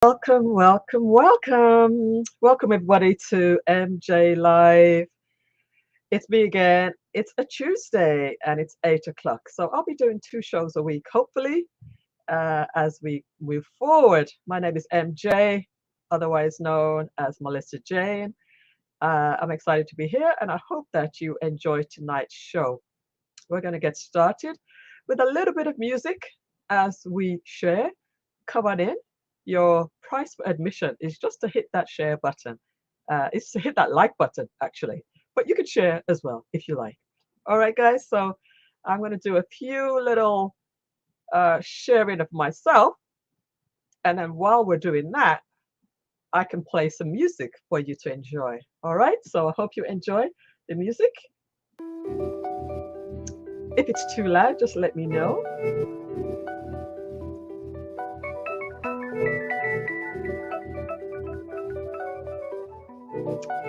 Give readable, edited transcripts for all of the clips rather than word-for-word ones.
Welcome, welcome, welcome. Welcome, everybody, to MJ Live. It's me again. It's a Tuesday and it's 8 o'clock. So I'll be doing two shows a week, hopefully, as we move forward. My name is MJ, otherwise known as Melissa Jane. I'm excited to be here and I hope that you enjoy tonight's show. We're going to get started with a little bit of music as we share. Come on in. Your price for admission is just to hit that share button. It's to hit that like button, actually. But you can share as well if you like. All right, guys. So I'm going to do a few little sharing of myself. And then while we're doing that, I can play some music for you to enjoy. All right. So I hope you enjoy the music. If it's too loud, just let me know.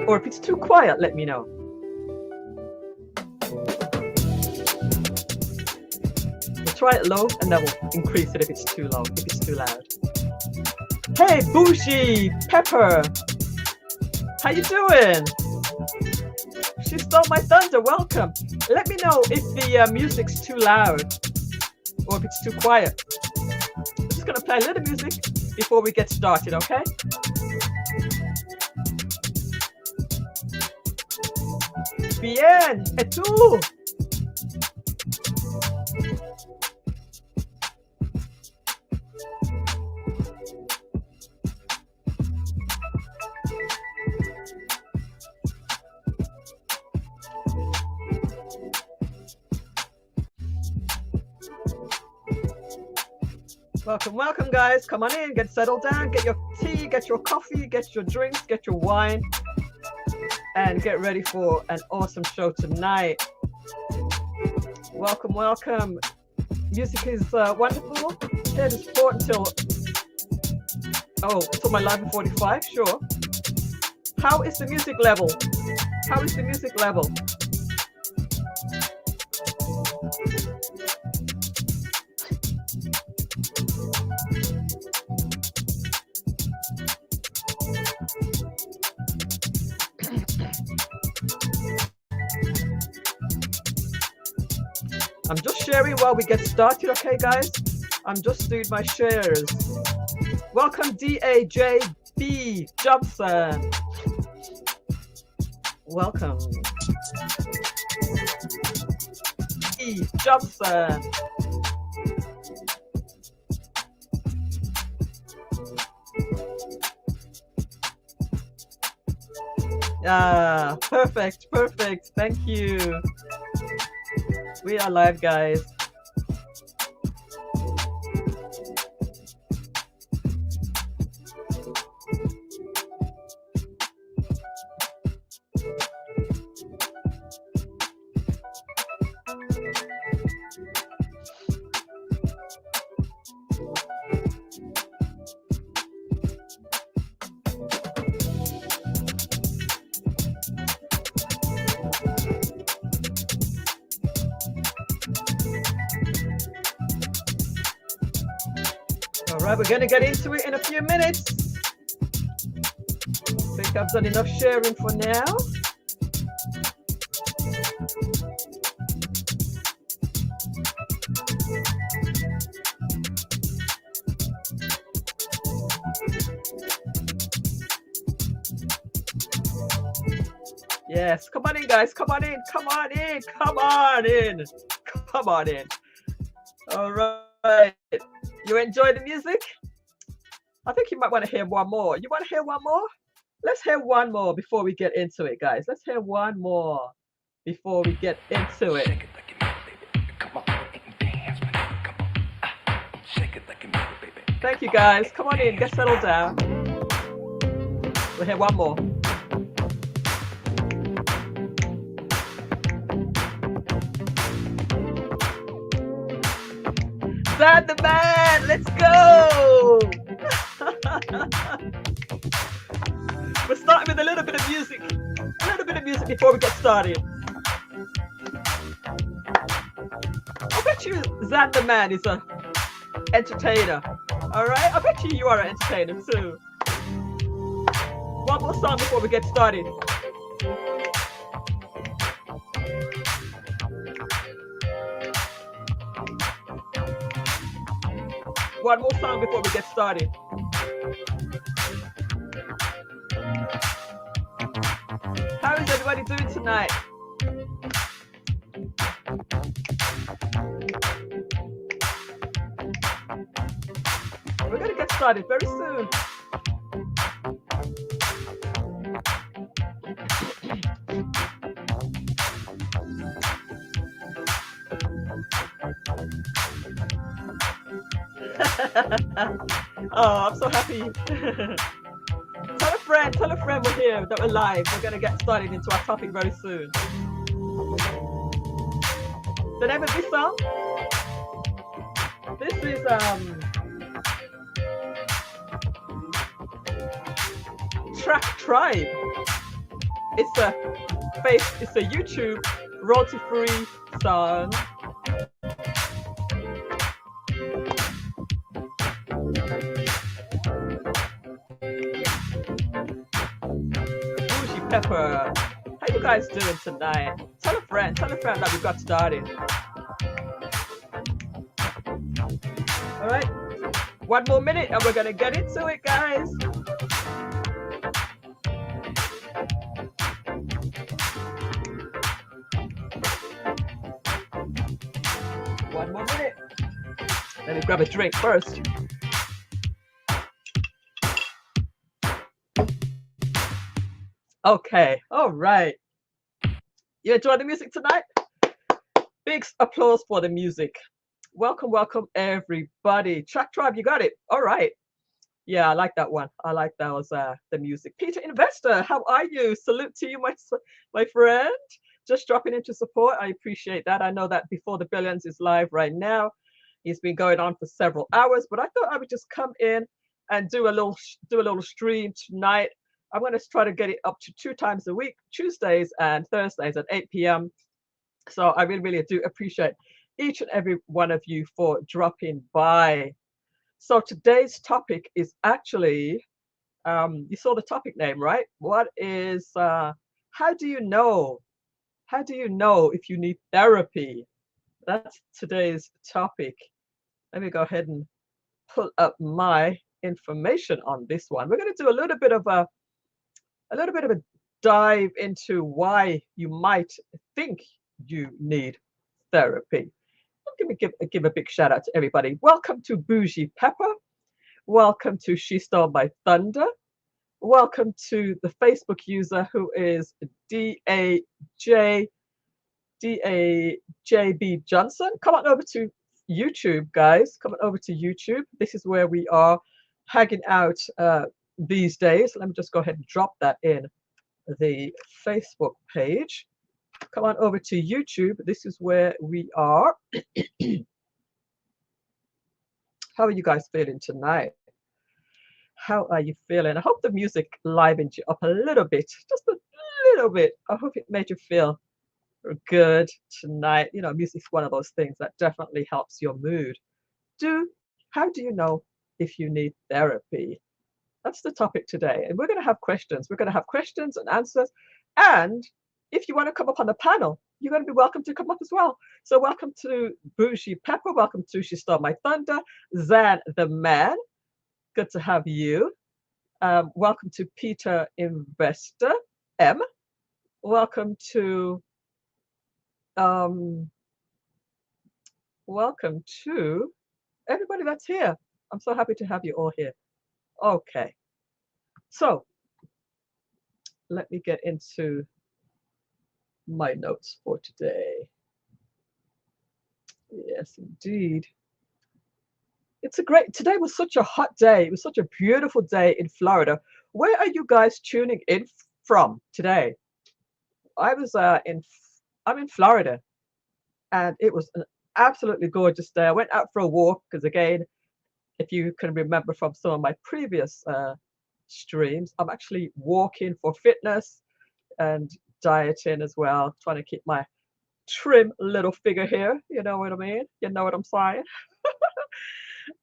Or if it's too quiet, let me know. We'll try it low and then we'll increase it if it's too low, if it's too loud. Hey, Bougie, Pepper, how you doing? She stole my thunder, welcome. Let me know if the music's too loud or if it's too quiet. I'm just gonna play a little music before we get started, okay? Bien, et tú? Welcome, welcome, guys. Come on in, get settled down, get your tea, get your coffee, get your drinks, get your wine, and get ready for an awesome show tonight. Welcome, welcome. Music is wonderful. Here to support until my 11:45. Sure. How is the music level? How is the music level? I'm just sharing while we get started, okay, guys? I'm just doing my shares. Welcome, DAJB Johnson. Welcome. E. Johnson. Ah, perfect, perfect. Thank you. We are live, guys. We're going to get into it in a few minutes. I think I've done enough sharing for now. Yes, come on in, guys. Come on in. Come on in. Come on in. Come on in. All right. You enjoy the music? I think you might want to hear one more. You want to hear one more? Let's hear one more before we get into it, guys. Let's hear one more before we get into it. Thank you, guys. Come on in. Get settled down. We'll hear one more. Zad the man, let's go! We're starting with a little bit of music. A little bit of music before we get started. I bet you Zad the man is a entertainer. All right. I bet you are an entertainer too. One more song before we get started. One more song before we get started. How is everybody doing tonight? We're going to get started very soon. Oh, I'm so happy. Tell a friend we're here, that we're live. We're going to get started into our topic very soon. The name of this song? This is Track Tribe. It's a YouTube royalty-free song. Bougie Pepper. How you guys doing tonight? Tell a friend that we got started. All right, one more minute and we're gonna get into it, guys. One more minute. Let me grab a drink first. Okay, all right. You enjoy the music tonight? Big applause for the music. Welcome, welcome everybody. Track Tribe, you got it. All right. Yeah, I like that one. I like that was the music. Peter Investor, how are you? Salute to you, my friend. Just dropping in to support. I appreciate that. I know that Before the Billions is live right now. It's been going on for several hours, but I thought I would just come in and do a little stream tonight. I'm going to try to get it up to 2 times a week, Tuesdays and Thursdays at 8 p.m. So I really, really do appreciate each and every one of you for dropping by. So today's topic is actually, you saw the topic name, right? What is, how do you know? How do you know if you need therapy? That's today's topic. Let me go ahead and pull up my information on this one. We're going to do a little bit of a dive into why you might think you need therapy. Give a big shout out to everybody. Welcome to Bougie Pepper. Welcome to She Stole My Thunder. Welcome to the Facebook user who is DAJB Johnson. Come on over to YouTube, guys. Come on over to YouTube. This is where we are hanging out these days. Let me just go ahead and drop that in the Facebook page. Come on over to YouTube. This is where we are. How are you guys feeling tonight? How are you feeling? I hope the music livened you up a little bit, just a little bit. I hope it made you feel good tonight. You know, music's one of those things that definitely helps your mood. How do you know if you need therapy? That's the topic today. And we're going to have questions. We're going to have questions and answers. And if you want to come up on the panel, you're going to be welcome to come up as well. So welcome to Bougie Pepper. Welcome to She Stole My Thunder. Zan the Man. Good to have you. Welcome to Peter Investor M. Welcome to everybody that's here. I'm so happy to have you all here. Okay, so let me get into my notes for today. Yes, indeed. Today was such a hot day. It was such a beautiful day in Florida. Where are you guys tuning in from today? I'm in Florida, and it was an absolutely gorgeous day. I went out for a walk because, again, if you can remember from some of my previous streams, I'm actually walking for fitness and dieting as well, trying to keep my trim little figure here. You know what I mean? You know what I'm saying?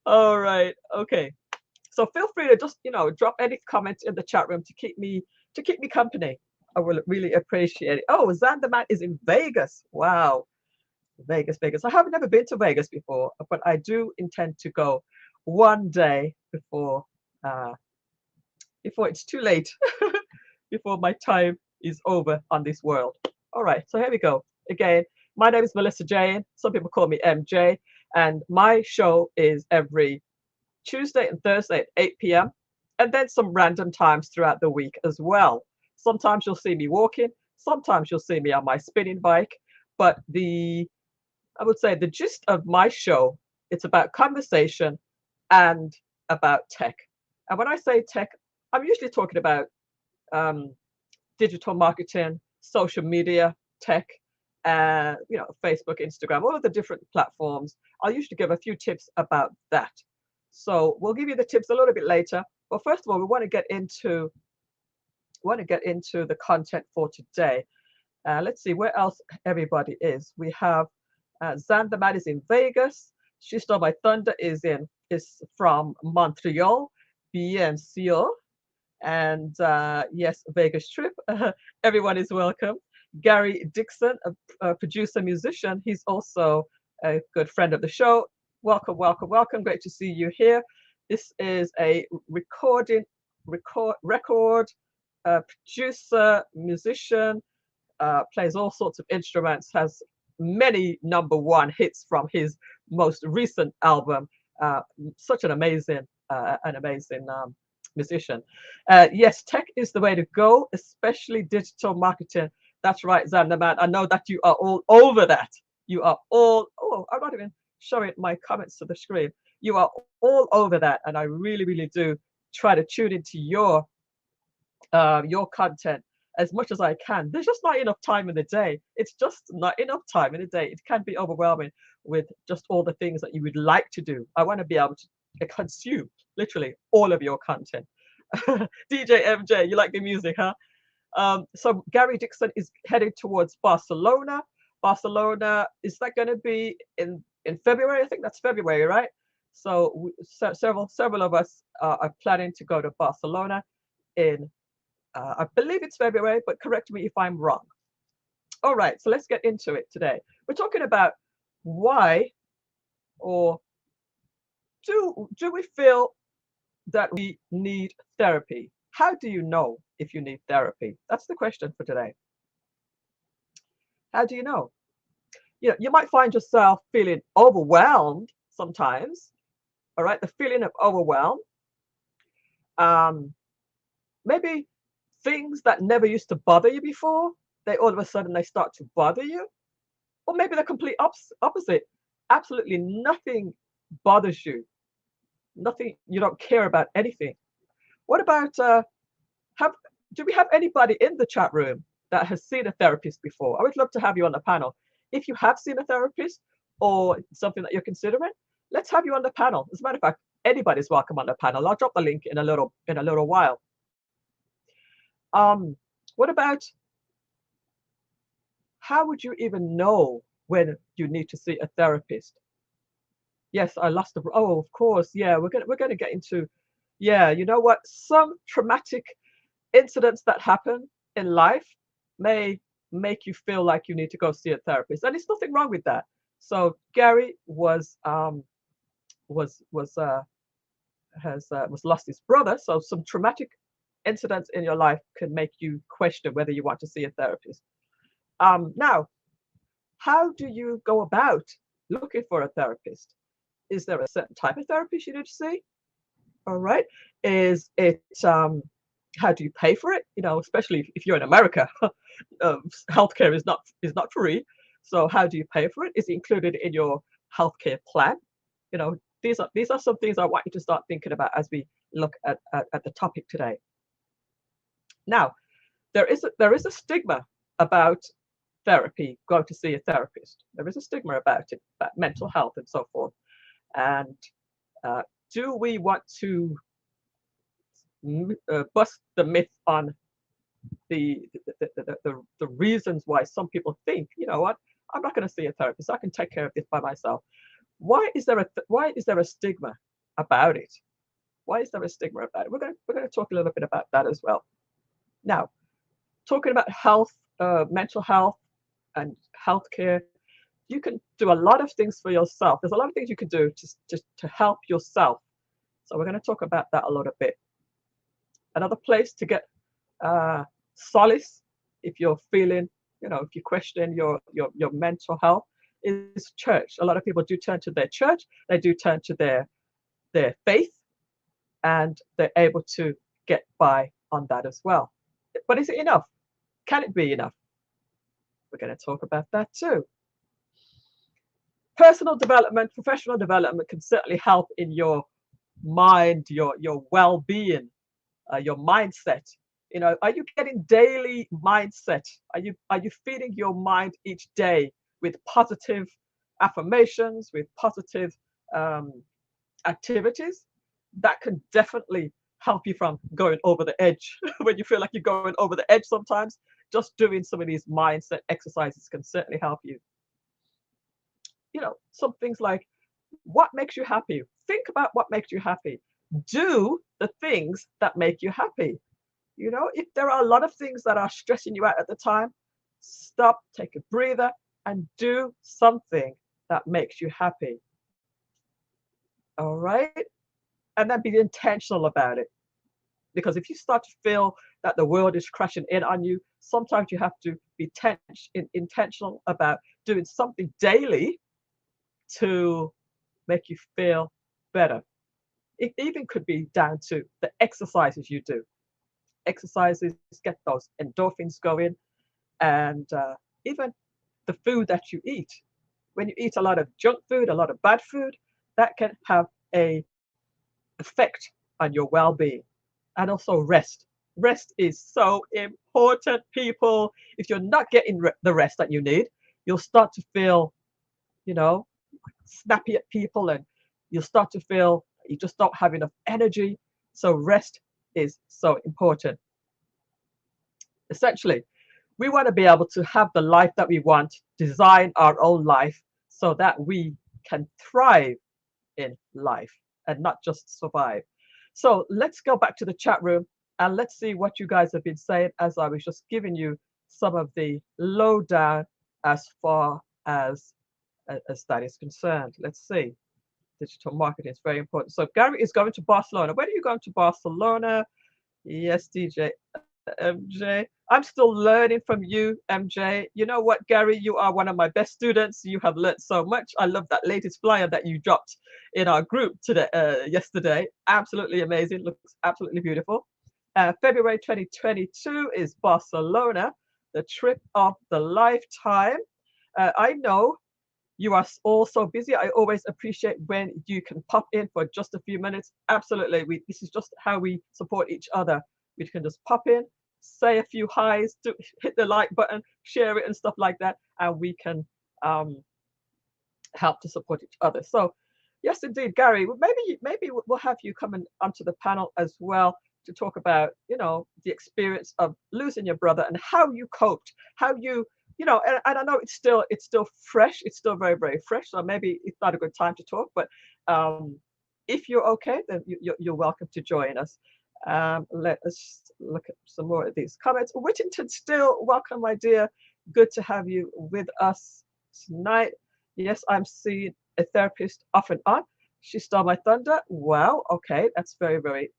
All right. Okay. So feel free to just, drop any comments in the chat room to keep me company. I will really appreciate it. Oh, Zanderman is in Vegas. Wow. Vegas, Vegas. I have never been to Vegas before, but I do intend to go one day uh before it's too late, before my time is over on this world. All right, so here we go. Again, my name is Melissa Jane. Some people call me MJ, and my show is every Tuesday and Thursday at 8 p.m., and then some random times throughout the week as well. Sometimes you'll see me walking, sometimes you'll see me on my spinning bike, but I would say the gist of my show, it's about conversation and about tech. And when I say tech, I'm usually talking about um, digital marketing, social media, tech, Facebook, Instagram, all of the different platforms. I'll usually give a few tips about that. So we'll give you the tips a little bit later. But first of all, we want to get into the content for today. Let's see where else everybody is. We have Xander Mad is in Vegas. She Stole My Thunder is from Montreal, bien sûr. And yes, Vegas trip. Everyone is welcome. Gary Dixon, a producer musician, he's also a good friend of the show. Welcome, welcome, welcome. Great to see you here. This is a record producer, musician, plays all sorts of instruments, has many number one hits from his most recent album. Uh, Such an amazing musician. Yes, tech is the way to go, especially digital marketing. That's right, Xander man. I know that you are all over that. You are all, oh, I'm not even showing my comments to the screen. You are all over that. And I really, really do try to tune into your content as much as I can. There's just not enough time in the day. It's just not enough time in the day. It can be overwhelming with just all the things that you would like to do. I want to be able to consume literally all of your content. DJ MJ, you like the music, huh? So Gary Dixon is headed towards Barcelona. Barcelona, is that going to be in February? I think that's February, right? So several of us are planning to go to Barcelona in I believe it's February, but correct me if I'm wrong. All right, so let's get into it today. We're talking about why, or do we feel that we need therapy? How do you know if you need therapy? That's the question for today. How do you know? You might find yourself feeling overwhelmed sometimes. All right, the feeling of overwhelm. Um, Maybe things that never used to bother you before, they all of a sudden they start to bother you. Or maybe the complete opposite. Absolutely nothing bothers you. Nothing, you don't care about anything. What about have do we have anybody in the chat room that has seen a therapist before? I would love to have you on the panel. If you have seen a therapist or something that you're considering, let's have you on the panel. As a matter of fact, anybody's welcome on the panel. I'll drop the link in a little while. Um, what about how would you even know when you need to see a therapist? Yes, I lost the. Oh, of course. Yeah, we're gonna get into. Yeah, you know what? Some traumatic incidents that happen in life may make you feel like you need to go see a therapist, and there's nothing wrong with that. So Gary was was lost his brother. So some traumatic incidents in your life can make you question whether you want to see a therapist. Now, how do you go about looking for a therapist? Is there a certain type of therapist you need to see? All right. Is it how do you pay for it? Especially if you're in America, healthcare is not free. So how do you pay for it? Is it included in your healthcare plan? These are some things I want you to start thinking about as we look at the topic today. Now, there is a stigma about therapy, going to see a therapist. There is a stigma about it, about mental health and so forth. And uh, do we want to bust the myth on the reasons why some people think, you know what, I'm not going to see a therapist. I can take care of this by myself. Why is there a stigma? about it? Why is there a stigma about it? We're going to talk a little bit about that as well. Now, talking about health, mental health, and healthcare, you can do a lot of things for yourself. There's a lot of things you can do to help yourself. So we're going to talk about that a little bit. Another place to get solace if you're feeling, if you question your mental health is church. A lot of people do turn to their church. They do turn to their faith, and they're able to get by on that as well. But is it enough? Can it be enough? We're going to talk about that too. Personal development, professional development can certainly help in your mind, your well-being, your mindset. Are you getting daily mindset? Are you feeding your mind each day with positive affirmations, with positive um, activities? That can definitely help you from going over the edge. When you feel like you're going over the edge sometimes, just doing some of these mindset exercises can certainly help you. Some things like, what makes you happy? Think about what makes you happy. Do the things that make you happy. If there are a lot of things that are stressing you out at the time, stop, take a breather, and do something that makes you happy. All right? And then be intentional about it. Because if you start to feel that the world is crashing in on you, sometimes you have to be intentional about doing something daily to make you feel better. It even could be down to the exercises you do. Exercises get those endorphins going, and even the food that you eat. When you eat a lot of junk food, a lot of bad food, that can have a effect on your well-being. And also rest. Rest is so important, people. If you're not getting the rest that you need, you'll start to feel, you know, snappy at people, and you'll start to feel you just don't have enough energy. So rest is so important. Essentially, we want to be able to have the life that we want, design our own life so that we can thrive in life and not just survive. So let's go back to the chat room and let's see what you guys have been saying as I was just giving you some of the lowdown as far as that is concerned. Let's see. Digital marketing is very important. So Gary is going to Barcelona. When are you going to Barcelona? Yes, DJ MJ. I'm still learning from you, MJ. You know what, Gary? You are one of my best students. You have learned so much. I love that latest flyer that you dropped in our group today, yesterday. Absolutely amazing. Looks absolutely beautiful. February 2022 is Barcelona, the trip of the lifetime. I know you are all so busy. I always appreciate when you can pop in for just a few minutes. Absolutely. This is just how we support each other. We can just pop in, say a few highs, hit the like button, share it and stuff like that, and we can help to support each other. So, yes, indeed, Gary. Maybe we'll have you coming onto the panel as well to talk about the experience of losing your brother and how you coped, how you and I know it's still fresh, it's still very, very fresh, so maybe it's not a good time to talk, but if you're okay, then you're welcome to join us. Let us look at some more of these comments. Whittington Still, welcome, my dear. Good to have you with us tonight. Yes, I'm seeing a therapist off and on. She stole my thunder. Wow, okay, that's very, very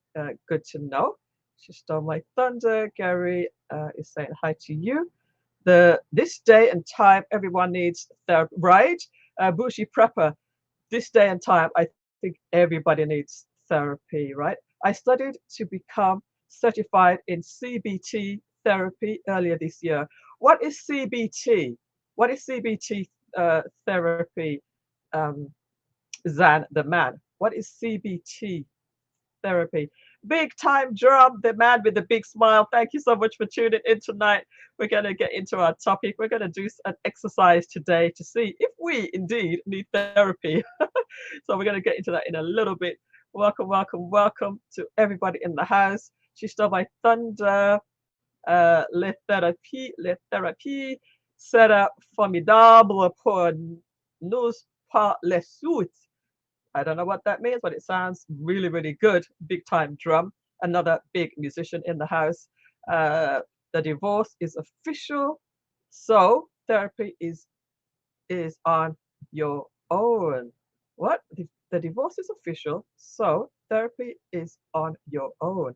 good to know. She stole my thunder. Gary is saying hi to you. This day and time, everyone needs therapy, right? Bushi Prepper, this day and time, I think everybody needs therapy, right? I studied to become certified in CBT therapy earlier this year. What is CBT? What is CBT therapy, um, Zan the man? What is CBT therapy? Big time drum, the man with the big smile. Thank you so much for tuning in tonight. We're going to get into our topic. We're going to do an exercise today to see if we indeed need therapy. So we're going to get into that in a little bit. Welcome, welcome, welcome to everybody in the house. She stole my thunder. Les thérapies sera formidable pour nous par les suite. I don't know what that means, but it sounds really, really good. Big time drum. Another big musician in the house. Uh, the divorce is official, so therapy is on your own. What? The divorce is official, so therapy is on your own.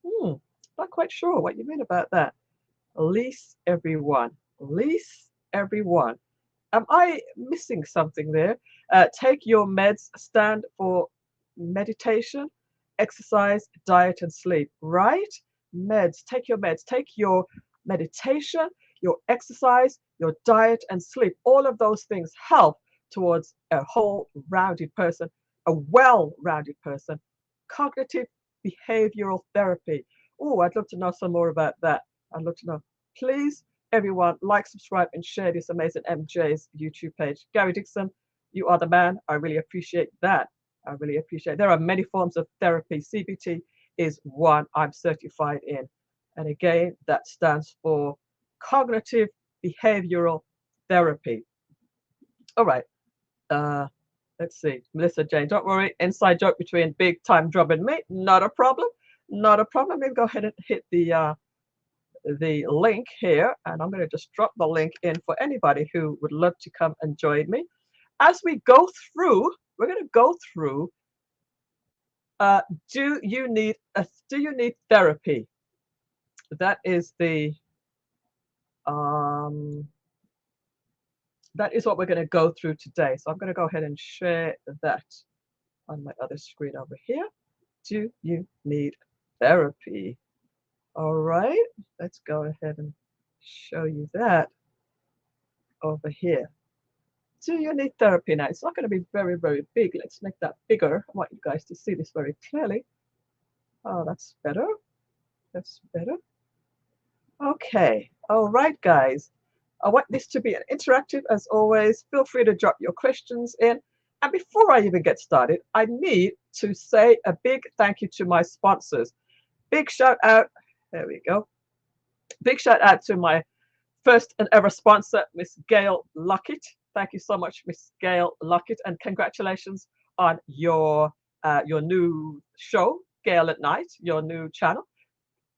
Hmm, not quite sure what you mean about that. Lease everyone. Lease everyone. Am I missing something there? Take your meds stand for meditation, exercise, diet, and sleep, right? Meds, take your meds, take your meditation, your exercise, your diet, and sleep. All of those things help towards a whole rounded person, a well rounded person. Cognitive behavioral therapy. Oh, I'd love to know some more about that. I'd love to know. Please everyone, like, subscribe, and share this amazing MJ's YouTube page. Gary Dixon, you are the man. I really appreciate that. I really appreciate it. There are many forms of therapy. CBT is one I'm certified in. And again, that stands for cognitive behavioral therapy. All right. Uh, let's see. Melissa Jane, don't worry. Inside joke between big time drum and me. Not a problem. Not a problem. Maybe go ahead and hit the link here, and I'm going to just drop the link in for anybody who would love to come and join me. As we go through, we're going to go through uh, do you need therapy? That is the um, that is what we're going to go through today. So I'm going to go ahead and share that on my other screen over here. Do you need therapy? All right, let's go ahead and show you that over here. Do you need therapy now? It's not going to be very, very big. Let's make that bigger. I want you guys to see this very clearly. Oh, that's better. That's better. Okay. All right, guys. I want this to be an interactive as always. Feel free to drop your questions in. And before I even get started, I need to say a big thank you to my sponsors. Big shout out. There we go. Big shout out to my first and ever sponsor, Miss Gail Lockett. Thank you so much, Miss Gail Lockett, and congratulations on your new show, Gail at Night, your new channel.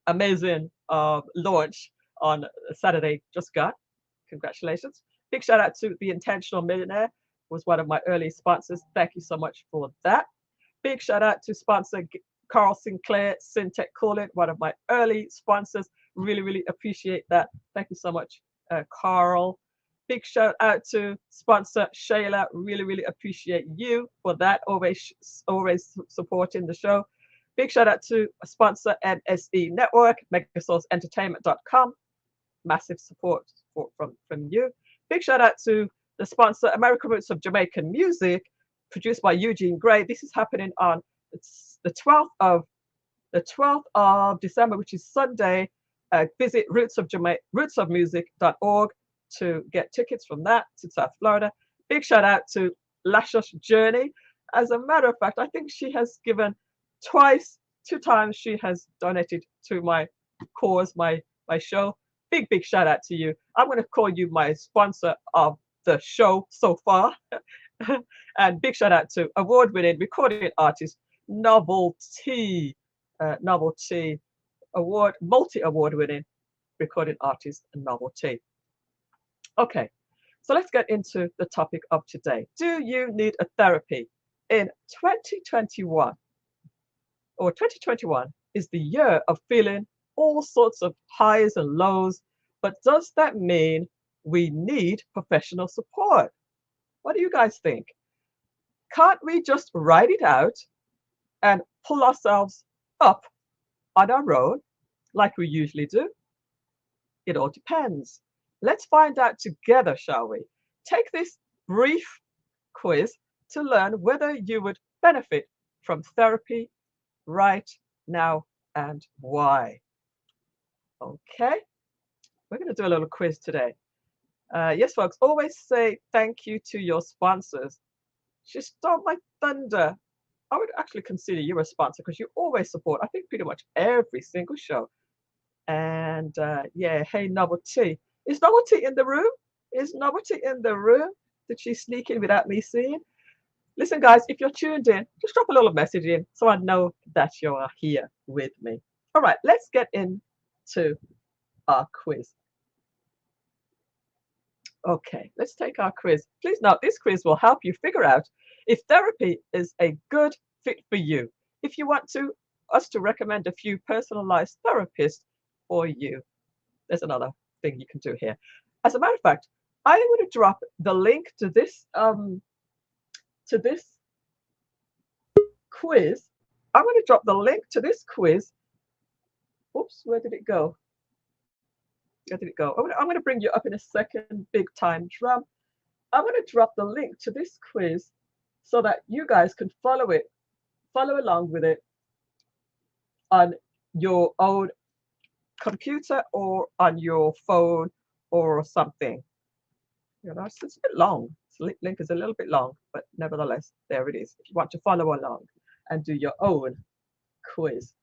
Amazing launch on Saturday just got. Congratulations. Big shout out to The Intentional Millionaire, who was one of my early sponsors. Thank you so much for that. Big shout out to sponsor Carl Sinclair, Syntech Calling, one of my early sponsors. Really, really appreciate that. Thank you so much, Carl. Big shout out to sponsor Shayla. Really, really appreciate you for that. Always supporting the show. Big shout out to sponsor MSE Network, megasourceentertainment.com. Massive support from you. Big shout out to the sponsor, American Roots of Jamaican Music, produced by Eugene Gray. This is happening on the 12th of December, which is Sunday. Visit rootsofmusic.org to get tickets from that to South Florida. Big shout out to Lashush Journey. As a matter of fact, I think she has given two times she has donated to my cause, my show. Big shout out to you. I'm going to call you my sponsor of the show so far. And big shout out to award-winning recording artist Novelty. Novelty award, multi-award winning recording artist Novelty. Okay, so let's get into the topic of today. Do you need a therapy? In 2021, or 2021 is the year of feeling all sorts of highs and lows, but does that mean we need professional support? What do you guys think? Can't we just write it out and pull ourselves up on our own like we usually do? It all depends. Let's find out together, shall we? Take this brief quiz to learn whether you would benefit from therapy right now and why. Okay, we're going to do a little quiz today. Yes, folks, always say thank you to your sponsors. She stole my thunder. I would actually consider you a sponsor because you always support, I think, pretty much every single show. And yeah, hey, Novelty. Is Novelty in the room? Is Novelty in the room? Did she sneak in without me seeing? Listen, guys, if you're tuned in, just drop a little message in so I know that you are here with me. All right, let's get into our quiz. Okay, let's take our quiz. Please note this quiz will help you figure out if therapy is a good fit for you. If you want us to recommend a few personalized therapists for you, there's another thing you can do here. As a matter of fact, I'm going to drop the link to this quiz. I'm going to drop the link to this quiz. Oops, where did it go? Where did it go? I'm going to bring you up in a second, big time drum. I'm going to drop the link to this quiz so that you guys can follow along with it on your own computer or on your phone or something. You know, it's a bit long. This link is a little bit long, but nevertheless, there it is. If you want to follow along and do your own quiz.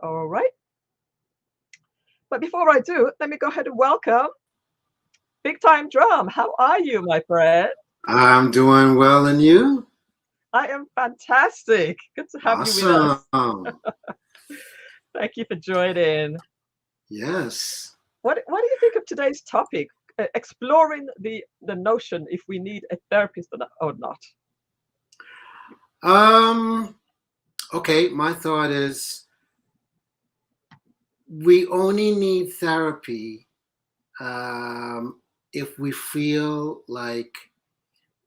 All right. But before I do, let me go ahead and welcome Big Time Drum. How are you, my friend? I'm doing well, and you? I am fantastic. Good to have you with us. Awesome. Thank you for joining. Yes. What do you think of today's topic? Exploring the notion if we need a therapist or not. Um, okay, my thought is we only need therapy if we feel like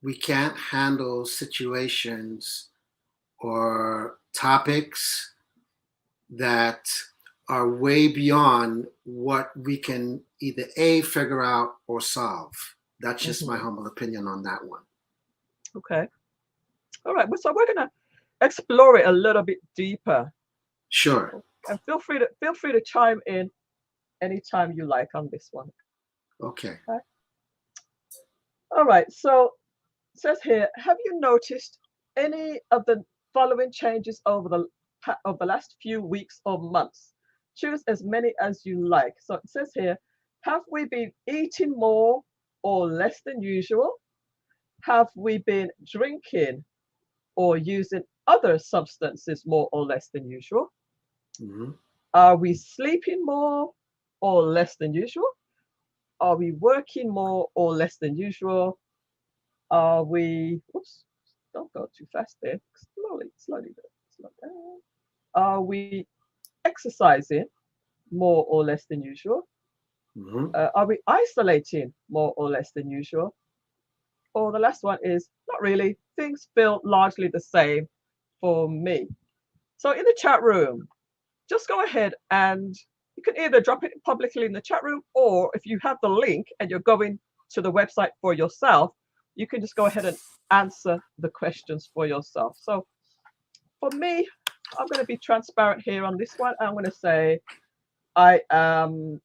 we can't handle situations or topics that are way beyond what we can either A, figure out or solve. That's just my Hmm. humble opinion on that one. Okay. All right. So we're gonna explore it a little bit deeper, Sure. and feel free to chime in anytime you like on this one. Okay. Okay. All right. So it says here, have you noticed any of the following changes over the last few weeks or months? Choose as many as you like. So it says here, have we been eating more or less than usual? Have we been drinking or using other substances more or less than usual? Hmm. Are we sleeping more or less than usual? Are we working more or less than usual? Are we, oops, don't go too fast there. Slowly, slow down. Are we exercising more or less than usual? Hmm. Are we isolating more or less than usual? Or the last one is not really. Things feel largely the same for me. So in the chat room, just go ahead and you can either drop it publicly in the chat room, or if you have the link and you're going to the website for yourself, you can just go ahead and answer the questions for yourself. So for me, I'm going to be transparent here on this one. I'm going to say I am.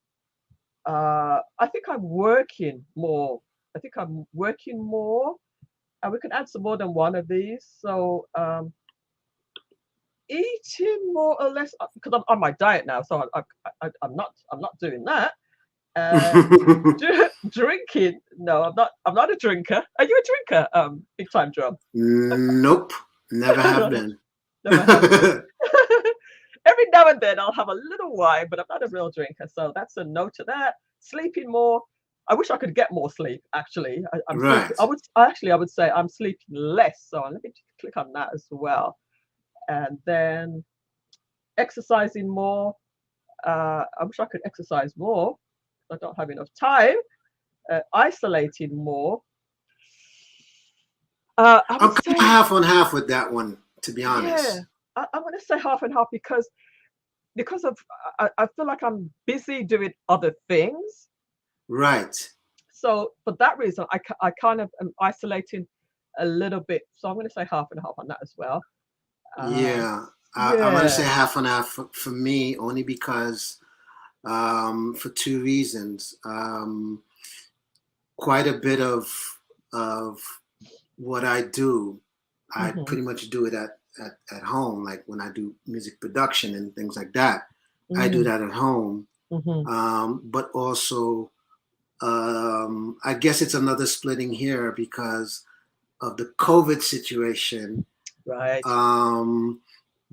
I think I'm working more. I think I'm working more, and we can answer more than one of these. So eating more or less because I'm on my diet now, so I'm not doing that. And drinking, no, I'm not a drinker. Are you a drinker? Big time drum. Nope. Never have been. Never have been. Every now and then I'll have a little wine, but I'm not a real drinker, so that's a no to that. Sleeping more. I wish I could get more sleep. Actually, I'm sleeping. Right. I would say I'm sleeping less. So let me click on that as well, and then exercising more. I wish I could exercise more. I don't have enough time. Isolating more. I I'm would kind of say, half on half with that one, to be yeah, honest. I'm going to say half and half because of I feel like I'm busy doing other things. Right. So for that reason, I kind of am isolating a little bit. So I'm going to say half and half on that as well. Um, Yeah. I'm going to say yeah. half on half for me, only because for two reasons. Quite a bit of what I do, I Hmm. pretty much do it at home. Like when I do music production and things like that, I do Mm, that at home. hmm. But also, I guess it's another splitting here because of the COVID situation. Right.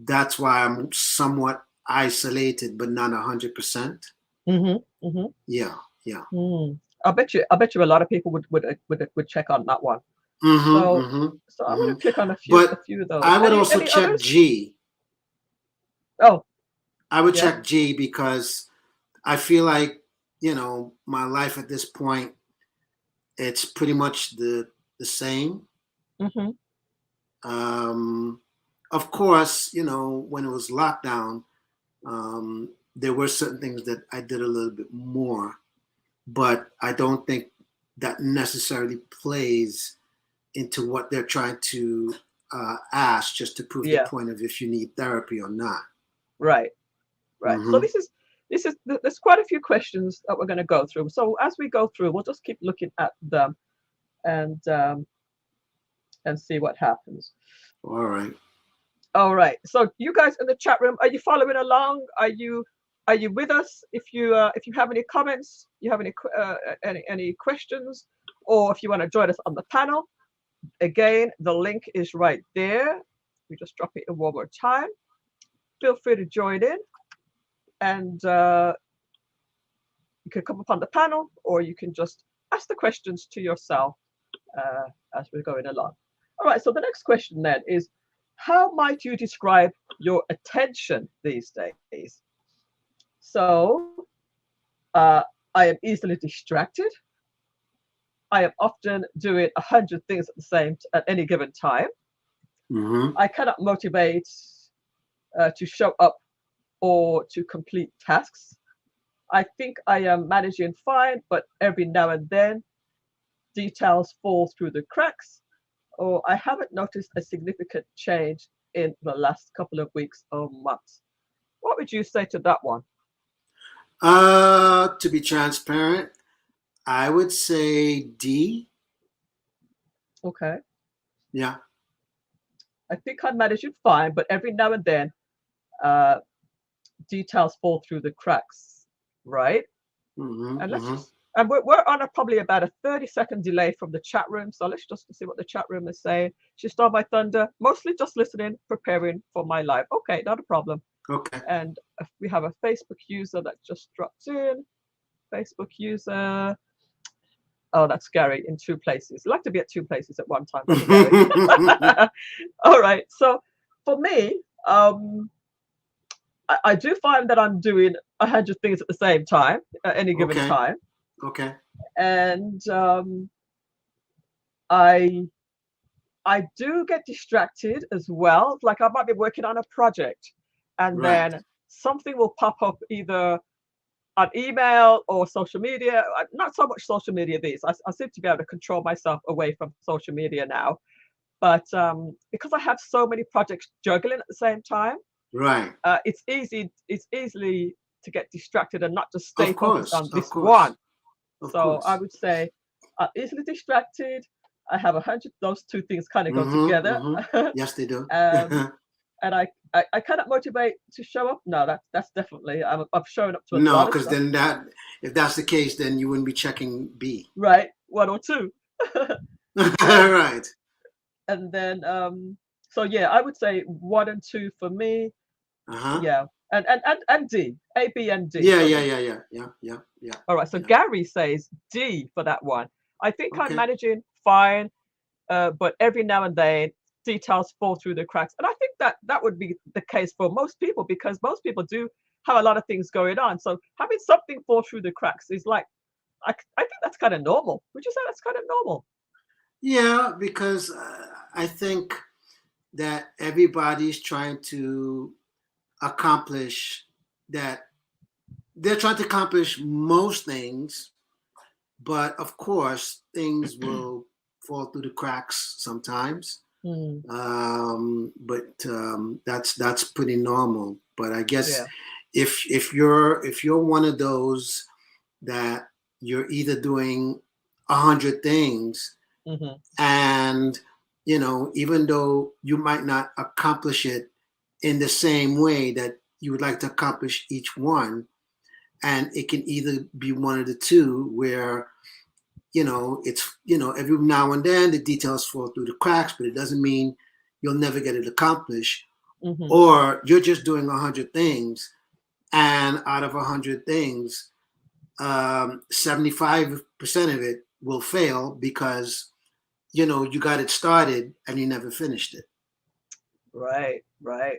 That's why I'm somewhat isolated, but not 100%. Mm-hmm. Mm-hmm. Yeah, yeah. Mm. I bet you a lot of people would check on that one. Mm-hmm, So mm-hmm, I'm mm-hmm. gonna click on a But few of those. I would also Any check others? G. Oh, I would yeah. check G because I feel like, my life at this point, it's pretty much the same. Mm-hmm. Um, of course, when it was lockdown, there were certain things that I did a little bit more, but I don't think that necessarily plays into what they're trying to ask, just to prove the Yeah. point of if you need therapy or not. Right. Right. So Mm-hmm. there's quite a few questions that we're going to go through. So as we go through, we'll just keep looking at them and um, and see what happens. All right. All right. So you guys in the chat room, are you following along? Are you with us? If you have any comments, you have any questions, or if you want to join us on the panel, again, the link is right there. We just drop it in one more time. Feel free to join in, and you can come up on the panel, or you can just ask the questions to yourself as we're going along. All right, so the next question then is, how might you describe your attention these days? So, I am easily distracted. I am often doing 100 things at any given time. Mm-hmm. I cannot motivate to show up or to complete tasks. I think I am managing fine, but every now and then details fall through the cracks, or I haven't noticed a significant change in the last couple of weeks or months. What would you say to that one? To be transparent, I would say D. Okay. Yeah. I think I'm managing fine, but every now and then uh, details fall through the cracks, right? Mm-hmm. And let's Mm-hmm. just, and we're on probably about a 30-second delay from the chat room. So let's just see what the chat room is saying. She stole my thunder, mostly just listening, preparing for my live. Okay, not a problem. Okay. And we have a Facebook user that just dropped in. Facebook user. Oh, that's Gary in two places. I like to be at two places at one time, don't you, Gary? All right. So for me, I do find that I'm doing 100 things at the same time at any given Okay. time, Okay. and I I do get distracted as well. Like I might be working on a project, and Right. then something will pop up either on email or social media. Not so much social media these. I seem to be able to control myself away from social media now. But because I have so many projects juggling at the same time, Right. it's easily to get distracted and not just stay Of focused course. on Of this course. one. Of So I course. would say I'm easily distracted. I have 100. Those two things kind of go Mm-hmm. together. Mm-hmm. Yes, they do. um, and I cannot motivate to show up. No, that's definitely I've shown up to a No, lot of because stuff. then if that's the case, then you wouldn't be checking B. Right, one or two. and Right. and then so yeah, I would say one and two for me. Uh-huh. Yeah, and D, A, B, and D Yeah, for yeah, me. yeah, yeah, yeah, yeah, yeah, All right, so yeah. Gary says D for that one. I think I'm Okay. managing fine, but every now and then details fall through the cracks, and I think that would be the case for most people because most people do have a lot of things going on. So having something fall through the cracks is like I think that's kind of normal. Would you say that's kind of normal? Yeah, because I think that everybody's trying to accomplish that. They're trying to accomplish most things, but of course, things will fall through the cracks sometimes. Hmm. But that's pretty normal. But I guess Yeah. if you're one of those that you're either doing 100 things, Hmm. and even though you might not accomplish it in the same way that you would like to accomplish each one, and it can either be one of the two where it's, every now and then the details fall through the cracks, but it doesn't mean you'll never get it accomplished. Mm-hmm. Or you're just doing 100 things, and out of 100 things, 75% of it will fail because, you got it started and you never finished it. Right, right.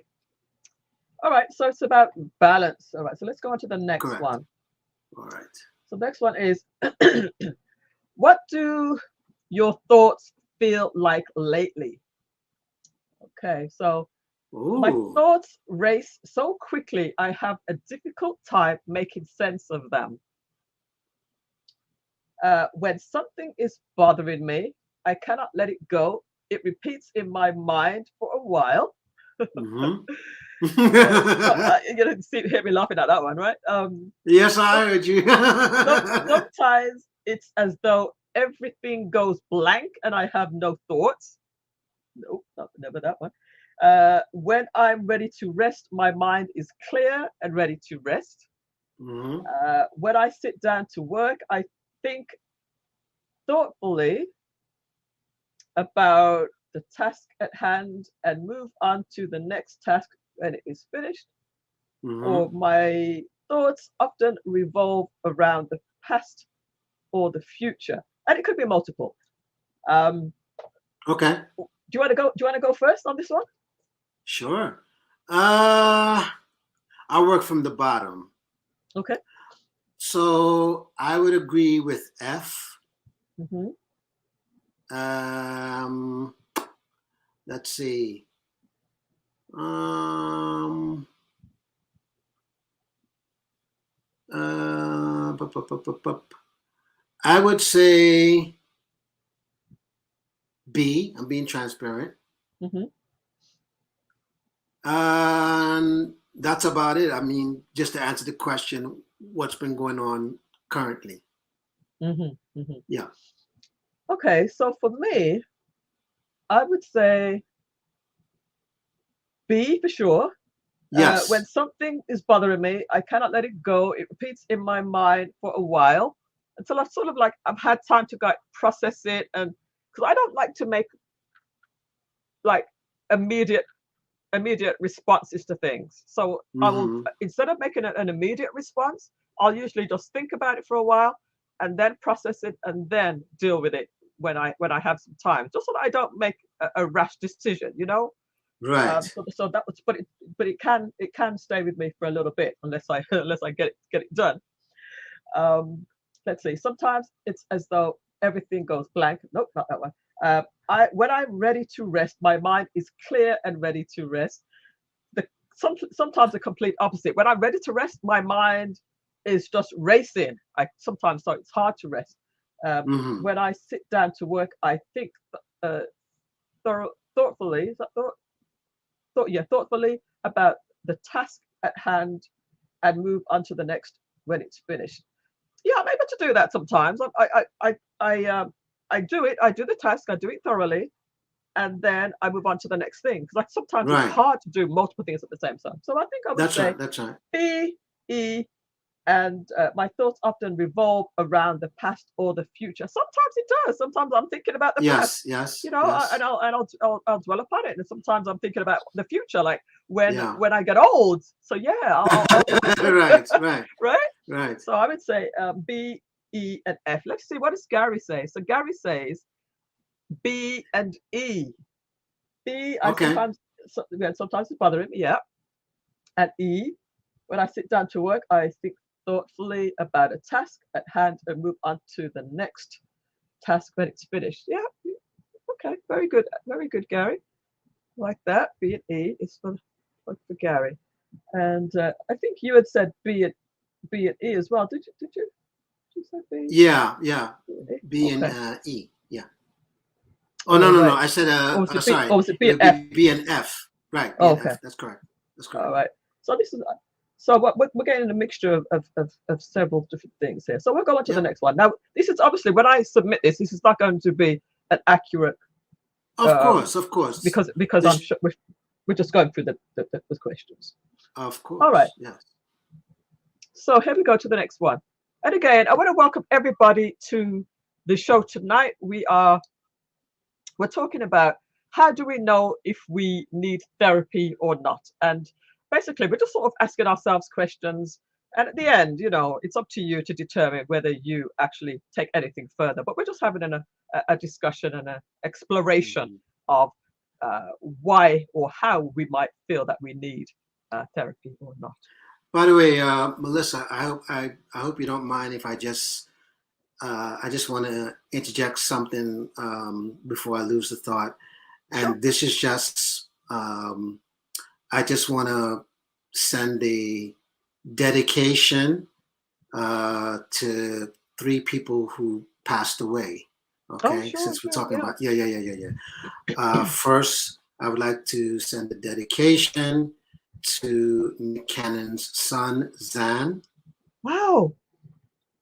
All right, so it's about balance. All right, so let's go on to the next Correct. one. All right. So the next one is what do your thoughts feel like lately? Okay, so my Ooh. thoughts race so quickly, I have a difficult time making sense of them. When something is bothering me, I cannot let it go. It repeats in my mind for a while. Mm-hmm. You see, hear me laughing at that one, right? Yes, I heard you. Sometimes it's as though everything goes blank and I have no thoughts. Nope, never that one. When I'm ready to rest, my mind is clear and ready to rest. Mm-hmm. When I sit down to work, I think thoughtfully about the task at hand and move on to the next task when it is finished. Mm-hmm. Or my thoughts often revolve around the past or the future, and it could be multiple. Um, Okay. do you want to go? Do you want to go first on this one? Sure. Uh, I work from the bottom. Okay. So I would agree with F. Hmm. Um, let's see. Um, I would say B. I'm being transparent. Hmm. And that's about it. I mean, just to answer the question, what's been going on currently? Hmm. Hmm. Yeah. Okay. So for me, I would say B for sure. When Yes. something is bothering me, I cannot let it go. It repeats in my mind for a while until I've sort of like I've had time to like process it, and because I don't like to make like immediate responses to things. So I will, Mm-hmm. instead of making an immediate response, I'll usually just think about it for a while and then process it and then deal with it when I have some time, just so that I don't make a rash decision, you know. Right. So that was, but it can stay with me for a little bit unless I unless I get it done. Um, let's see. Sometimes it's as though everything goes blank. Nope, not that one. I when I'm ready to rest, my mind is clear and ready to rest. The sometimes the complete opposite. When I'm ready to rest, my mind is just racing. I sometimes so it's hard to rest. Mm-hmm. When I sit down to work, I think uh, thoughtfully. Is that thoughtfully about the task at hand and move on to the next when it's finished. Yeah, I'm able to do that sometimes. I do it. I do the task. I do it thoroughly, and then I move on to the next thing. Because like sometimes it's Right. hard to do multiple things at the same time. So I think I would That's say right. That's right. B, E, and my thoughts often revolve around the past or the future. Sometimes it does. Sometimes I'm thinking about the past, Yes. Yes. you know, Yes. and I'll dwell upon it. And sometimes I'm thinking about the future, like when Yeah. when I get old. So yeah, Right. Right. right. Right. So I would say B, E, and F. Let's see what does Gary say. So Gary says B and E. B, I Okay. sometimes yeah, sometimes it's bothering me. Yeah, and E, when I sit down to work, I think thoughtfully about a task at hand and move on to the next task when it's finished. Yeah, okay, very good, Gary. Like that. B and E is for Gary, and I think you had said B and E as well. Did you say B? Yeah. Yeah. B and E? B and Okay. E. Yeah. Oh, no, All no, no. right. I said, Or was it B? sorry. Or was it It B and would F? be B and F. Right. B Oh, and okay. F. That's correct. That's All correct. right. So this is so what we're getting a mixture of several different things here. So we'll go on to the Yep. next one. Now, this is obviously when I submit this, this is not going to be an accurate Of um, course. Of course. because I'm This. sure we're just going through the questions. Of All right. course. Yes. So here we go to the next one. And again, I want to welcome everybody to the show tonight, we're talking about how do we know if we need therapy or not. And basically, we're just sort of asking ourselves questions. And at the end, it's up to you to determine whether you actually take anything further. But we're just having a discussion and an exploration Mhm. of why or how we might feel that we need therapy or not. By the way, Melissa, I hope you don't mind if I just want to interject something before I lose the thought. Sure. And this is just, I just want to send a dedication to three people who passed away. Oh, Okay, sure, since we're sure, talking yeah. about, yeah. First, I would like to send a dedication to Nick Cannon's son, Zan. Wow.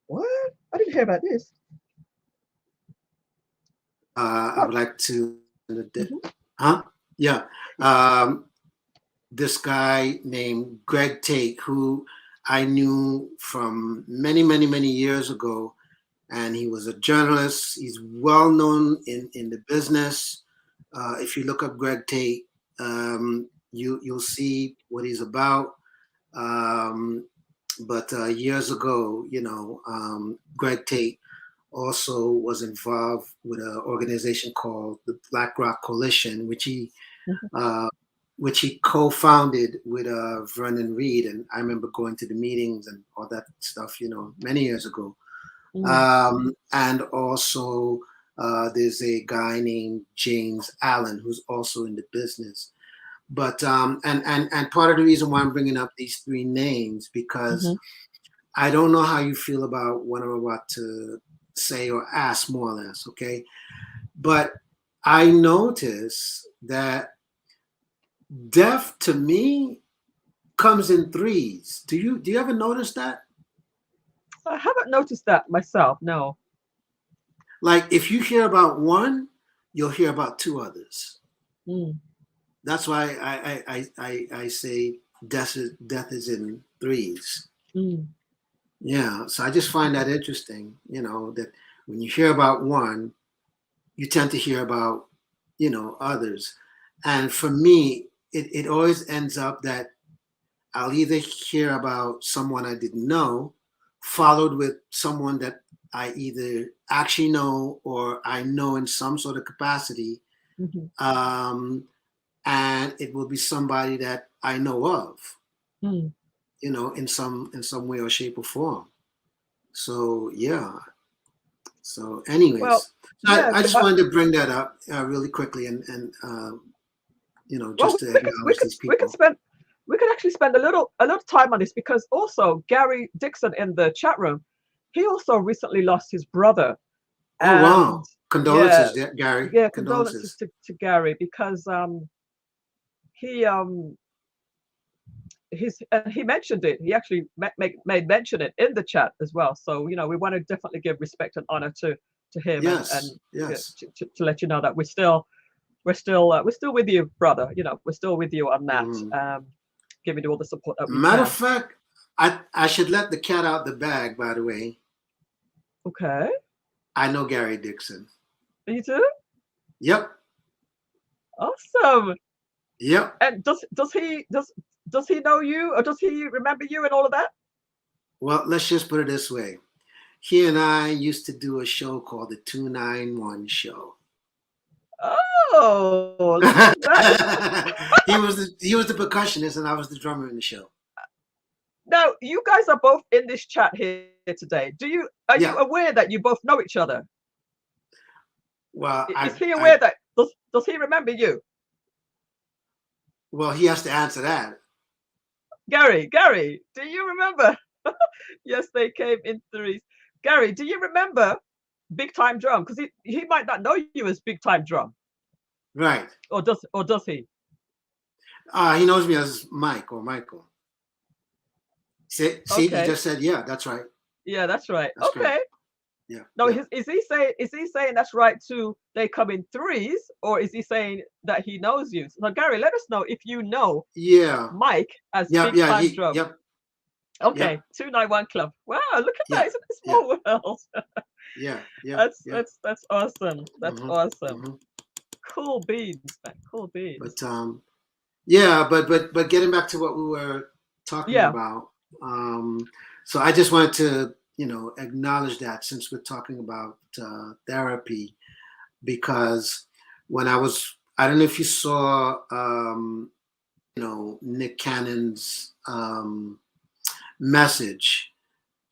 What? I didn't hear about this. I What? would like to, Hmm. huh? Yeah. Um, this guy named Greg Tate, who I knew from many years ago, and he was a journalist. He's well known in the business. If you look up Greg Tate, you'll see what he's about. Um, but years ago, Greg Tate also was involved with an organization called the Black Rock Coalition, Hmm. uh, which he co-founded with Vernon Reed. And I remember going to the meetings and all that stuff, many years ago. Mm, And also, there's a guy named James Allen who's also in the business. But and part of the reason why I'm bringing up these three names because hmm. I don't know how you feel about what I'm about to say or ask, more or less. Okay, but I notice that death to me comes in threes. Do you ever notice that? I haven't noticed that myself. No. Like if you hear about one, you'll hear about two others. Mm, That's why I say death is in threes. mm, Yeah. So I just find that interesting, that when you hear about one, you tend to hear about, others. And for me, it always ends up that I'll either hear about someone I didn't know, followed with someone that I either actually know or I know in some sort of capacity. mhm, Um, and it will be somebody that I know of, mm. in some way or shape or form. So yeah. So, Well, anyways, so I, yeah. I just wanted to bring that up really quickly and Well, just to we could we acknowledge could these we could people. spend we could actually spend a little time on this because also Gary Dixon in the chat room, he also recently lost his brother, Oh and wow! yeah, Condolences, Gary. yeah. Condolences Condolences. to Gary because he he mentioned it. He actually made mention it in the chat as well. So we want to definitely give respect and honor to him and Yes, yes. to let you know that we're still with you, brother. We're still with you on that. Hmm. Giving you all the support that we Matter of can. fact, I should let the cat out the bag. By the way, Okay. I know Gary Dixon. You too? Yep, Awesome. yep. And does he know you or does he remember you and all of that? Well, let's just put it this way. He and I used to do a show called the 291 Show. Oh, look at that. he was the percussionist and I was the drummer in the show. Now, you guys are both in this chat here today. Are you Yeah. aware that you both know each other? Well, Is I, he aware I, that does he remember you? well, he has to answer that. Gary, do you remember? Yes, they came in threes. Gary, do you remember Big Time Drum? Because he might not know you as Big Time Drum, Right. or does he? He knows me as Mike or Michael. See, he Okay, just said, yeah, that's right. yeah, that's right. That's correct. Okay. Yeah, No, yeah, is he saying that's right too? They come in threes, or is he saying that he knows you? So Gary, let us know if you know yeah, Mike as yeah, Big yeah. Time Drum. Yep, yep, Okay, 291 Club. Wow, look at that! yeah, Isn't it a yeah. small world? Yeah, yeah, That's yeah. that's awesome. That's Hmm. awesome. Hmm. Cool beans, man. Cool beans. But yeah, but getting back to what we were talking Yeah. about, so I just wanted to acknowledge that since we're talking about therapy, because when I don't know if you saw Nick Cannon's message.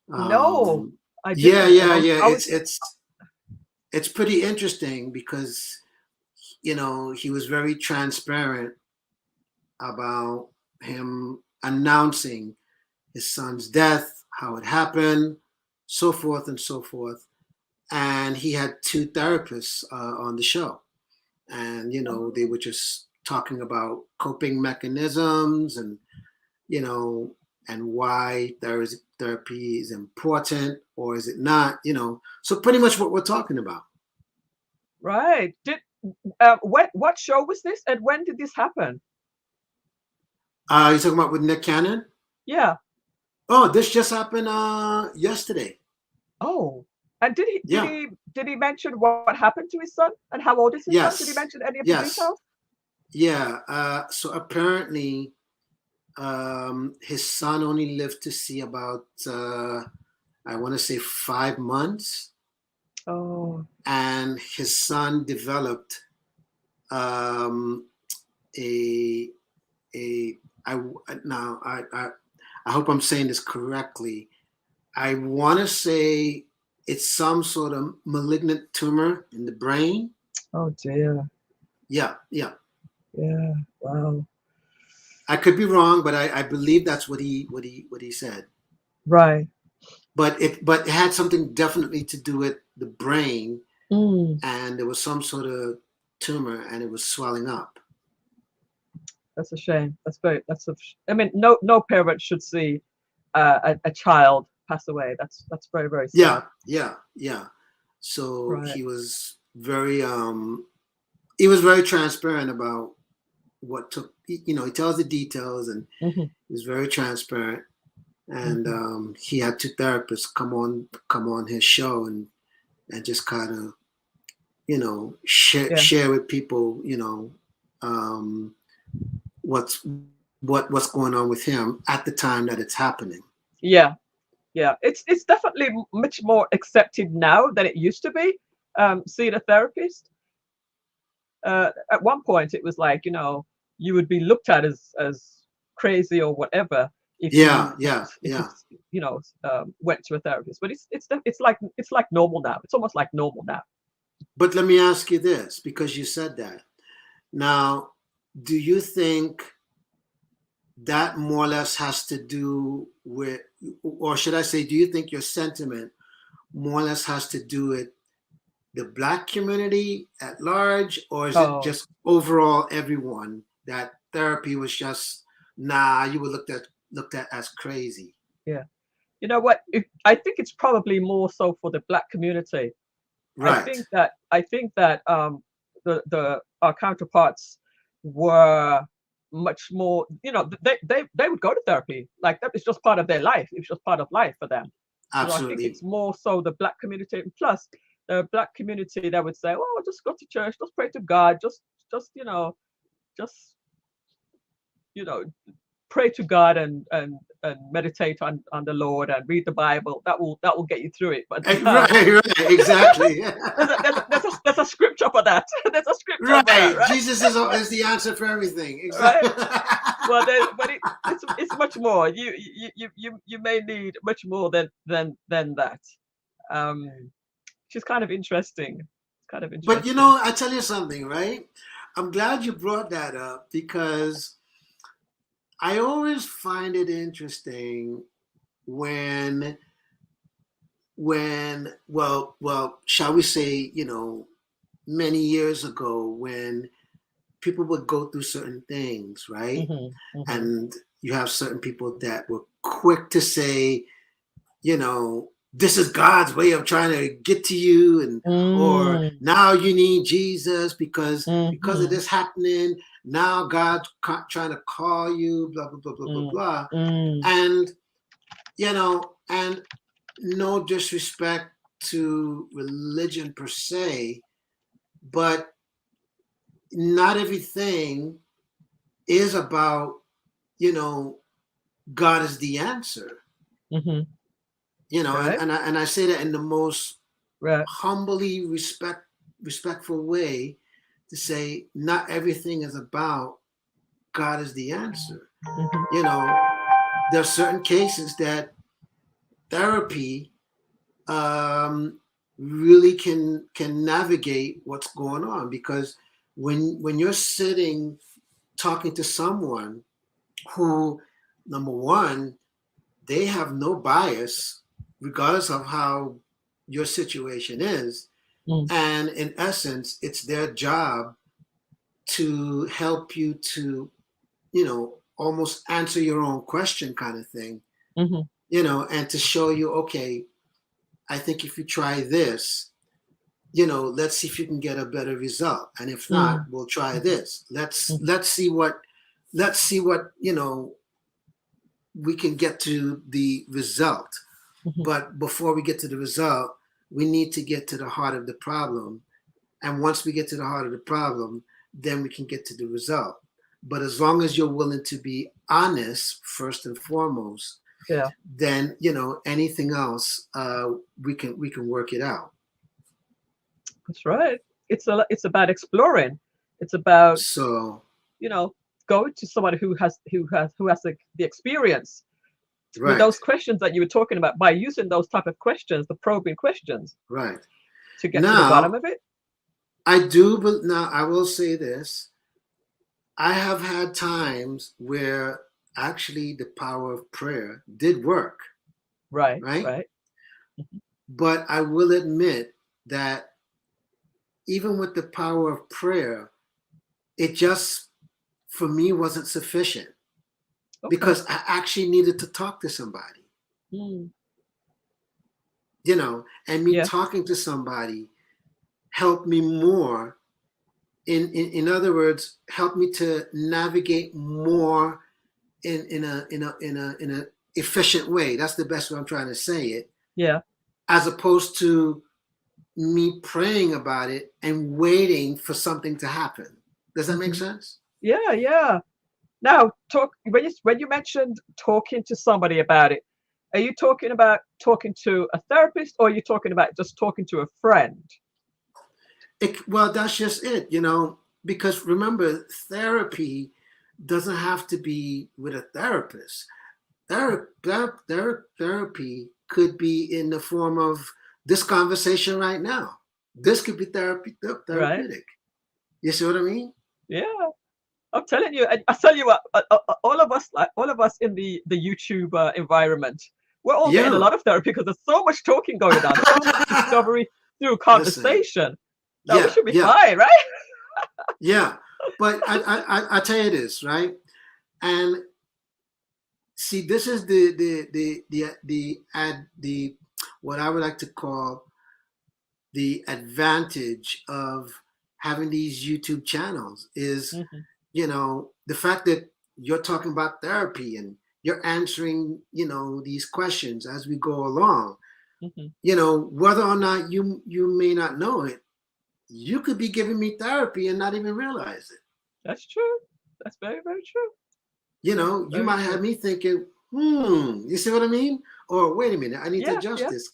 No, Um, I yeah, didn't. And yeah, yeah. I was It's pretty interesting because he was very transparent about him announcing his son's death, how it happened, so forth and so forth. And he had two therapists on the show, and they oh, were just talking about coping mechanisms and you know and why therapy is important or is it not. So pretty much what we're talking about. right. Did what show was this and when did this happen? You talking about with Nick Cannon? Yeah. Oh, this just happened yesterday. Oh. And did he did Yeah. he did he mention what happened to his son and how old is his son? Did he Yes. mention any of the Yes. details? Yeah. So apparently, his son only lived to see about I want to say 5 months, Oh, and his son developed um, a a I now I hope I'm saying this correctly. I want to say it's some sort of malignant tumor in the brain. oh dear. Yeah, yeah. Yeah. Wow. I could be wrong, but I believe that's what he said. Right. But it had something definitely to do with the brain, Mm, and there was some sort of tumor, and it was swelling up. that's a shame. I mean, no parent should see a child pass away. That's very, very sad. Yeah, yeah, yeah. So Right. he was very transparent about what took. He tells the details, and Hmm. he was very transparent. And Hmm. he had two therapists come on his show and just kind of Yeah. share with people um, what's what's going on with him at the time that it's happening. Yeah. Yeah. It's definitely much more accepted now than it used to be. Seeing a therapist. At one point, it was like you would be looked at as crazy or whatever if Yeah, you yeah, if you yeah. went to a therapist. But it's like normal now. It's almost like normal now. But let me ask you this, because you said that. Now, do you think that more or less has to do with, or should I say, do you think your sentiment more or less has to do with the black community at large, or is it Oh, just overall everyone that therapy was just you were looked at as crazy? yeah. You know what? I think it's probably more so for the black community. Right. I think that the our counterparts were much more. They would go to therapy like that. It's just part of their life. It's just part of life for them. I think Absolutely. it's more so the black community. Plus, the black community that would say, "Oh, just go to church, just pray to God, just just you know, pray to God and meditate on the Lord and read the Bible. That will get you through it." But Right, right, exactly. there's a scripture for that. There's a scripture for that, Right. right? Jesus is the answer for everything. Right. Exactly. Well, but it's much more. You may need much more than that. Um, which is kind of interesting. It's kind of But interesting. I tell you something, right? I'm glad you brought that up because I always find it interesting when shall we say, many years ago when people would go through certain things, right? Hmm. Hmm. And you have certain people that were quick to say, this is God's way of trying to get to you, and or Mm, now you need Jesus because of hmm. this happening. Now God's trying to call you, blah blah blah blah blah Mm, blah, mm, and and no disrespect. to religion per se, but not everything is about, you know, God is the answer. Mm-hmm. You know, Right. and I say that in the most Right. humbly respectful way, to say not everything is about God is the answer. Mm-hmm. You know, there are certain cases that therapy really can navigate what's going on, because when you're sitting talking to someone who, number one, they have no bias regardless of how your situation is, Mm. and in essence it's their job to help you to, you know, almost answer your own question kind of thing, Mm-hmm. you know, and to show you, okay, I think if you try this, you know, let's see if you can get a better result, and if not, Mm. we'll try Mm-hmm. this. let's Mm-hmm. let's see what let's see what, you know, we can get to the result. Mm-hmm. But before we get to the result, we need to get to the heart of the problem. And once we get to the heart of the problem, then we can get to the result. But as long as you're willing to be honest first and foremost, Yeah, then, you know, anything else, we can work it out. that's right. It's about exploring. It's about, So you know, going to somebody who has the experience with right, those questions that you were talking about, by using those type of questions, the probing questions, right. to get to the bottom Now of it. I do, but now I will say this: I have had times where actually the power of prayer did work, Right, right? right. But I will admit that even with the power of prayer, it just, for me, wasn't sufficient, Okay. because I actually needed to talk to somebody, Mm. you know, and me Yeah, talking to somebody helped me more. In other words, helped me to navigate more in a efficient way. That's the best way I'm trying to say it, yeah. as opposed to me praying about it and waiting for something to happen. Does that make Hmm. sense? Yeah, yeah. Now, talk when you mentioned talking to somebody about it. Are you talking about talking to a therapist, or are you talking about just talking to a friend? Well, that's just it, you know, because remember, therapy doesn't have to be with a therapist. Therapy could be in the form of this conversation right now. This could be Right? therapeutic. You see what I mean? Yeah. I'm telling you, I tell you what, all of us, like all of us in the YouTube environment, we're all getting a Yeah. lot of therapy because there's so much talking going on, so much discovery through Listen, conversation. That we yeah, should be yeah, fine, right? yeah. But I tell you this, right? And see, this is the what I would like to call the advantage of having these YouTube channels is, Hmm. you know, the fact that you're talking about therapy and you're answering, you know, these questions as we go along. Hmm. You know, whether or not you may not know it, you could be giving me therapy and not even realize it. That's true. That's very, very true. You That's know, you very might true. have me thinking, you see what I mean? Or wait a minute, I need to Yeah, adjust yeah, this,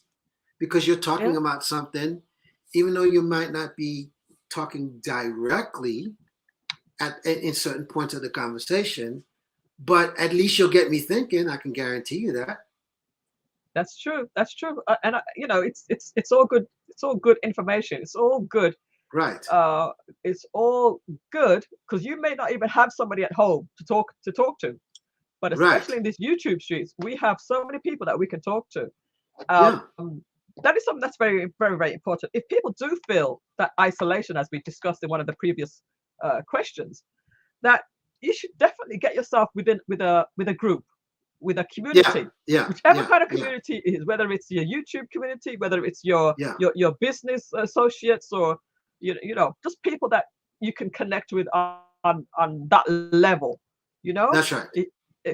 because you're yeah. talking about something, even though you might not be talking directly in certain points of the conversation, but at least you'll get me thinking. I can guarantee you that. That's true. That's true. And it's all good. It's all good information. It's all good. Right. Uh, it's all good because you may not even have somebody at home to talk to. But Right. especially in these YouTube streets, we have so many people that we can talk to. Yeah. That is something that's very, very, very important. If people do feel that isolation, as we discussed in one of the previous questions, that you should definitely get yourself with a group, with a Yeah. community, Yeah. whichever Yeah. kind of Yeah. community it is, whether it's your YouTube community, whether it's your Yeah. your business associates, or just people that you can connect with on that level. That's right.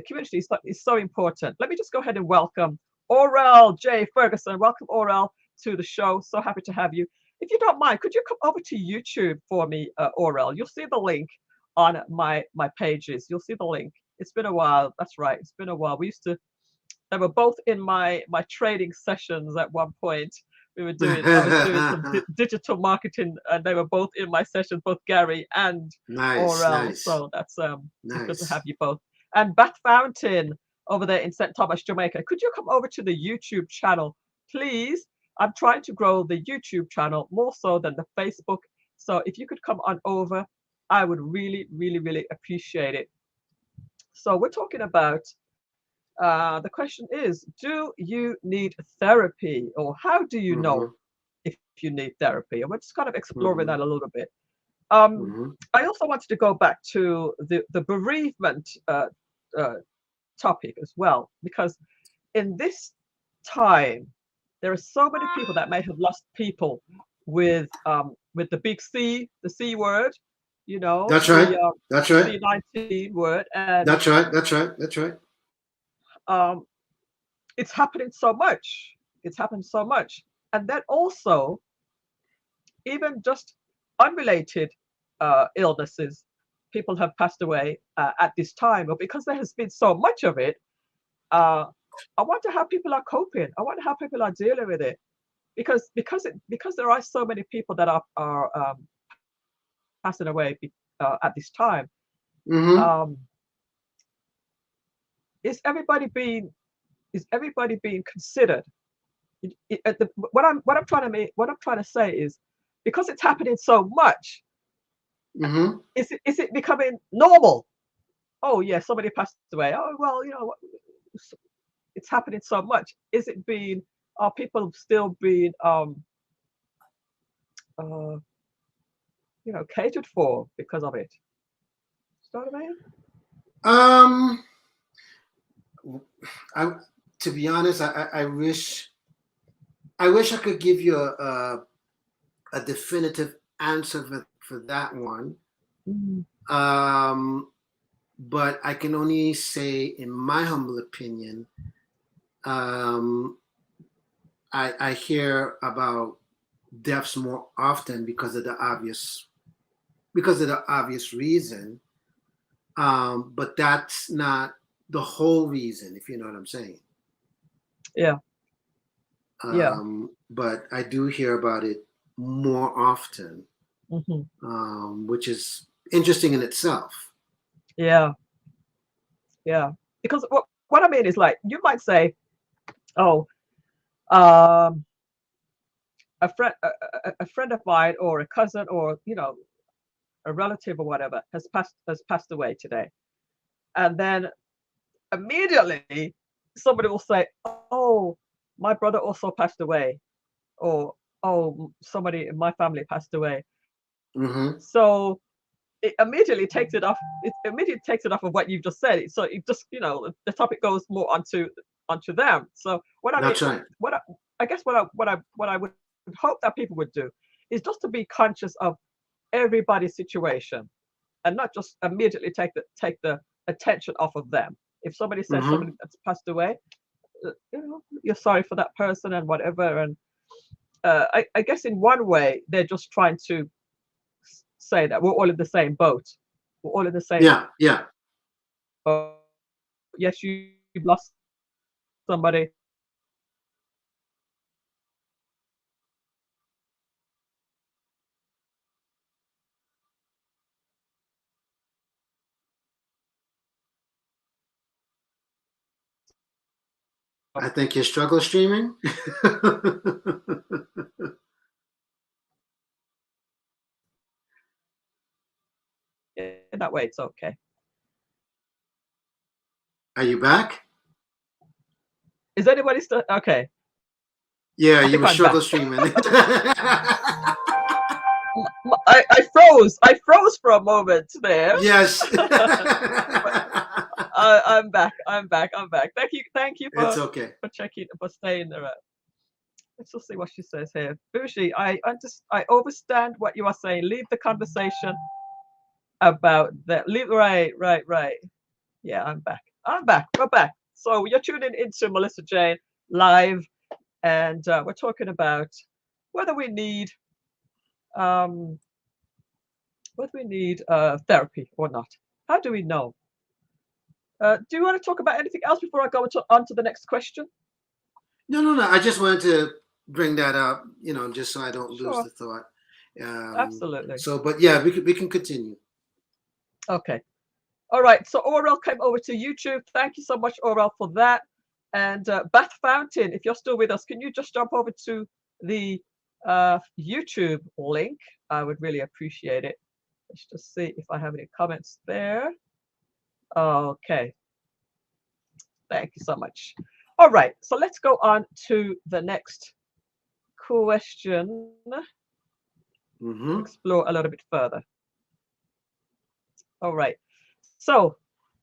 Community is so important. Let me just go ahead and welcome Orel J. Ferguson. Welcome, Orel, to the show. So happy to have you. If you don't mind, could you come over to YouTube for me, Orel? You'll see the link on my pages. You'll see the link. It's been a while. That's right. It's been a while. We used to. They were both in my trading sessions at one point. We were doing. I was doing some digital marketing, and they were both in my sessions, both Gary and Nice, Orel. nice, So it's good to have nice. you both. And Bath Fountain over there in St. Thomas, Jamaica. Could you come over to the YouTube channel, please? I'm trying to grow the YouTube channel more so than the Facebook. So if you could come on over, I would really, really, really appreciate it. So we're talking about the question is, do you need therapy, or how do you know Mm-hmm, if you need therapy? And we're just kind of exploring mm-hmm, that a little bit. Um, mm-hmm, I also wanted to go back to the bereavement uh, topic as well, because in this time, there are so many people that may have lost people with the big C, the C word, that's right. the That's right. C-19 word, and That's right. That's right. That's right. um, it's happening so much. It's happened so much, and then also even just unrelated illnesses, people have passed away at this time, but because there has been so much of it, uh, I wonder how people are coping. I wonder how people are dealing with it because there are so many people that are passing away at this time. Mm-hmm. Um, is everybody being considered? What I'm trying to say is, because it's happening so much, Mm-hmm. is it becoming normal? Oh yeah, somebody passed away. Oh well, it's happening so much. Is it being are people still being uh catered for because of it? You know what I mean? Um, I to be honest, I wish I could give you a definitive answer for that one. Mm, Um, but I can only say, in my humble opinion, um, I hear about deaths more often because of the obvious reason. But that's not the whole reason, if you know what I'm saying. yeah, yeah. But I do hear about it more often, Hmm. which is interesting in itself. Yeah, yeah. Because what I mean is, like, you might say, oh, um, a friend of mine or a cousin or a relative or whatever has passed away today, and then immediately somebody will say, oh, my brother also passed away, or oh, somebody in my family passed away. Hmm. So it immediately takes it off. It immediately takes it off of what you've just said. So it just, the topic goes more onto them. So what I mean, That's right. I guess what I would hope that people would do is just to be conscious of everybody's situation, and not just immediately take the attention off of them. If somebody says somebody Hmm. that's passed away, you're sorry for that person and whatever. And I guess in one way they're just trying to say that we're all in the same boat. We're all in the same Yeah, yeah. boat. Yes, you've lost somebody. I think you struggle streaming. In that way, it's okay. Are you back? Is anybody still okay? Yeah, I you think were I'm back. struggle streaming. I froze. I froze for a moment there. Yes. But I'm back. I'm back. I'm back. Thank you It's okay. for checking, for staying there. Let's just see what she says here. Bushi, I understand what you are saying. Leave the conversation about that. Leave, right, right, right. Yeah, I'm back. I'm back. We're back. So you're tuning into Melissa Jane live. and we're talking about whether we need um, therapy or not. How do we know? Do you want to talk about anything else before I go on to the next question? No, no, no. I just wanted to bring that up, just so I don't lose Sure, the thought. Um, absolutely. but yeah, we can continue. Okay. All right. So Orel came over to YouTube. Thank you so much, Orel, for that. And Bath Fountain, if you're still with us, can you just jump over to the YouTube link? I would really appreciate it. Let's just see if I have any comments there. Okay. Thank you so much. All right. So let's go on to the next question to Mm-hmm. explore a little bit further. All right. So,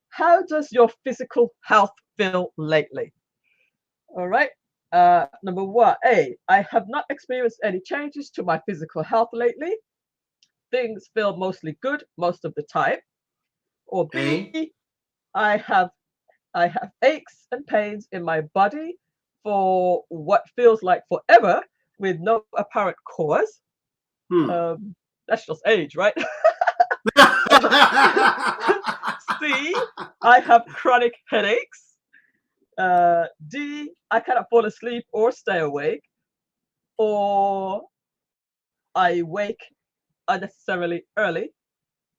how does your physical health feel lately? All right. Number one, A, I have not experienced any changes to my physical health lately. Things feel mostly good most of the time. Or A. B, I have I have aches and pains in my body for what feels like forever with no apparent cause. Hmm. Um, that's just age, right? C, I have chronic headaches. D, I cannot fall asleep or stay awake. Or I wake unnecessarily early.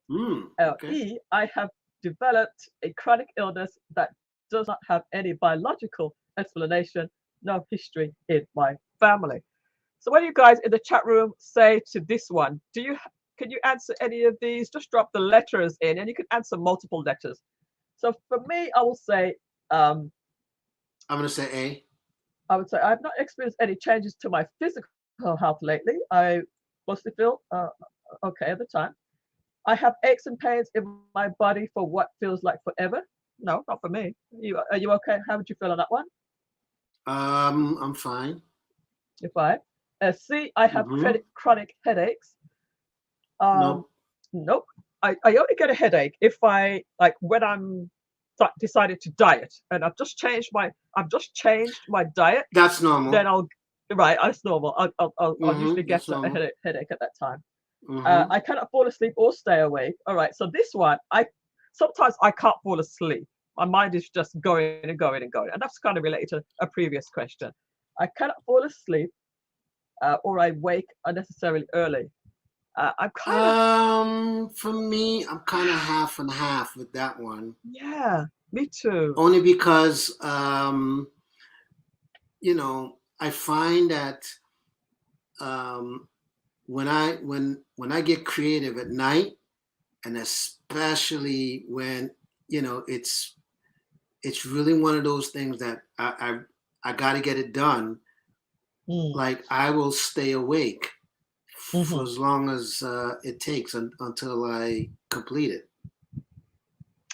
Hmm. Okay. E, I have developed a chronic illness that does not have any biological explanation, no history in my family. So what do you guys in the chat room say to this one? Can you answer any of these? Just drop the letters in, and you can answer multiple letters. So for me, um, I'm gonna say A. I would say I've not experienced any changes to my physical health lately. I mostly feel okay at the time. I have aches and pains in my body for what feels like forever. No, not for me. Are you okay? How would you feel on that one? I'm fine. If I C, I have Mm-hmm. chronic headaches. Um, Nope. nope. I only get a headache if I like when I'm decided to diet, and I've just changed my diet. That's Then normal. I'll right. That's normal. I'll usually Mm-hmm. get That's a normal. headache at that time. Mm-hmm. I cannot fall asleep or stay awake. All right. So this one, I sometimes I can't fall asleep. My mind is just going and going and going, and that's kind of related to a previous question. I cannot fall asleep, or I wake unnecessarily early. I'm kind of For me, I'm kind of half and half with that one. yeah, me too. Only because I find that um, when I get creative at night, and especially when it's really one of those things that I got to get it done. Mm, Like I will stay awake for hmm. as long as it takes until I complete it.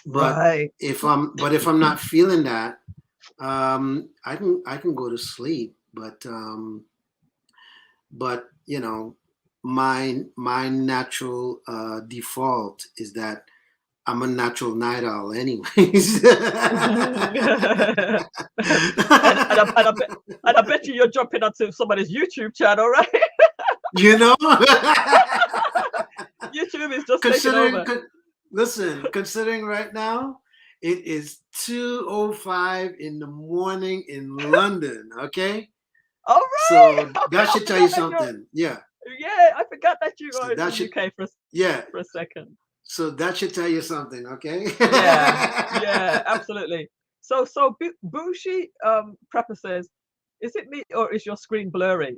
But Right. if I'm not feeling that, I can go to sleep. But my natural default is that I'm a natural night owl, anyways. and I bet you're jumping onto somebody's YouTube channel, right? you know, YouTube is just taking considering, over. con- listen, considering right now it is 2:05 in the morning in London. Okay, All right. so Okay, that I should tell you forgot that you're. something. Yeah, Yeah, I forgot that you so are in that the should UK yeah, for a second. so that should tell you something. Okay. Yeah, yeah, absolutely. So Bushi Prepper says, "Is it me or is your screen blurry?"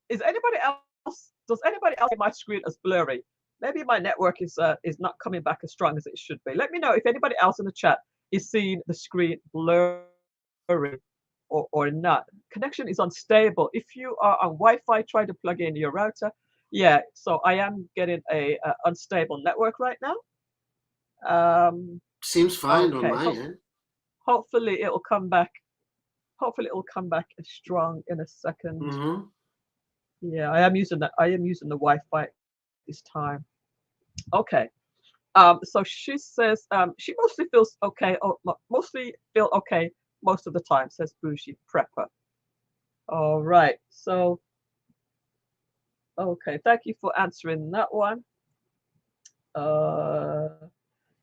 Is anybody else? Does anybody else see my screen as blurry? Maybe my network is not coming back as strong as it should be. Let me know if anybody else in the chat is seeing the screen blurry or not. Connection is unstable. If you are on Wi-Fi, try to plug in your router. Yeah, so I am getting a unstable network right now. Um, Seems fine on okay, my end. hopefully it will come back. Hopefully it will come back strong in a second. Mm-hmm. Yeah, I am using the Wi-Fi this time. Okay. So she says she mostly feels okay, or mostly feel okay most of the time, says Bougie Prepper. All right. So, okay. Thank you for answering that one. Uh,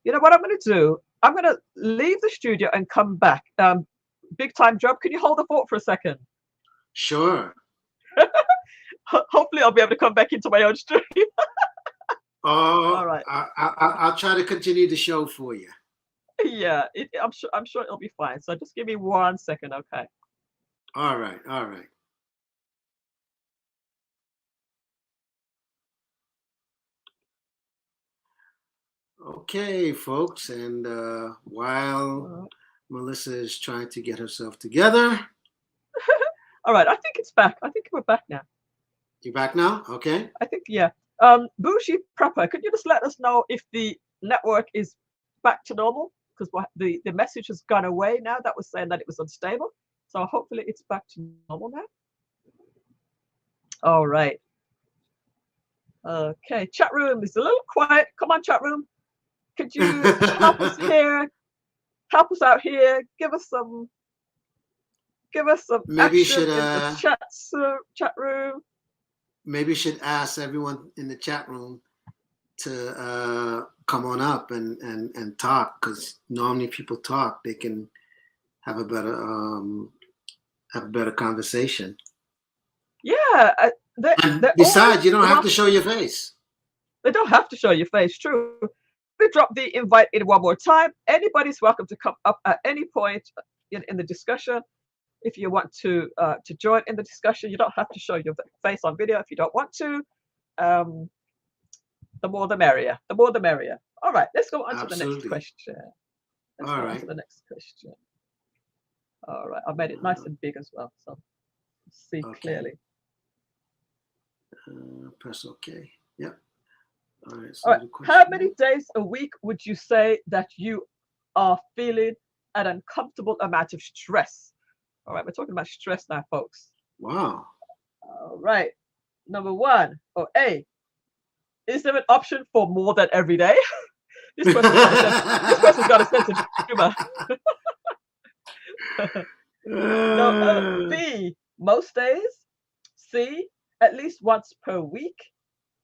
you know what I'm going to do? I'm going to leave the studio and come back. Big time job. Can you hold the fort for a second? Sure. Hopefully, I'll be able to come back into my own stream. All Oh, right. I'll try to continue the show for you. Yeah, I'm sure it'll be fine. So just give me 1 second, okay? All right. All right. Okay, folks. And while Uh, Melissa is trying to get herself together, all right, I think it's back. I think we're back now. you back now? Okay. I think yeah. Bougie Prepper, could you just let us know if the network is back to normal? Because the message has gone away now. That was saying that it was unstable. So hopefully it's back to normal now. All right. Okay. Chat room is a little quiet. Come on, chat room. Could you help us here? Help us out here. Give us some Maybe you action should in the chat room. maybe you should ask everyone in the chat room to come on up and talk, because normally people talk, they can have a better conversation. Yeah, And they're besides, you always don't have to welcome. show your face. They don't have to show your face. True. We drop the invite in one more time. Anybody's welcome to come up at any point in the discussion. If you want to join in the discussion, you don't have to show your face on video if you don't want to. Um, the more the merrier. The more the merrier. All right, let's go on to the next Absolutely. question. Let's All go on to right. the next question. All right, I made it nice and big as well, so see Okay. clearly. Press OK. Yep. All right. All So right, the how question many is, days a week would you say that you are feeling an uncomfortable amount of stress? All right, we're talking about stress now, folks. wow. All right, number one, or A, is there an option for more than every day? This person's got a sense. This person's got a sense of humor. No, B, most days. C, at least once per week.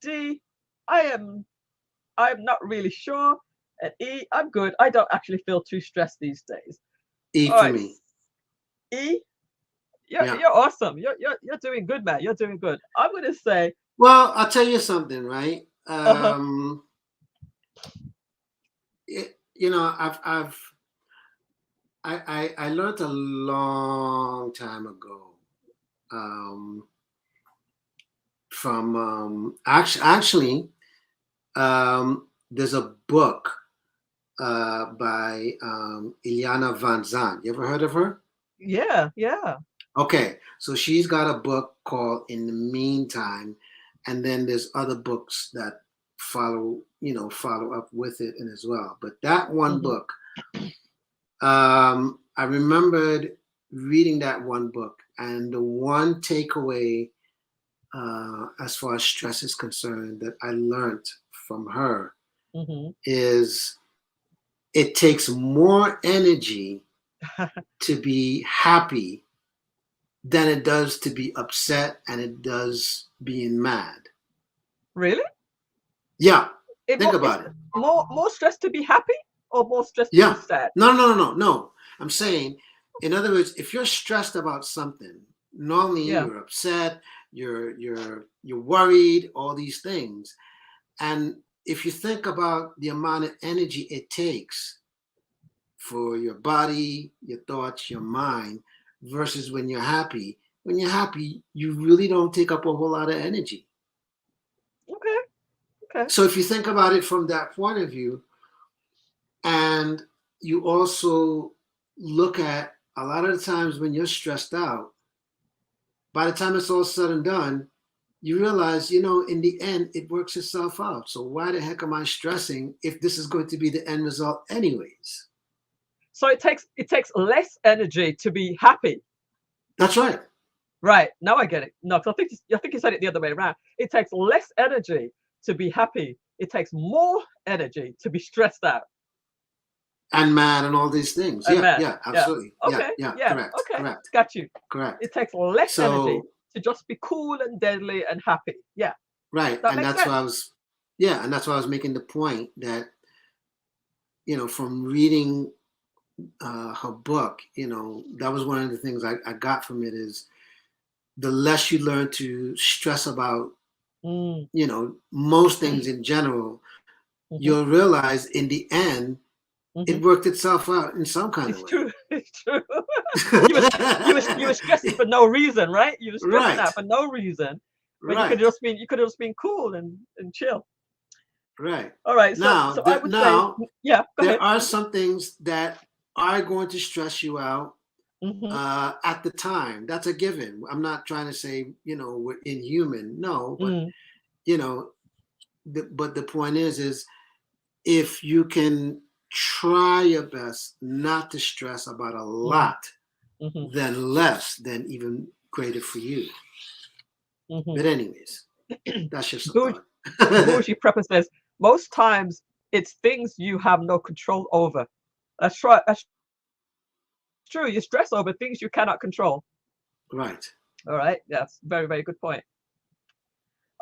D, I am I'm not really sure. And E, I'm good. I don't actually feel too stressed these days. E All for right, me. E, Yeah. you're awesome. You're doing good, man. You're doing good. I'm gonna say, Well, I'll tell you something, right? uh-huh. You know, I learned a long time ago, um, from actually, there's a book by Ileana Van Zandt. You ever heard of her? Yeah, yeah. Okay, so she's got a book called In the Meantime, and then there's other books that follow up with it and as well. But that one Hmm. book, I remembered reading that one book, and the one takeaway, as far as stress is concerned, that I learned from her Hmm. is it takes more energy to be happy than it does to be upset, and it does being mad. Really? Yeah, think Is about it. more stress to be happy or more stress to be Yeah. sad? No. I'm saying, in other words, if you're stressed about something, normally Yeah. you're upset, you're worried, all these things. And if you think about the amount of energy it takes for your body, your thoughts, your mind, versus when you're happy, you really don't take up a whole lot of energy. Okay. Okay. So if you think about it from that point of view, and you also look at a lot of the times when you're stressed out, by the time it's all said and done, you realize, in the end, it works itself out. So why the heck am I stressing if this is going to be the end result anyways? So it takes less energy to be happy. That's right. Right. Now I get it. No, 'cause I think you said it the other way around. It takes less energy to be happy. It takes more energy to be stressed out. and mad and all these things. and Yeah, mad. yeah, Yeah. absolutely. Yeah, Okay. yeah, Yeah. correct, Okay. correct, Got you. correct. It takes less energy So to just be cool and deadly and happy. Yeah. right, That and makes that's why I sense. was, yeah, and that's why I was making the point that, from reading her book, that was one of the things I got from it is the less you learn to stress about, Mm. most things in general, Hmm. you'll realize in the end Hmm. it worked itself out in some kind of It's way. true. It's true. You were stressing for no reason, right? You were stressing Right, out for no reason when right, you could have just been cool and chill. right. All right. So Now, so I would say, yeah. Go there ahead. are some things that are going to stress you out Hmm. at the time. That's a given. I'm not trying to say, we're inhuman. No, but Mm. you know, but the point is if you can try your best not to stress about a Mm. lot, Hmm. then less, then even greater for you. Hmm. But anyways, that's just a Bougie, thought. bougie prepper says most times it's things you have no control over. That's right. That's true. You stress over things you cannot control. Right. All right. That's very, very good point.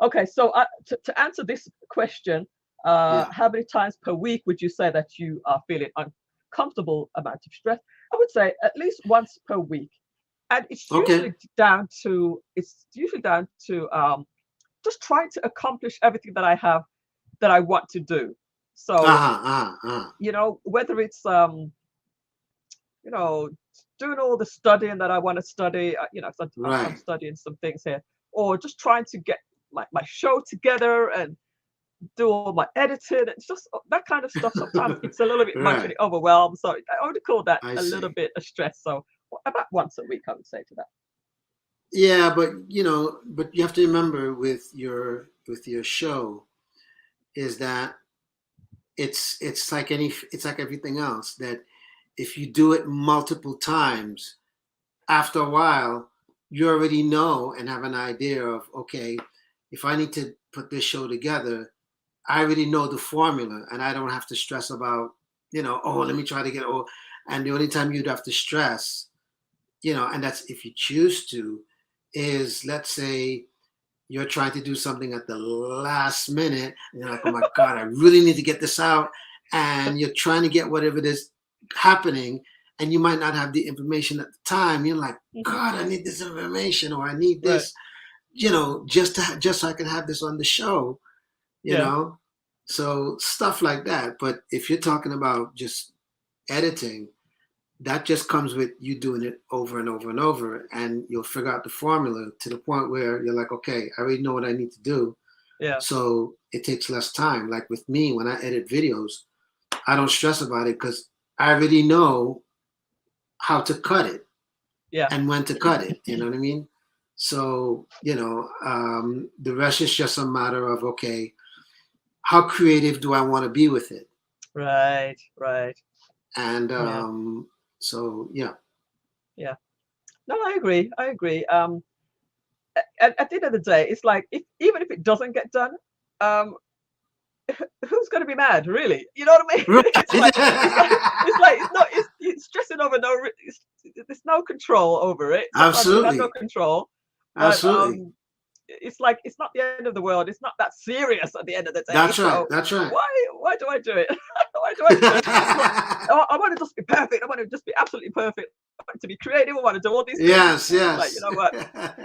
Okay. So to answer this question, Yeah. how many times per week would you say that you are feeling uncomfortable amount of stress? I would say at least once per week. And Okay. it's usually down to just trying to accomplish everything that I want to do. So, Uh-huh. Uh-huh. Uh-huh. whether it's you know, doing all the studying that I want to study, 'cause I'm Right. studying some things here, or just trying to get my show together and do all my editing. It's just that kind of stuff. Sometimes it's a little bit much and Right. it overwhelms. So I would call that I a little see. bit of stress. So about once a week, I would say to that. Yeah, but but you have to remember with your show is that it's like everything else that if you do it multiple times, after a while, you already know and have an idea of, okay, if I need to put this show together, I already know the formula and I don't have to stress about, oh, let me try to get and the only time you'd have to stress, and that's if you choose to, is let's say you're trying to do something at the last minute and you're like, oh my God, I really need to get this out. And you're trying to get whatever it is happening and you might not have the information at the time. You're like, Hmm. God, I need this information or I need Right. this, just so I can have this on the show, you Yeah. know? So stuff like that. But if you're talking about just editing, that just comes with you doing it over and over and over, and you'll figure out the formula to the point where you're like, okay, I already know what I need to do. Yeah. So it takes less time. Like with me, when I edit videos, I don't stress about it because I already know how to cut it Yeah. and when to cut it. You know what I mean? So, the rest is just a matter of, okay, how creative do I want to be with it? Right. Right. And Yeah. so, yeah. Yeah. No, I agree. I agree. At the end of the day, it's like if even if it doesn't get done, um, who's going to be mad, really? You know what I mean? Right. It's stressing over there's no control over it. Sometimes you have no Absolutely. control, but Absolutely. it's like it's not the end of the world. It's not that serious at the end of the day. That's right. So That's right. why do I do it? Why do I stress? I want to just be perfect. I want to just be absolutely perfect. I want to be creative. I want to do all these things. Yes, And it's like, you yes. know what?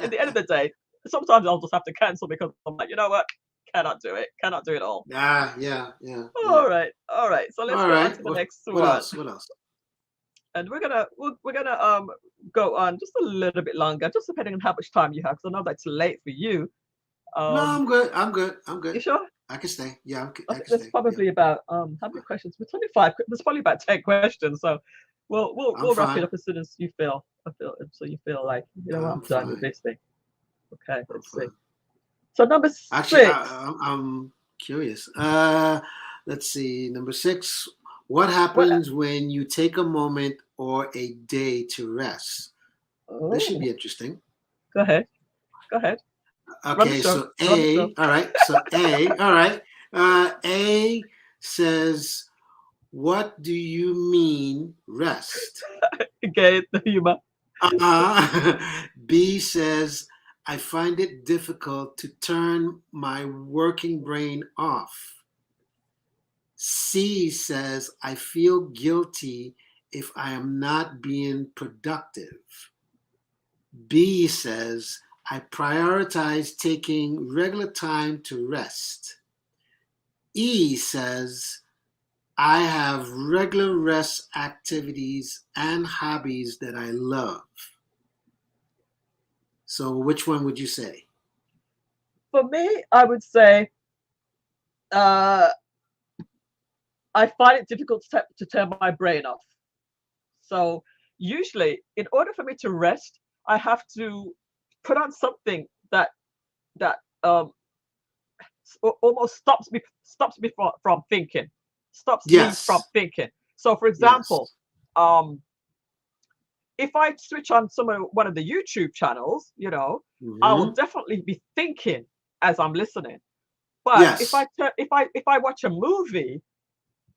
In the end of the day, sometimes I'll just have to cancel because I'm like, you know what? Cannot do it. Cannot do it all. Yeah, yeah, yeah. All right. All right. So let's All go on right. to the What next what one. else? What else? And we're gonna go on just a little bit longer, just depending on how much time you have, because I know that's late for you. No, Um, I'm good. I'm good. I'm you good. sure? I can stay. Yeah, I I think can there's stay. Yeah. probably about how many questions? There's only five. There's probably about 10 questions. So I'm we'll wrap it fine. up as soon as you feel. I feel so you feel like I'm I'm done with fine. this thing. Okay, I'm let's see. fine. So number Actually, six. I'm curious. Let's see. Number 6. What What? happens when you take a moment or a day to rest? This should Oh, be interesting. go ahead. Go ahead. Run the Okay, show. so Run the show. A, all right. So A, all right. A says What do you mean rest? Again, the humor. B says, I find it difficult to turn my working brain off. C says, I feel guilty if I am not being productive. B says, I prioritize taking regular time to rest. E says, I have regular rest activities and hobbies that I love. So, which one would you say? For me, I would say uh, I find it difficult to turn my brain off. So usually, in order for me to rest, I have to put on something that almost stops me from thinking, stops me from Yes, thinking. So, for example, yes. um, if I switch on one of the YouTube channels, I will Hmm. definitely be thinking as I'm listening. But Yes, if I watch a movie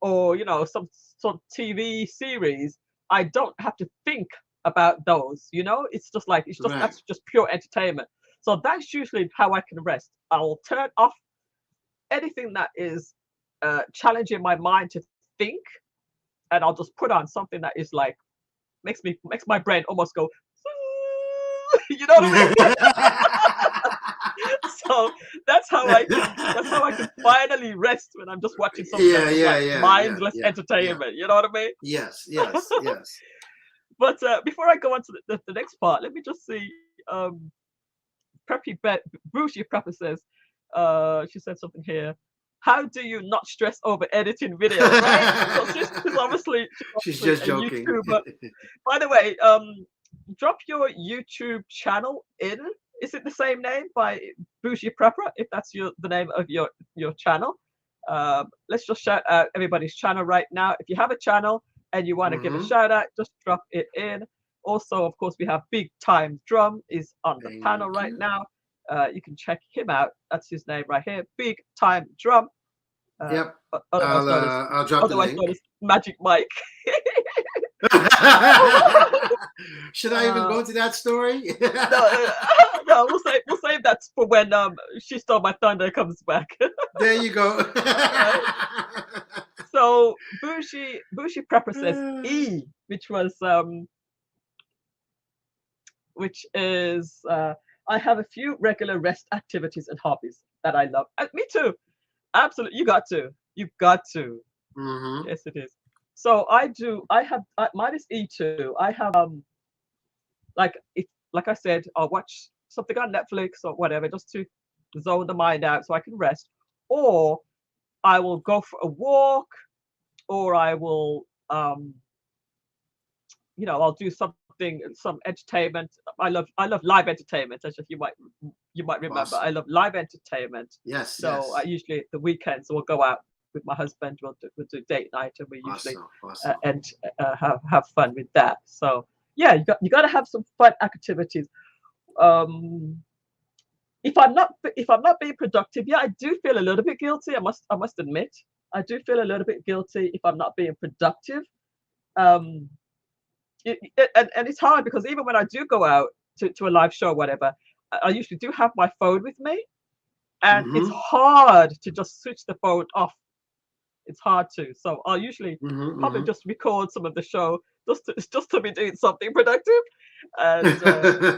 or some sort of TV series, I don't have to think about those. It's just like right. that's just pure entertainment. So that's usually how I can rest. I'll turn off anything that is challenging my mind to think, and I'll just put on something that is like makes my brain almost go. You know what I mean? So that's how I can finally rest when I'm just watching something Yeah, that's just yeah, like yeah, yeah, mindless yeah, yeah. entertainment. You know what I mean? Yes, yes, yes. But before I go on to the next part, let me just see. Preppy Brucey Prepper says, she said something here. How do you not stress over editing videos, right? So she's She's obviously just a joking. YouTuber. By the way, drop your YouTube channel in. Is it the same name by Bougie Prepper? If that's the name of your channel, let's just shout out everybody's channel right now. If you have a channel and you want to give a Hmm. shout out, just drop it in. Also, of course, we have Big Time Drum is on the panel Thank right you. now. You can check him out. That's his name right here. Big Time Drum, uh, Yep. otherwise known as I'll drop the link. Magic Mike. Should I even uh, go to that story? no, no, we'll save that for when She Stole My Thunder comes back. There you go. uh, so Bushi Prepper says E, which is I have a few regular rest activities and hobbies that I love. Me too. Absolutely, you got to. Hmm. Yes, it is. So I have mine is E2. I have like if like I said, I'll watch something on Netflix or whatever just to zone the mind out so I can rest. Or I will go for a walk, or I will I'll do some entertainment. I love live entertainment, as you might remember. I Awesome. love live entertainment. Yes, So I yes. usually the weekends we'll go out with my husband. We'll do date night, and we usually Awesome. Awesome. and have fun with that. So yeah, you got to have some fun activities. Um, if I'm not being productive, yeah, I do feel a little bit guilty. I must admit, I do feel a little bit guilty if I'm not being productive. Um, and it's hard because even when I do go out to a live show or whatever, I usually do have my phone with me, and it's Hmm. hard to just switch the phone off. It's hard to. So I'll usually Hmm. probably Hmm. just record some of the show just to be doing something productive, and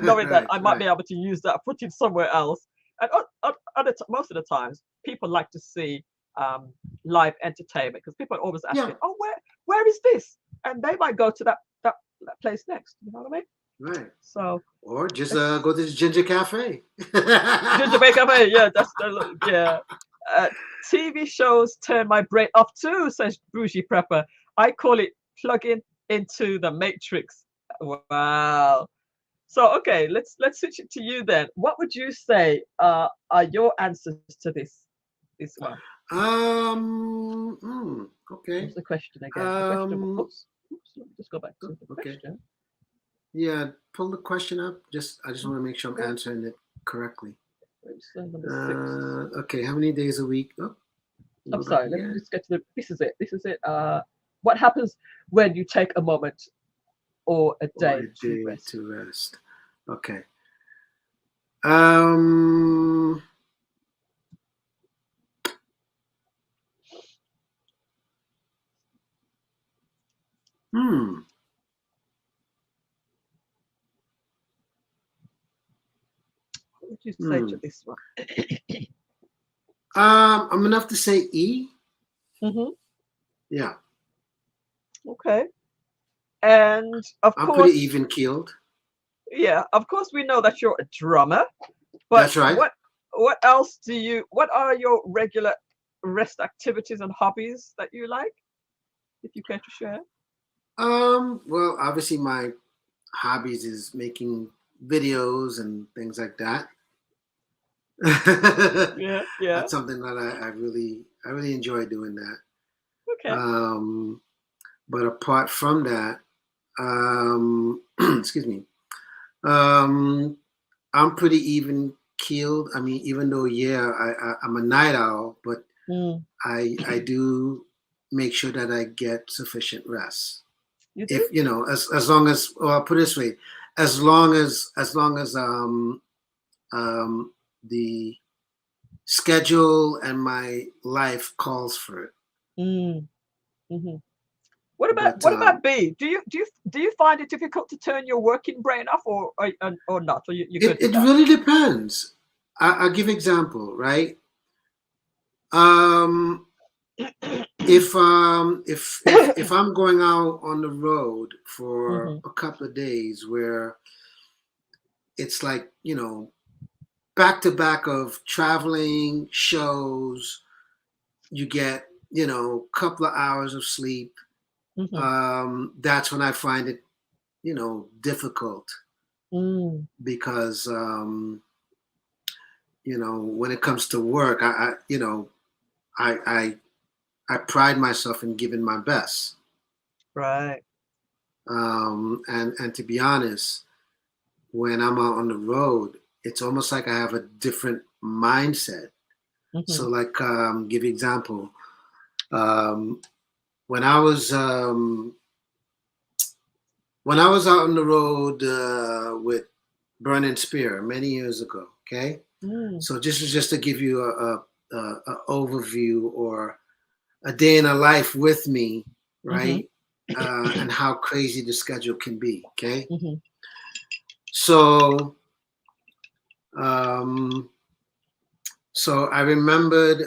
knowing that Right, I might be right. able to use that footage somewhere else. And most of the times, people like to see live entertainment because people are always Yeah, asking, "Oh, where is this?" And they might go to that place next. You know what I mean? right. So Or just it's go to this Ginger Cafe. Ginger Baker Bay. Yeah, yeah. Uh, TV shows turn my brain off too, says Bougie Prepper. I call it plugging into the matrix. Wow. So okay, let's switch it to you then. What would you say are your answers to this one? Okay. What's the question again? The question. Um, Oops. Let me just go back to the okay. question. Yeah, pull the question up. I just want to make sure I'm Okay. answering it correctly. Number 6. Okay, how many days a week? Oh, I'm go back sorry. Let me again. just get to the. This is it. This is it. What happens when you take a moment or a or day a to day rest? to rest. Okay. Um. Hmm. What would you say to Hmm. this one? I'm gonna have to say E. Hmm. Yeah. Okay. And of I'm pretty course, even keeled. yeah, of course we know that you're a drummer, but That's right. what else do you what are your regular rest activities and hobbies that you like, if you care to share? Well, obviously my hobbies is making videos and things like that. Yeah, yeah. That's something that I really enjoy doing that. Okay. Um, but apart from that, excuse me, um, I'm pretty even keeled. I mean, even though yeah, I'm a night owl, but Mm. I do make sure that I get sufficient rest. You If do? as long as, well, I'll put it this way, as long as the schedule and my life calls for it. Mm. Hmm. But What about B? Do you find it difficult to turn your working brain off, or not? Or you're it good with it that? really depends. I'll give example, right? Um, if I'm going out on the road for Hmm. a couple of days where it's like back to back of traveling shows, you get couple of hours of sleep. Hmm. That's when I find it difficult Mm. because when it comes to work, I I I pride myself in giving my best. Right. And to be honest, when I'm out on the road, it's almost like I have a different mindset. Hmm. So, like, give you example. Um, when I was out on the road with Burning Spear many years ago. Okay, Mm. so just to give you a overview or a day in a life with me, Hmm. right? And how crazy the schedule can be. Okay, Hmm. so um, I remembered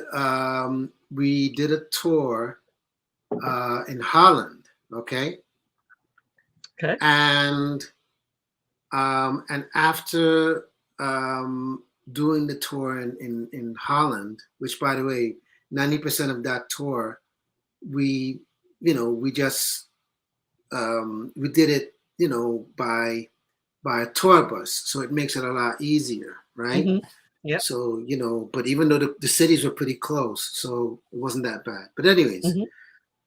we did a tour in Holland. Okay, Okay. and after um, doing the tour in Holland, which by the way, 90% of that tour, we, we just, we did it, by a tour bus. So it makes it a lot easier, right? Hmm. Yep. So, but even though the cities were pretty close, so it wasn't that bad. But anyways, Hmm.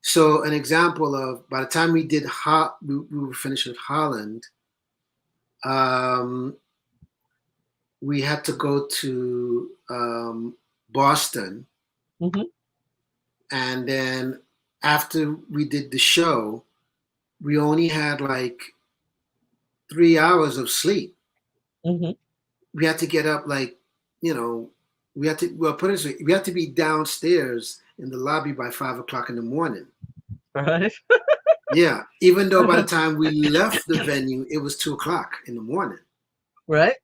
so an example of by the time we were finished with Holland, um, we had to go to Boston, Hmm. and then after we did the show, we only had like 3 hours of sleep. Hmm. We had to get up like, you know, we had to, well, put it this way, we had to be downstairs in the lobby by 5 o'clock in the morning. Right. Yeah, even though by the time we left the venue, it was 2 o'clock in the morning. Right.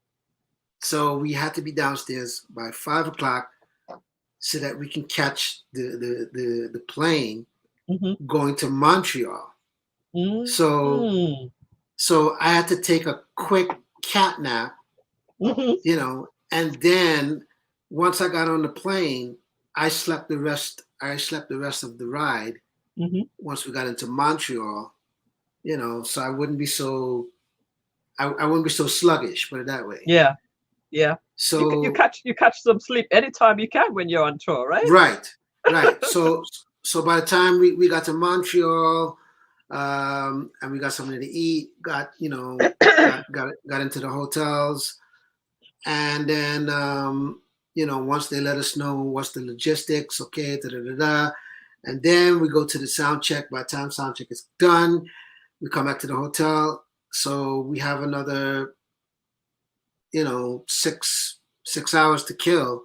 So we had to be downstairs by 5 o'clock so that we can catch the plane Hmm. going to Montreal. So Mm. I had to take a quick cat nap, Hmm. and then once I got on the plane, I slept the rest of the ride Hmm. once we got into Montreal, so I wouldn't be so sluggish, put it that way. Yeah. Yeah. So You catch some sleep anytime you can when you're on tour, right? right, right. So by the time we got to Montreal, and we got something to eat, got into the hotels, and then once they let us know what's the logistics, okay, da da da da, And then we go to the sound check. By the time sound check is done, we come back to the hotel. So we have another, 6 hours to kill.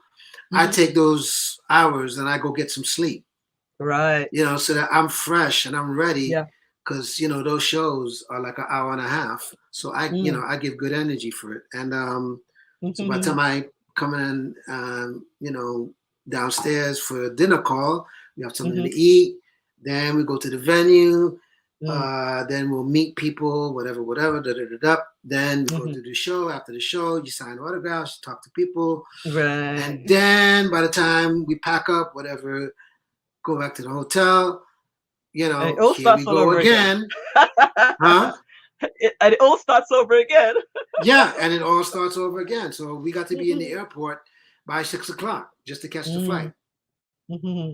I Hmm. take those hours and I go get some sleep, Right. so that I'm fresh and I'm ready. Yeah. Because those shows are like an hour and a half, so Mm. I give good energy for it. And so by the Hmm. time I come in, downstairs for a dinner call, we have something Hmm. to eat. Then we go to the venue. Mm. Then we'll meet people, whatever, whatever. Da, da, da, da. Then we go Hmm. to the show. After the show, you sign autographs, you talk to people, and Right. then by the time we pack up, whatever, go back to the hotel. And it all Here starts we all go over again. again, huh? And it all starts over again. Yeah, and it all starts over again. So we got to be in the airport by 6 o'clock just to catch the flight. Mm. Hmm.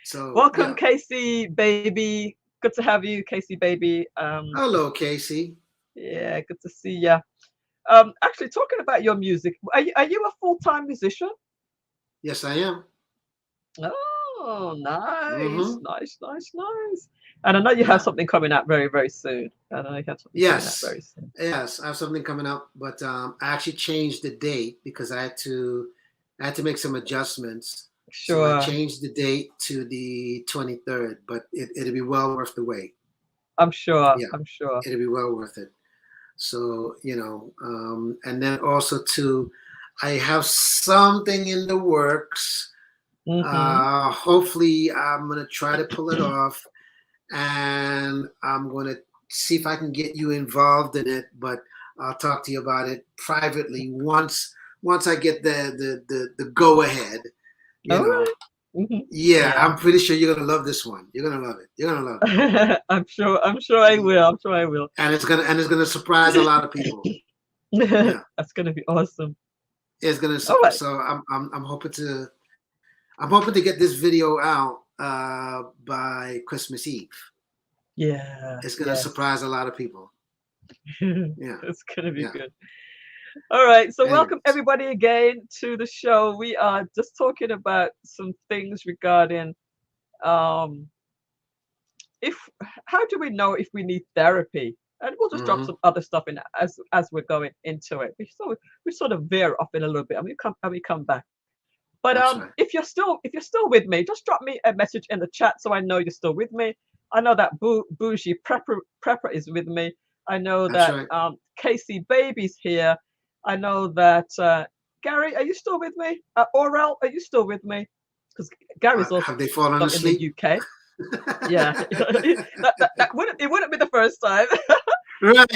So Welcome, yeah. Casey, baby. Good to have you, Casey, baby. Hello, Casey. Yeah, good to see ya. Actually, talking about your music, are you a full-time musician? Yes, I am. Oh, nice, Mm-hmm. nice, nice, nice. And I know you have Yeah. something coming out very, very soon. I know you have something coming out Yes. very soon. Yes. I have something coming up, but I actually changed the date because I had to make some adjustments. So I Sure, changed the date to the 23rd, but it'll be well worth the wait. I'm sure, Yeah, I'm sure. it'll be well worth it. So, and then also too, I have something in the works. Mm-hmm. Hopefully, I'm gonna try to pull it off, and I'm gonna see if I can get you involved in it. But I'll talk to you about it privately once I get the go ahead. You All know, right. Mm-hmm. yeah, Yeah. I'm pretty sure you're gonna love this one. You're gonna love it. You're gonna love I'm sure I it, will. I'm sure I will. and it's gonna surprise a lot of people. Yeah. That's gonna be awesome. It's gonna All right. so I'm hoping to get this video out by Christmas Eve. Yeah, It's gonna yes. surprise a lot of people. Yeah, It's gonna be yeah. good. All right, so welcome Anyways. everybody again to the show. We are just talking about some things regarding um if how do we know if we need therapy? And we'll just drop Mm-hmm. some other stuff in as we're going into it. We sort of veer off in a little bit, and we come back. But That's right. if you're still with me, just drop me a message in the chat so I know you're still with me. I know that bougie prepper is with me. I know That's that right. Casey Baby's here. I know that Gary, are you still with me? Orel, are you still with me? Because Gary's also Have they fallen in the asleep? UK. Yeah, it wouldn't be the first time. And Right.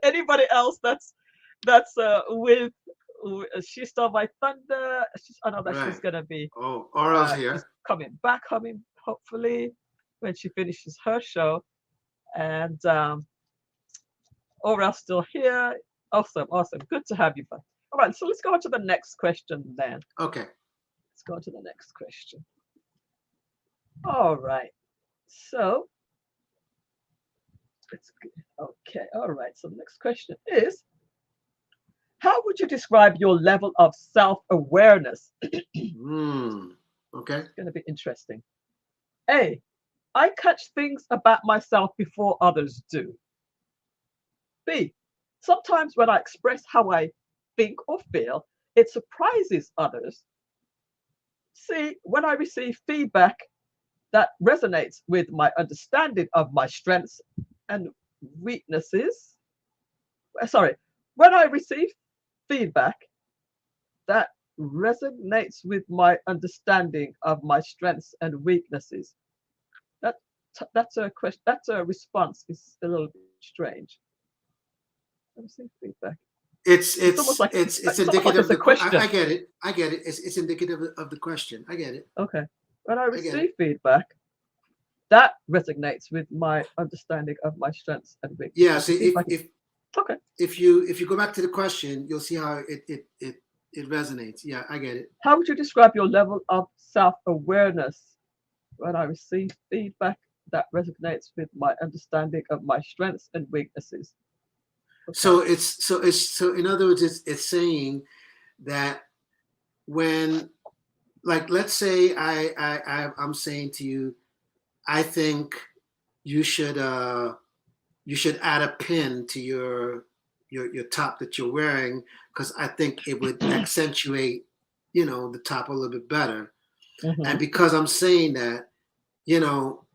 anybody else that's she stole my thunder. I know that she's Right. gonna be Oh, Oral's she's here. coming back home hopefully when she finishes her show. And Oral's still here. Awesome, awesome, good to have you back. All right, so let's go on to the next question then. Okay. Let's go on to the next question. All right, so let's okay. All right, so the next question is, how would you describe your level of self-awareness? Hmm. Okay. It's going to be interesting. A, I catch things about myself before others do. B, sometimes when I express how I think or feel, it surprises others. C, when I receive feedback that resonates with my understanding of my strengths and weaknesses. Sorry, when I receive feedback that resonates with my understanding of my strengths and weaknesses. That that's a question. That's a response is a little bit strange. Let me see feedback. It's It's almost it's like it's it's it's almost like indicative it's of a the I question. get it. I get it. It's indicative of the question. I get it. Okay. When I I get receive it. feedback, that resonates with my understanding of my strengths and weaknesses. Yeah. Let So me see if if I can. if Okay. if you go back to the question, you'll see how it resonates. Yeah, I get it. How would you describe your level of self-awareness when I receive feedback that resonates with my understanding of my strengths and weaknesses? Okay. So in other words, it's saying that when like let's say I'm saying to you, I think you should you should add a pin to your top that you're wearing because I think it would accentuate, you know, the top a little bit better. And Hmm. because I'm saying that, you know,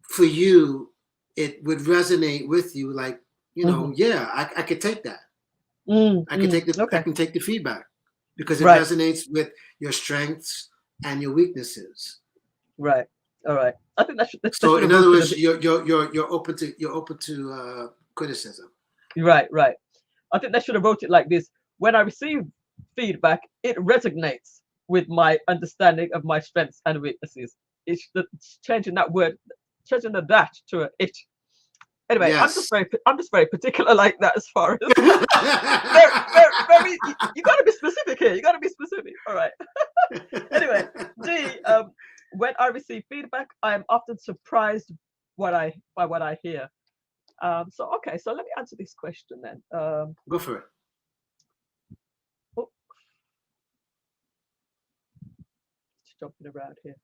for you, it would resonate with you. Like, you know, Hmm. yeah, I could take that. I Okay. can take the feedback because it Right. resonates with your strengths and your weaknesses. Right. All right. I think that So should have in other wrote it as words, you're open to criticism. right. Right. I think they should have wrote it like this. When I receive feedback, it resonates with my understanding of my strengths and weaknesses. It's changing that word, changing the that to a it. Anyway, Yes. I'm just very particular like that as far as very, very, very. You got to be specific here. You got to be specific. All right. Anyway, D. When I receive feedback, I am often surprised by what I hear. So okay, so let me answer this question then. Go for it. Oh, just jumping around here.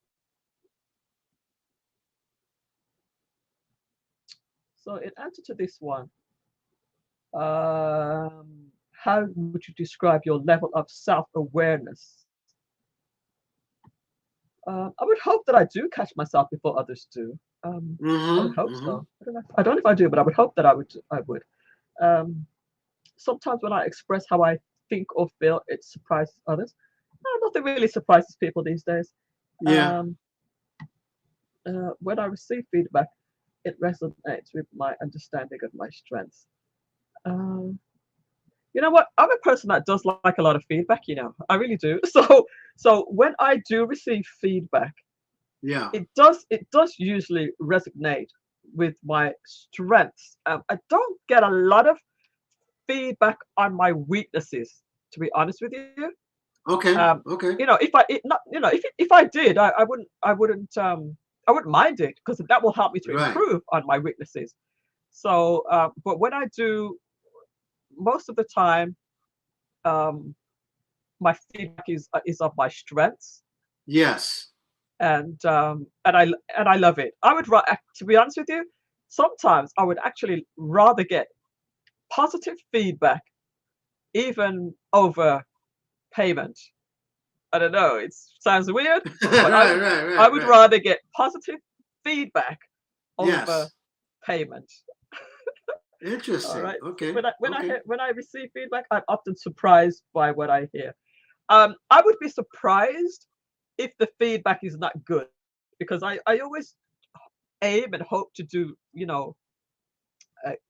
So in answer to this one, how would you describe your level of self-awareness? I would hope that I do catch myself before others do. I would Mm-hmm. hope Mm-hmm. so. I don't know if I do, but I would hope that I would. I would. Um, Sometimes when I express how I think or feel, it surprises others. Nothing really surprises people these days. Yeah. Um, when I receive feedback, it resonates with my understanding of my strengths. Um, you know what? I'm a person that does like a lot of feedback. I really do. So when I do receive feedback, Yeah. it does usually resonate with my strengths. I don't get a lot of feedback on my weaknesses, to be honest with you. Okay. Okay. If I it, not, if I did, I wouldn't mind it because that will help me to Right. improve on my weaknesses. So, but when I do, most of the time, um, my feedback is of my strengths, Yes. and I love it. To be honest with you, sometimes I would actually rather get positive feedback even over payment. I don't know. It sounds weird, but Right. Right. I Right. would Right. rather get positive feedback over Yes. payment. All Interesting. right. Okay. Okay. When I receive feedback, I'm often surprised by what I hear. I would be surprised if the feedback is not good because I always aim and hope to do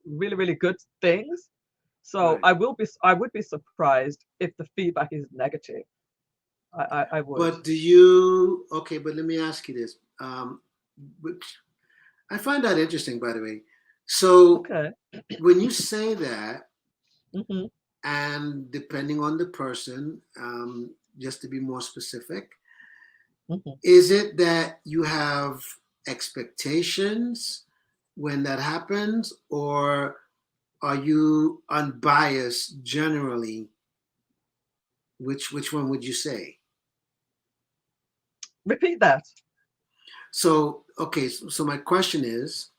really really good things. So Right. I would be surprised if the feedback is negative. I would. But do you? Okay. But let me ask you this. Which I find that interesting, by the way. So Okay. when you say that, Hmm. and depending on the person, just to be more specific, Hmm. is it that you have expectations when that happens, or are you unbiased generally? Which one would you say? Repeat that. So okay, so my question is,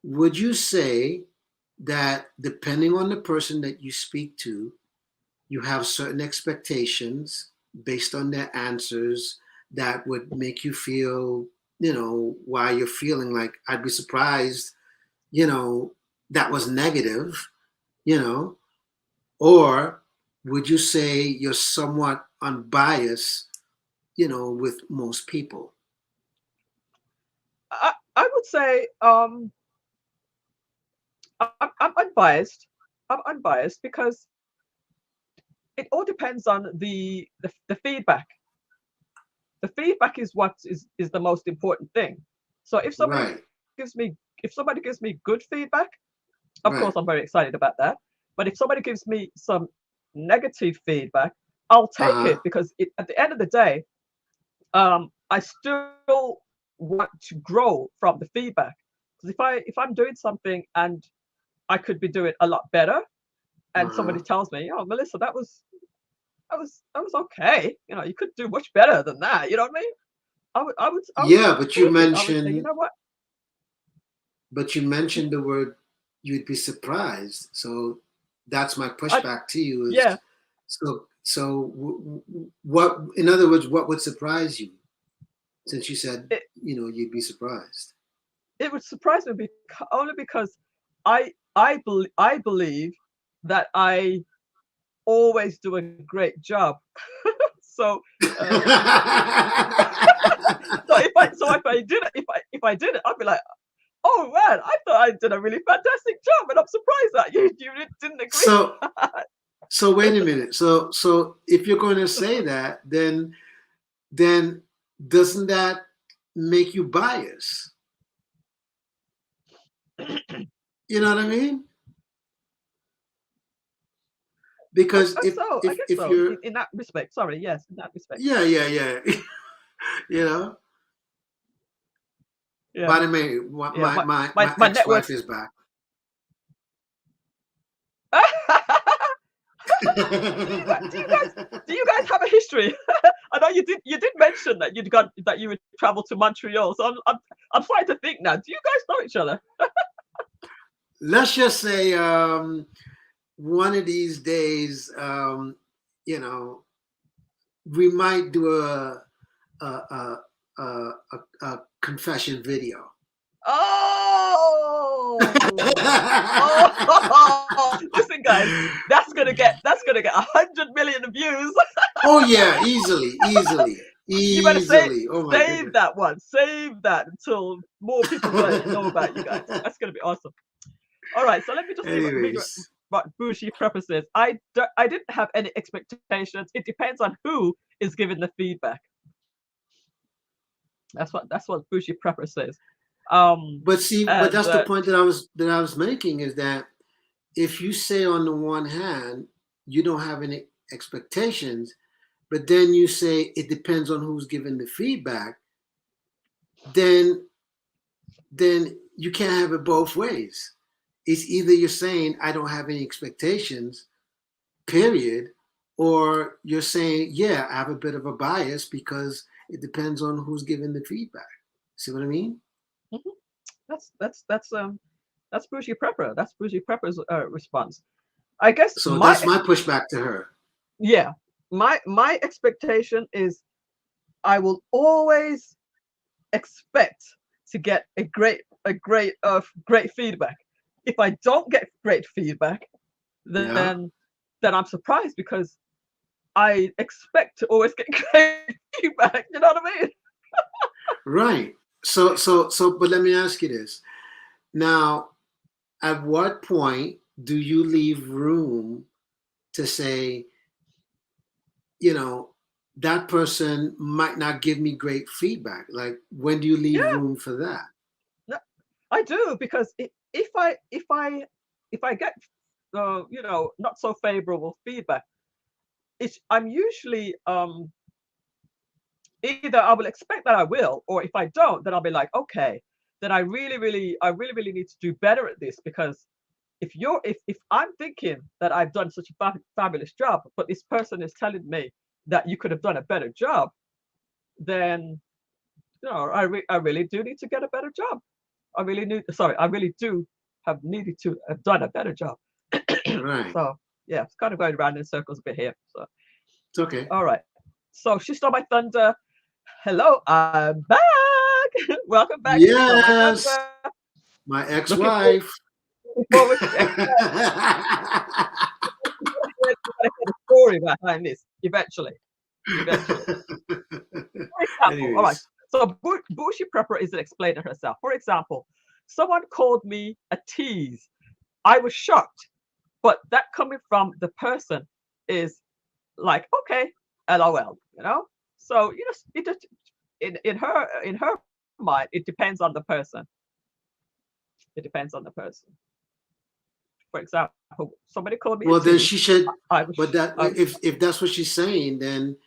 would you say that depending on the person that you speak to, you have certain expectations based on their answers that would make you feel, you know, why you're feeling like I'd be surprised, you know, that was negative, you know, or would you say you're somewhat unbiased, you know, with most people? I would say I'm unbiased. I'm unbiased because it all depends on the feedback. The feedback is what is the most important thing. So Right, if somebody gives me good feedback, of course I'm right. very excited about that. But if somebody gives me some negative feedback, I'll Uh take huh. it because at the end of the day, I still want to grow from the feedback. Because if I'm doing something and I could be doing a lot better, Uh and somebody huh. tells me, "Oh, Melissa, that was." I was okay. You know, you could do much better than that. You know what I mean? I would Yeah, but you take it. I would say, you mentioned know what? but you mentioned the word you'd be surprised. So that's my I pushback to you Yeah. is what, in other words, what would surprise you, since you said, It you'd be surprised. it would surprise me only because I believe that I always do a great job. So uh, if I did it, I'd be like, oh man, I thought I did a really fantastic job, and I'm surprised that you didn't agree. so so wait a minute. So if you're going to say that, then doesn't that make you biased? You know what I mean? Because I guess if so. you're, In that respect, sorry, yes, in that respect, yeah, yeah, yeah. you know yeah, By the way, yeah. my My ex-wife networks. is back. Do you guys have a history? I know you did mention that you would travel to Montreal, so I'm trying to think now. Do you guys know each other? Let's just say, one of these days, you know we might do a a a, a confession video. Oh, oh! Listen, guys, that's gonna get 100 million views. Oh yeah, easily, easily, You better say easily. Oh my save goodness. that one. Save that until more people know about you guys. That's gonna be awesome. All right, so let me just see Anyways, what Bougie Prepper says. I didn't have any expectations. It depends on who is giving the feedback. That's what Bougie Prepper says. Um, but and that's the point that I was making, is that if you say on the one hand you don't have any expectations, but then you say it depends on who's giving the feedback, then you can't have it both ways. It's either you're saying I don't have any expectations, period, or you're saying, yeah, I have a bit of a bias because it depends on who's giving the feedback. See what I mean? mhm, that's Bougie Prepper. That's Bougie Prepper's response. I guess So that's my pushback to her. yeah, my expectation is I will always expect to get great feedback. If I don't get great feedback, Yeah. then I'm surprised because I expect to always get great feedback. You know what I mean? Right. But let me ask you this. Now, at what point do you leave room to say, you know, that person might not give me great feedback? Like, when do you leave Yeah, room for that? no, I do because if I get not so favorable feedback, I'm usually either I will expect that I will, or if I don't, then I'll be like, okay, then I really need to do better at this because if I'm thinking that I've done such a fabulous job, but this person is telling me that you could have done a better job, then I really do need to get a better job. I really do have needed to have done a better job. Right. So yeah, it's kind of going around in circles a bit here. So It's okay. all right. So she stole my thunder. Hello, I'm back. Welcome back. She stole my Yes, thunder. my Looking forward, ex-wife. looking forward to you gotta hear the story behind this eventually. Eventually. For example, all right. Anyways, So Bushi Prepper is an explainer herself. For example, someone called me a tease. I was shocked, but that coming from the person is like, okay, LOL, you know? So it just in her mind, it depends on the person. It depends on the person. For example, somebody called me a well, then tease. she should. But that, I was if that's what she's saying, then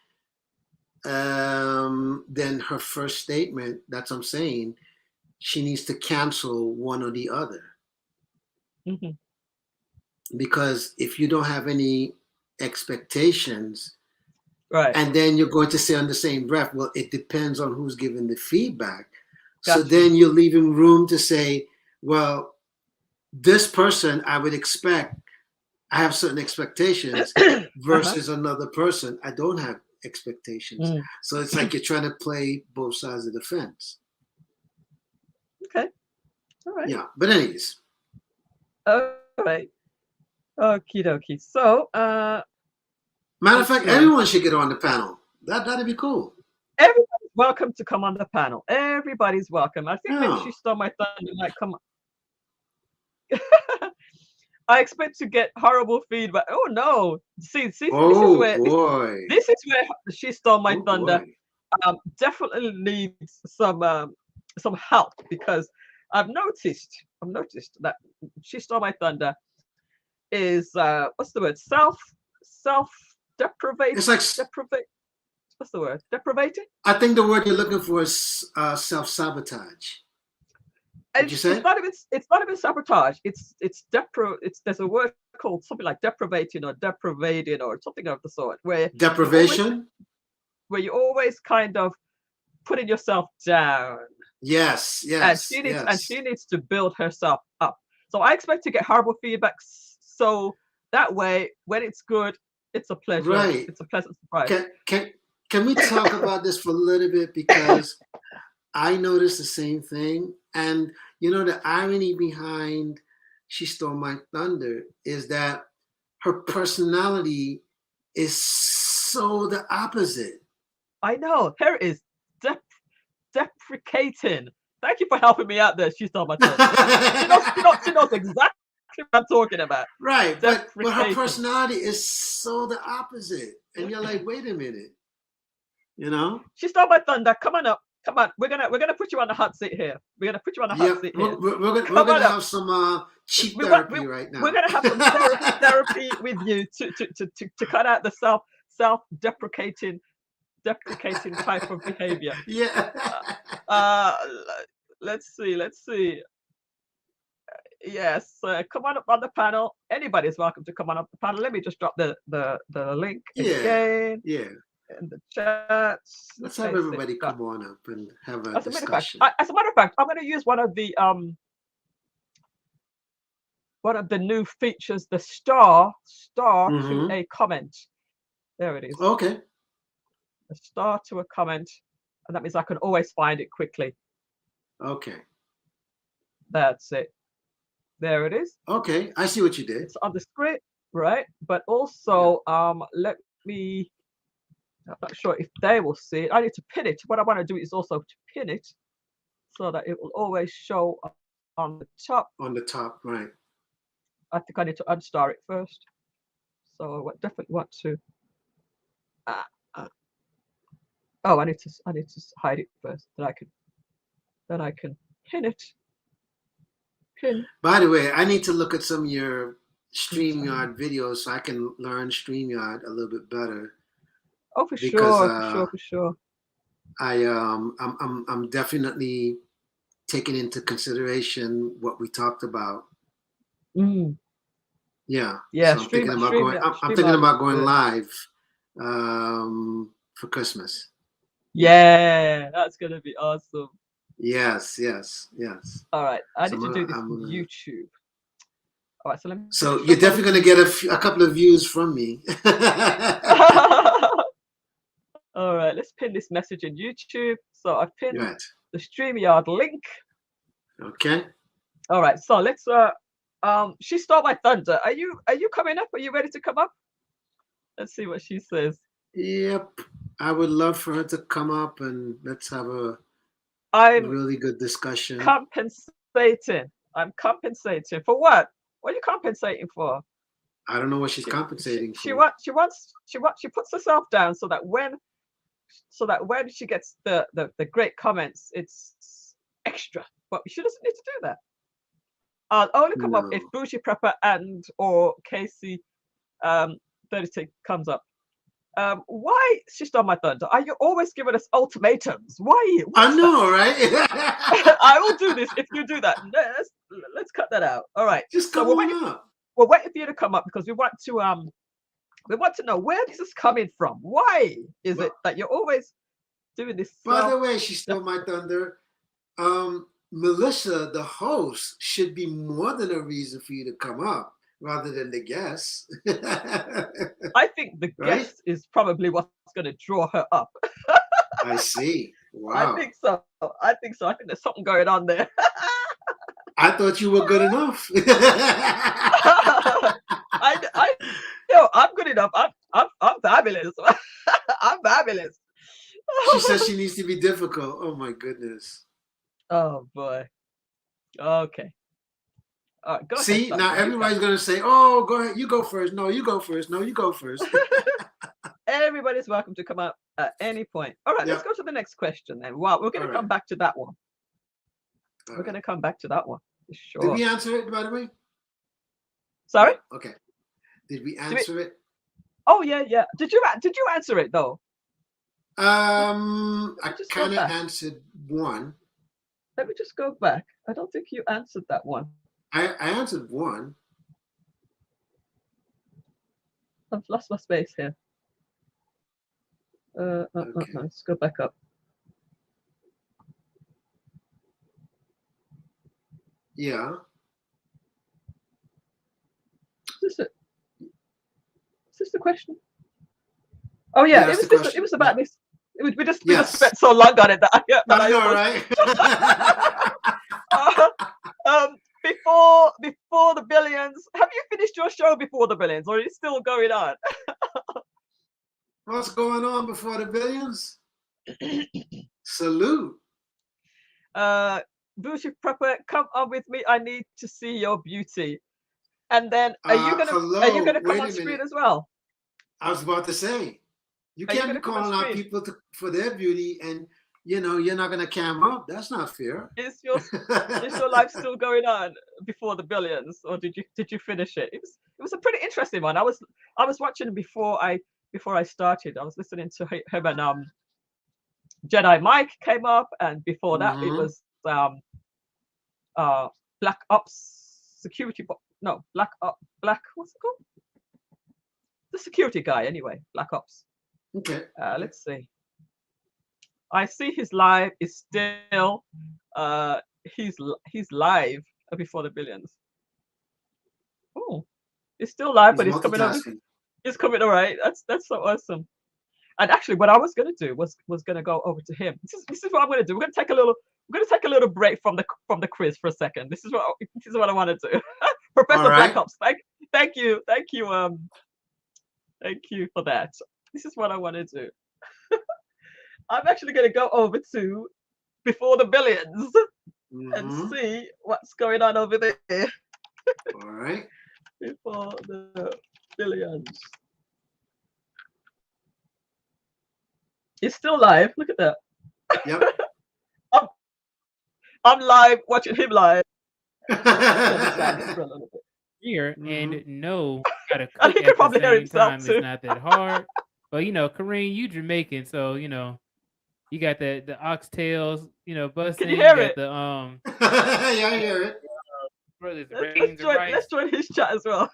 her first statement, that's what I'm saying, she needs to cancel one or the other. mhm. Because if you don't have any expectations, Right. And then you're going to say on the same breath, well, it depends on who's giving the feedback. So Got you. then you're leaving room to say, well, this person I would expect, I have certain expectations Uh-huh. versus another person, I don't have expectations. Mm. So it's like you're trying to play both sides of the fence. Okay. All right. Yeah. But anyways, All right. Okie dokie. So, matter of let's fact, see. everyone should get on the panel. That'd be cool. Everybody's welcome to come on the panel. Everybody's welcome. I think maybe Yeah. she stole my thunder. Might come. I expect to get horrible feedback. Oh no! See, Oh boy. this is where she stole my Oh thunder. boy. Definitely needs some help because I've noticed that she stole my thunder is what's the word? Self deprivate It's like deprivate. What's the word? Deprivating? I think the word you're looking for is self-sabotage. Would you It's say not even sabotage. It's there's a word called something like deprivating or deprivating or something of the sort you always deprivation? where you always kind of putting yourself down, Yes, and yes, yes. she needs to build herself up. So I expect to get horrible feedback, so that way when it's good, it's a pleasure. Right. It's a pleasant surprise. Can can can we talk about this for a little bit because I noticed the same thing, and the irony behind She Stole My Thunder is that her personality is so the opposite. I know. Here it is. Dep- Deprecating. Thank you for helping me out there. She stole my thunder. She knows exactly what I'm talking about. Right, but her Deprecating. personality is so the opposite, and you're like, wait a minute, you know? She stole my thunder. Come on up. Come on. We're gonna put you on the hot seat here. We're gonna put you on the hot Yep, seat here. we're Come gonna on up. have some cheap We want therapy right we're now. gonna have some therapy with you to cut out the self deprecating type of behavior. Yeah. Uh, let's see. Let's see. Yes, come on up on the panel. Anybody's welcome to come on up the panel. Let me just drop the link Yeah, again yeah. in the chat. Let's have Paste it. everybody come on up and have a As a matter of fact, discussion. I'm going to use one of the new features, the star to Mm-hmm. a comment. There it is. Okay. A star to a comment, and that means I can always find it quickly. Okay. That's it. There it is. Okay. I see what you did. It's on the screen, right? But Yeah. also, let me. I'm not sure if they will see it. I need to pin it. What I want to do is also to pin it so that it will always show on the top. On the top, right. I think I need to unstar it first. So I definitely want to. Uh, uh, oh, I need to hide it first. Then I can pin it. Pin. By the way, I need to look at some of your Inside. StreamYard videos so I can learn StreamYard a little bit better Oh, for because sure, for sure, for sure. I'm definitely taking into consideration what we talked about. Mm. Yeah. Yeah, So I'm thinking about going. I'm thinking StreamYard is about going good. live for Christmas. Yeah, that's gonna be awesome. Yes, yes, yes. All right, I So need to do this I'm gonna. YouTube. All right, so let me So just you're jump over definitely to gonna get YouTube. a couple of views from me. All right, let's pin this message in YouTube. So I've pinned Right. the StreamYard link. Okay. All right, so let's she stole my thunder. Are you coming up? Are you ready to come up? Let's see what she says. Yep. I would love for her to come up and let's have a I'm really good discussion. compensating. I'm compensating for what? What are you compensating for? I don't know what she's She compensating she for. wants she puts herself down so that when she gets the great comments, it's extra. But she doesn't need to do that. I'll only come up if No. Bougie Prepper and or Casey 36 comes up. Why she stole my thunder? Are you always giving us ultimatums? Why? I What's that? know, right? I will do this if you do that. Let's cut that out. All right. Just So come on up. we're waiting for you to come up because we want We want to know where this is coming from. Why is it that you're always doing this By self? the way, she stole my thunder. Melissa, the host, should be more than a reason for you to come up rather than the guest. I think the Right? guest is probably what's going to draw her up. I see. I Wow. think so. I think so. I think there's something going on there. I thought you were good enough. I yo, I'm good enough. I'm fabulous. I'm fabulous. She says she needs to be difficult. Oh my goodness. Oh boy. Okay. All right, go ahead, See, now Sandra. everybody's gonna say, "Oh, go ahead, you go first." No, you go first. No, you go first. Everybody's welcome to come up at any point. All right, let's Yep. go to the next question then. Wow, we're going to All come right. back to that one. All We're going right. to come back to that one. Did Sure. we answer it, by the way? Sorry? No. Okay. Did we answer it? Oh yeah, yeah. Did you answer it though? I just go kind of back. answered one. Let me just go back. I don't think you answered that one. I answered one. I've lost my space here. Okay. Let's go back up. Yeah. Is this the question? Oh yeah, that's it the was this. It question. was about Yeah. this. We just Yes. spent so long on it that I know, right? Before the billions. Have you finished your show before the billions, or is it still going on? What's going on before the billions? Salute. Bougie Prepper, come on with me. I need to see your beauty. And then, are you Hello. gonna come Wait on a screen minute. as well? I was about to say, you Are you can't be gonna come on calling out screen? people for their beauty, and you're not gonna cam up. That's not fair. Is your life still going on before the billions, or did you finish it? It was a pretty interesting one. I was watching before I started. I was listening to him and Jedi Mike came up, and before that it was Black Ops security. No, Black what's it called? The security guy, anyway. Black Ops. Okay. Let's see. I see his live is still he's live before the billions. Oh, it's still live, He's but it's coming over. multitasking. It's coming all right. That's so awesome. And actually, what I was gonna do was gonna go over to him. This is what I'm gonna do. We're gonna take a little break from the quiz for a second. This is what I want to do. Professor Right. Black Ops, thank you for that. This is what I want to do. I'm actually gonna go over to before the billions and see what's going on over there. All right. Before the billions. It's still live. Look at that. Yep. I'm live watching him live. Here and no, gotta And cook he could at the probably hear same himself time. too. It's not that hard. But Kareem, you Jamaican, so you got the oxtails, busting. Can you hear got it? The Yeah, I hear it. brothers, Let's join his chat as well.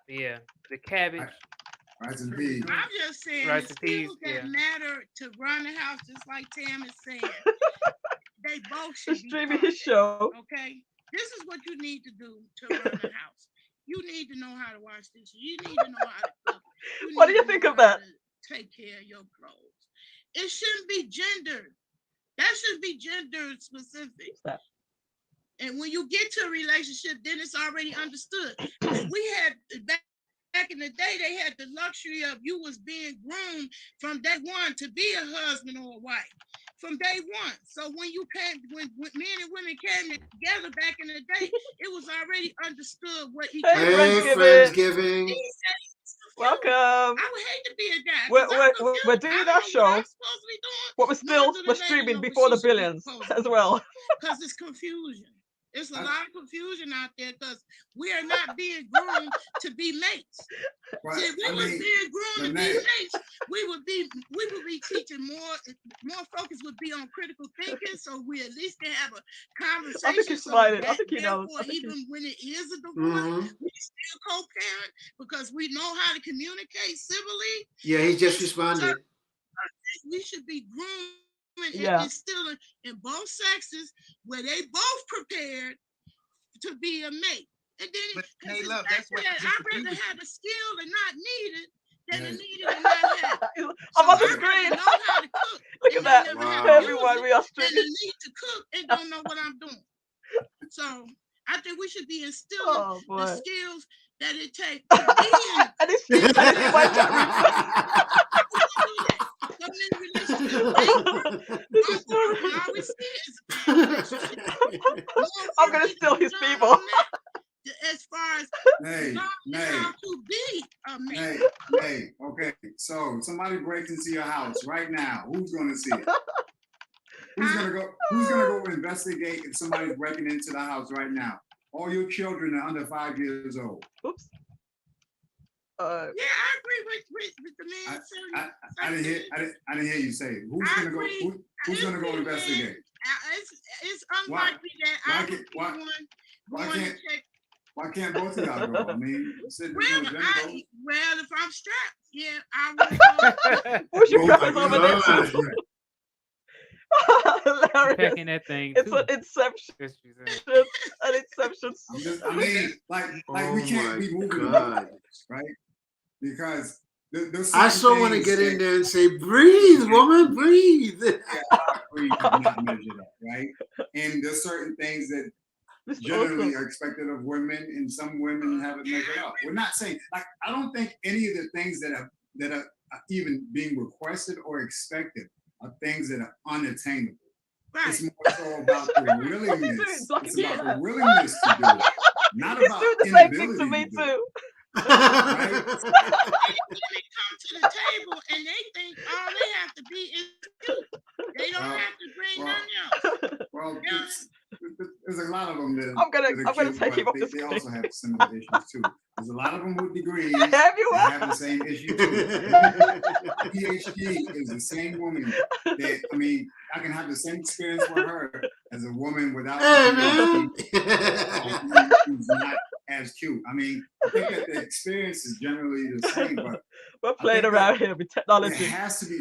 Yeah, the cabbage. Rice and peas. I'm just saying, Rice the and peas, skills that yeah. matter to run the house, just like Tam is saying, they both should He's be streaming taught. his show. Okay, this is what you need to do to run the house. You need to know how to wash dishes. You need to know how to cook. What do need you to think know of how that? to take care of your clothes. It shouldn't be gendered. That should be gender specific. What's that? And when you get to a relationship, then it's already understood. We had back in the day, they had the luxury of you was being groomed from day one to be a husband or a wife from day one. So when men and women came together back in the day, it was already understood what each Hey, Hey, Friendsgiving. Friendsgiving. Welcome. I would hate to be a guy. We're doing our show. But we're streaming before the billions as well. Because it's confusion. It's a lot of confusion out there because we are not being groomed to be mates. But, See, if we was being groomed to be mates, we would be teaching more focus would be on critical thinking, so we at least can have a conversation. I think he's so smiling. that, I think he knows. even when it is a divorce, we still co-parent because we know how to communicate civilly. Yeah, he just responded. We should be groomed Yeah. and instilling in both sexes where they both prepared to be a mate. And then But hey, love, that's what I'd rather have a skill and not need it than to need it and not have it. I'm on the I'd rather screen. know how to cook. Look at and that. never have Wow. to use Everyone, it we are than to streaming. need to cook and don't know what I'm doing. So I think we should be instilling Oh the boy. skills that it takes to be in it. And it's Steve. I see my chat So many relationships, This is so all we see is a bad relationship. I'm gonna steal his people. As far as Hey, how to be a man. hey, okay. So somebody breaks into your house right now. Who's gonna see it? Who's gonna go investigate if somebody's breaking into the house right now? All your children are under 5 years old. Oops. Yeah, I agree with the man. I didn't hear you say it. Who's gonna go investigate? It's unlikely that I would be one going to check. Why can't both of y'all go? I mean, Well, if I'm strapped, yeah, I would. What's your Oh my preference over God. this? Hilarious. Packing that thing. It's too. an inception. That's what she said. An inception. I mean, like we can't be moving, right? Because I so want to get in there and say, breathe, woman, breathe. Breathe is not measured up, right? And there's certain things that generally are expected of women, and some women haven't measured up. We're not saying, like, I don't think any of the things that are even being requested or expected are things that are unattainable. Right. It's more so about the willingness. It's about the willingness to do it, not He's about doing the same thing inability to me to do it. too. Right? They come to the table and they think all they have to be is cute. They don't have to bring nothing else. Well, there's a lot of them that I'm gonna cute, take him off they, the they screen. also have similar issues too. There's a lot of them with degrees Have you? that have the same issue too. PhD is the same woman that, I mean, I can have the same experience with her as a woman without Hey, man. who's not as cute. I mean, I think that the experience is generally the same, but We're playing around here with it technology. has to be.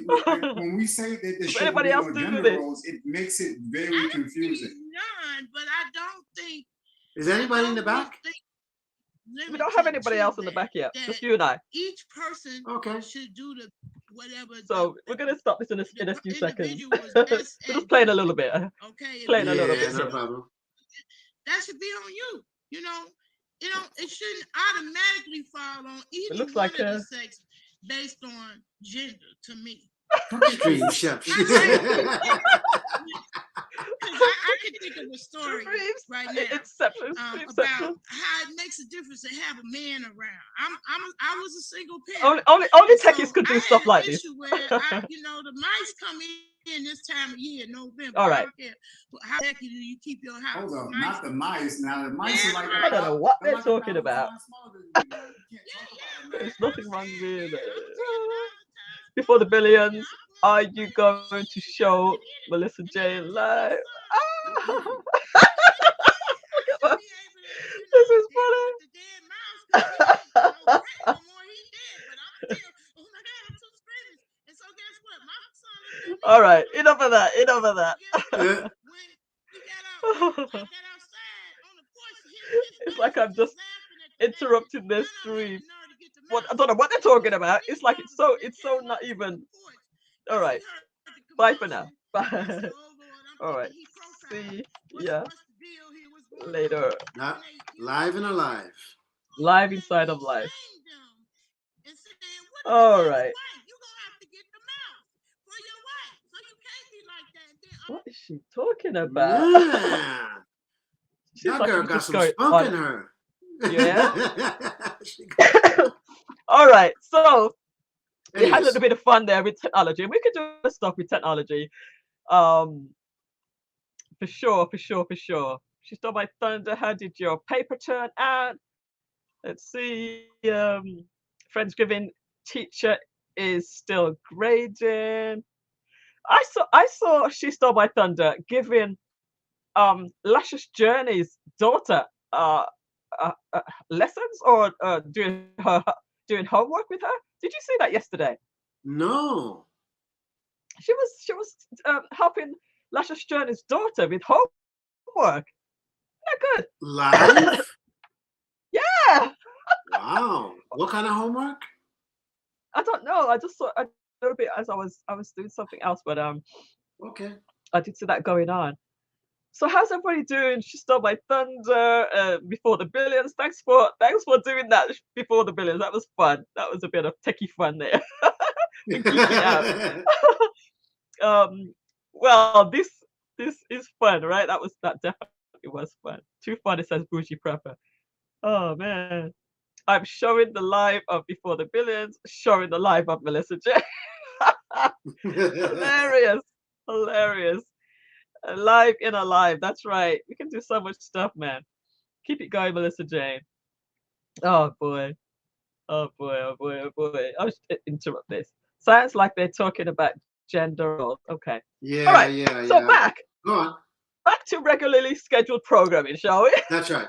When we say that there should anybody be else no do gender this? roles, it makes it very I don't confusing. think none, but I don't think. Is anybody in the back? We don't have anybody else in the back yet. Just you and I. Each person Okay. should do the whatever. So we're gonna stop this in a few seconds. individual is We're best just at playing a little bit. Okay. Playing a little Yeah, bit. no problem. That should be on you. You know, it shouldn't automatically fall on either looks one like of the sex based on gender to me. Stream chef. I can think of a story right now Inception. about how it makes a difference to have a man around. I was a single parent. Only And techies so could do I stuff had like an this. issue where the mice come in this time of year, November. All I right. don't care how heck do you keep your house. Hold on, Mice- not the mice. Now the mice are like I don't know what they're talking about. There's nothing wrong with it. Before the billions, are you going to show Melissa J live? Ah! Look at that. This is funny. All right, enough of that. Enough of that. It's like I'm just interrupting their stream. What I don't know what they're talking about. It's like it's so not even. All right. Bye for now. Bye. All right. See ya later. Not live and alive. Live inside of life. All right. What is she talking about? Yeah. She's That like, girl "You got just some go spunk on." in her. Yeah. All right. So we had a little bit of fun there with technology. We could do stuff with technology. For sure. She Stole My Thunder. How did your paper turn out? Let's see. Friendsgiving teacher is still grading. I saw She Stole My Thunder giving Luscious Journey's daughter uh, lessons or doing homework with her. Did you see that yesterday? No. She was helping Luscious Journey's daughter with homework. Not good. Live? Yeah. Wow. What kind of homework? I don't know. I just saw a little bit as I was doing something else, but Okay. I did see that going on. So how's everybody doing? She Stole My Thunder, Before the Billions. Thanks for doing that Before the Billions. That was fun. That was a bit of techie fun there. Been geeking out. Well, this is fun, right? That definitely was fun. Too fun, it says Bougie Prepper. Oh man. I'm showing the live of Before the Billions, showing the live of Melissa J. Hilarious. Hilarious. Alive in alive. That's right. We can do so much stuff, man. Keep it going, Melissa Jane. Oh boy. Oh boy. Oh boy. Oh boy. I'll just interrupt this. Sounds like they're talking about gender roles. Okay. Yeah, All right. yeah, So yeah. Go on. back to regularly scheduled programming, shall we? That's right.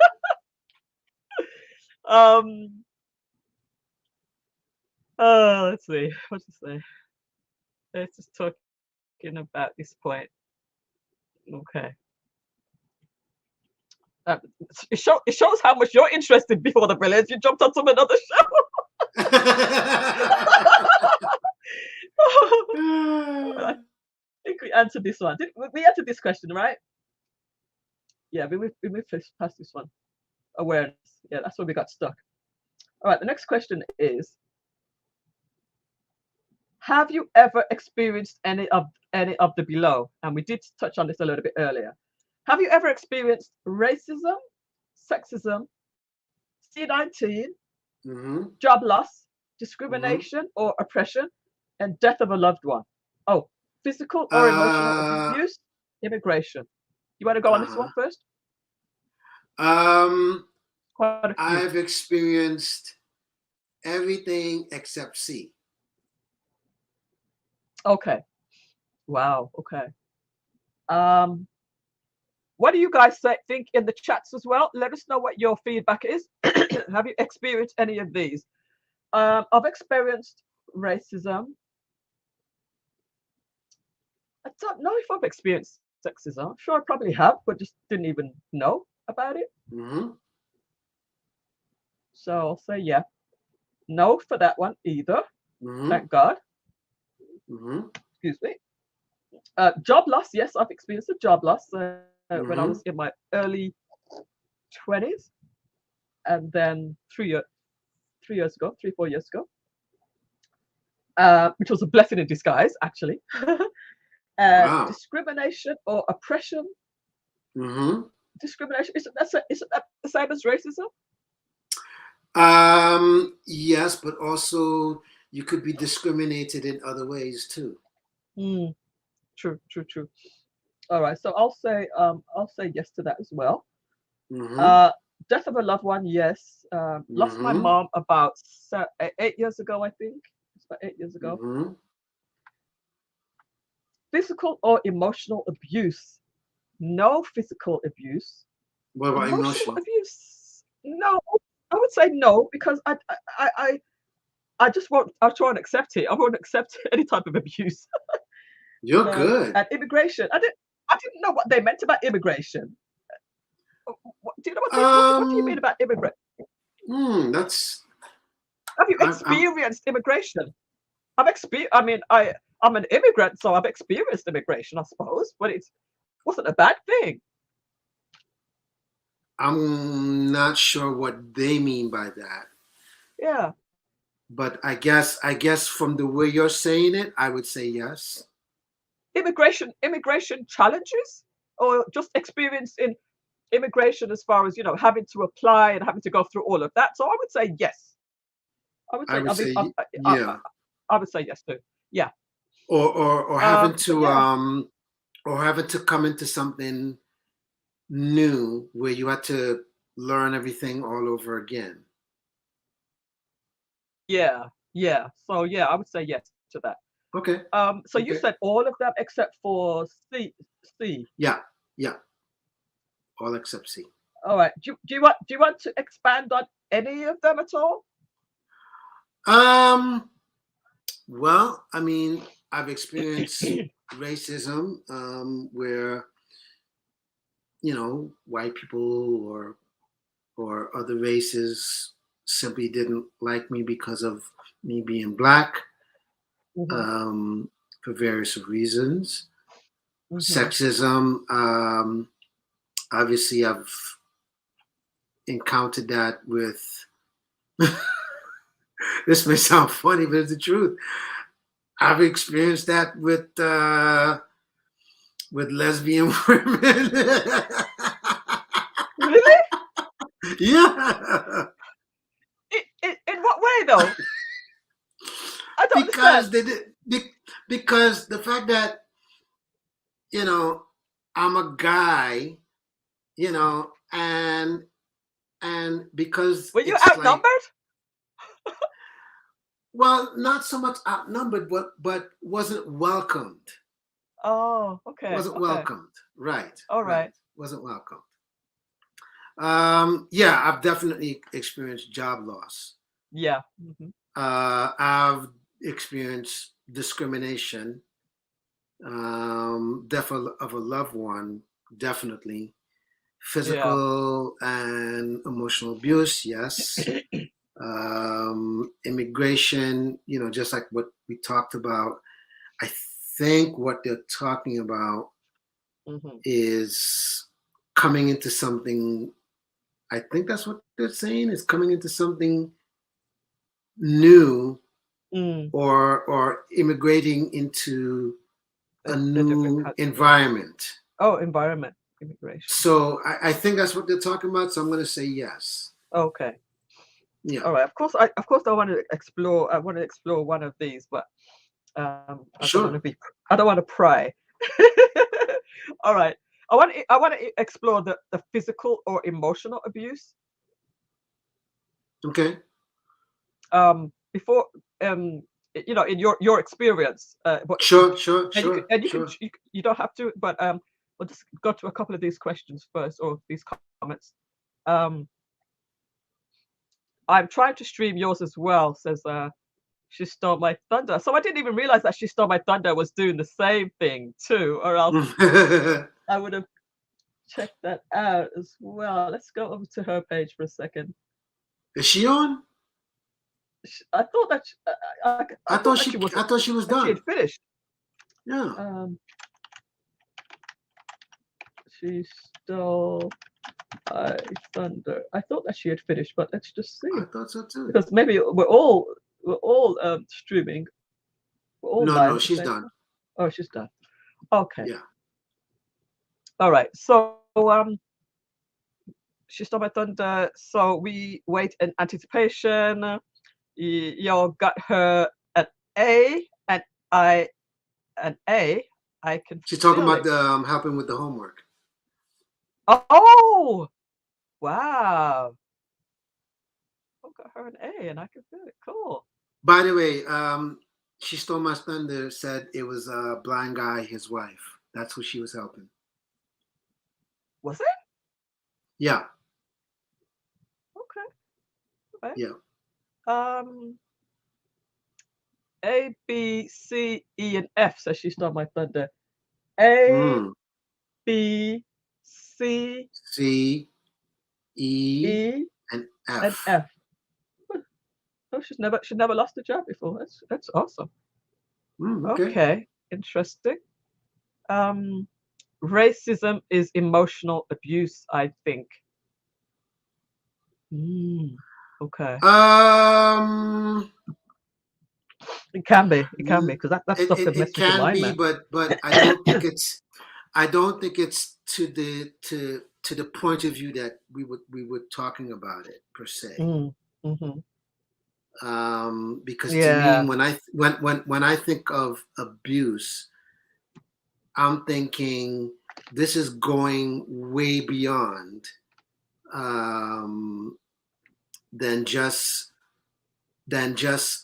Um. Let's see. What to say? Let's just talking about this point. Okay. It shows how much you're interested Before the Billions. You jumped onto another show. I think we answered this one. We answered this question, right? Yeah, we moved past this one. Awareness. Yeah, that's where we got stuck. All right, the next question is: have you ever experienced any of the below? And we did touch on this a little bit earlier. Have you ever experienced racism, sexism, C19, Mm-hmm. job loss, discrimination or oppression, and death of a loved one? Oh, physical or emotional abuse, immigration. You want to go on this one first? Quite a few. I've experienced everything except C. Okay. Wow. Okay. What do you guys think in the chats as well? Let us know what your feedback is. Have you experienced any of these? I've experienced racism. I don't know if I've experienced sexism. I'm sure I probably have, but just didn't even know about it. Mm-hmm. So I'll say yeah. No for that one either. Mm-hmm. Thank God. Mm-hmm. Excuse me. Job loss. Yes, I've experienced a job loss when I was in my early 20s, and then 4 years ago, which was a blessing in disguise, actually. Wow. Discrimination or oppression. Mm-hmm. Discrimination, isn't that the same as racism? Yes, but also you could be discriminated in other ways too. True. All right, so I'll say yes to that as well. Mm-hmm. Death of a loved one, yes. Lost my mom about 8 years ago, I think. It's about 8 years ago. Mm-hmm. Physical or emotional abuse? No physical abuse. What about emotional? Abuse? No, I would say no, because I just won't. I'll try and accept it. I won't accept any type of abuse. You're good. And immigration, I didn't know what they meant about immigration. Do you know what do you mean about immigration? That's. Have you experienced immigration? I'm an immigrant, so I've experienced immigration, I suppose, but it wasn't a bad thing. I'm not sure what they mean by that. Yeah. But I guess from the way you're saying it, I would say yes. Immigration challenges, or just experience in immigration as far as having to apply and having to go through all of that. So I would say yes. I would say yeah. I would say yes too. Yeah. Or having to or having to come into something new where you had to learn everything all over again. Yeah, yeah. So yeah, I would say yes to that. Okay. So you Okay. said all of them except for C. Yeah. Yeah. All except C. All right. Do you want to expand on any of them at all? Well, I mean, I've experienced racism, where, white people or other races simply didn't like me because of me being black, Hmm. for various reasons. Hmm. Sexism, obviously, I've encountered that with. This may sound funny, but it's the truth. I've experienced that with lesbian women. Really? Yeah, In what way though? I don't because understand. they did. Because the fact that you know I'm a guy, and because Were you it's like, outnumbered? well, not so much outnumbered, but wasn't welcomed. Oh, okay, Wasn't okay. welcomed. Right, All right. right. Wasn't welcomed. Yeah, I've definitely experienced job loss. Yeah. Hmm. I've experienced discrimination, death of a loved one, definitely. Yeah. Physical and emotional abuse, yes. Immigration, just like what we talked about. I think what they're talking about Hmm. is coming into something. I think that's what they're saying, is coming into something new, Mm. or immigrating into a A different new country. environment. Oh, environment, immigration. So I think that's what they're talking about. So I'm going to say yes. Okay. Yeah. All right. Of course, I want to explore. I want to explore one of these, but Sure. I don't want to pry. All right. I want to explore the physical or emotional abuse. Okay. Before in your experience, but Sure. Sure. and Sure. you can Sure. you don't have to, but we'll just go to a couple of these questions first, or these comments. Um, I'm trying to stream yours as well. Says she stole my thunder. So I didn't even realize that she stole my thunder was doing the same thing too, or else I would have checked that out as well. Let's go over to her page for a second. Is she on? I thought that I I thought thought that she she. was I thought she was that she had done. finished. Yeah. She stole my thunder. I thought that she had finished, but let's just I see, thought so too. because maybe we're all streaming, we're all No. live No. at the She's same done. time. Oh, she's done. Okay. Yeah. All right. So she stole my thunder. So we wait in anticipation. Y'all got her an A, and an A. I can She's talking feel about it. helping with the homework. Oh, wow. I got her an A, and I can feel it. Cool. By the way, she stole my thunder. Said it was a blind guy, his wife. That's who she was helping. Was it? Yeah. Okay. Right. Yeah. Um, A, B, C, E, and F says she stole my thunder. A, Mm. B, C, C, E, E, and and F. F. Oh, she's never lost a job before. That's awesome. Okay. Okay, interesting. Um, Racism is emotional abuse, I think. Mm, okay. Um, It can be. It can be, it, because that stuff it, can it mess with your can mind, be, man. but I don't think it's to the point of view that we were talking about it per se. Mm, hmm. Because to me, Yeah. when I think of abuse, I'm thinking this is going way beyond um, than just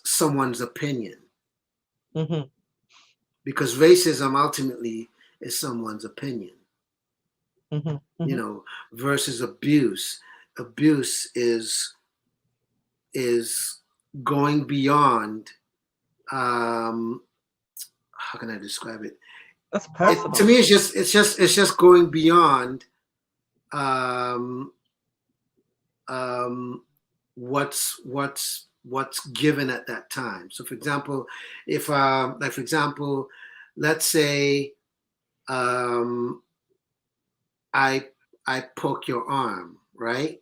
someone's opinion, Mm-hmm. because racism ultimately is someone's opinion, Mm-hmm. you Mm-hmm. know, versus abuse. Abuse is going beyond. Um, how can I describe it? That's To personal. me, it's just going beyond um, um, what's given at that time. So, for example, if like for example, let's say um, I I poke your arm, right?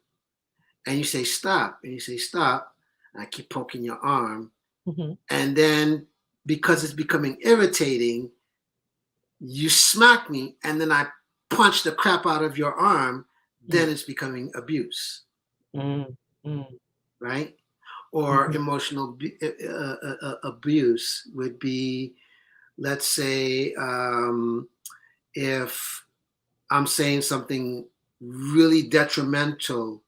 And you say stop, and you say stop, and I keep poking your arm, Mm-hmm. and then because it's becoming irritating, you smack me, and then I punch the crap out of your arm, then it's becoming abuse, Mm-hmm. right? Or Mm-hmm. emotional abuse would be, let's say, if I'm saying something really detrimental,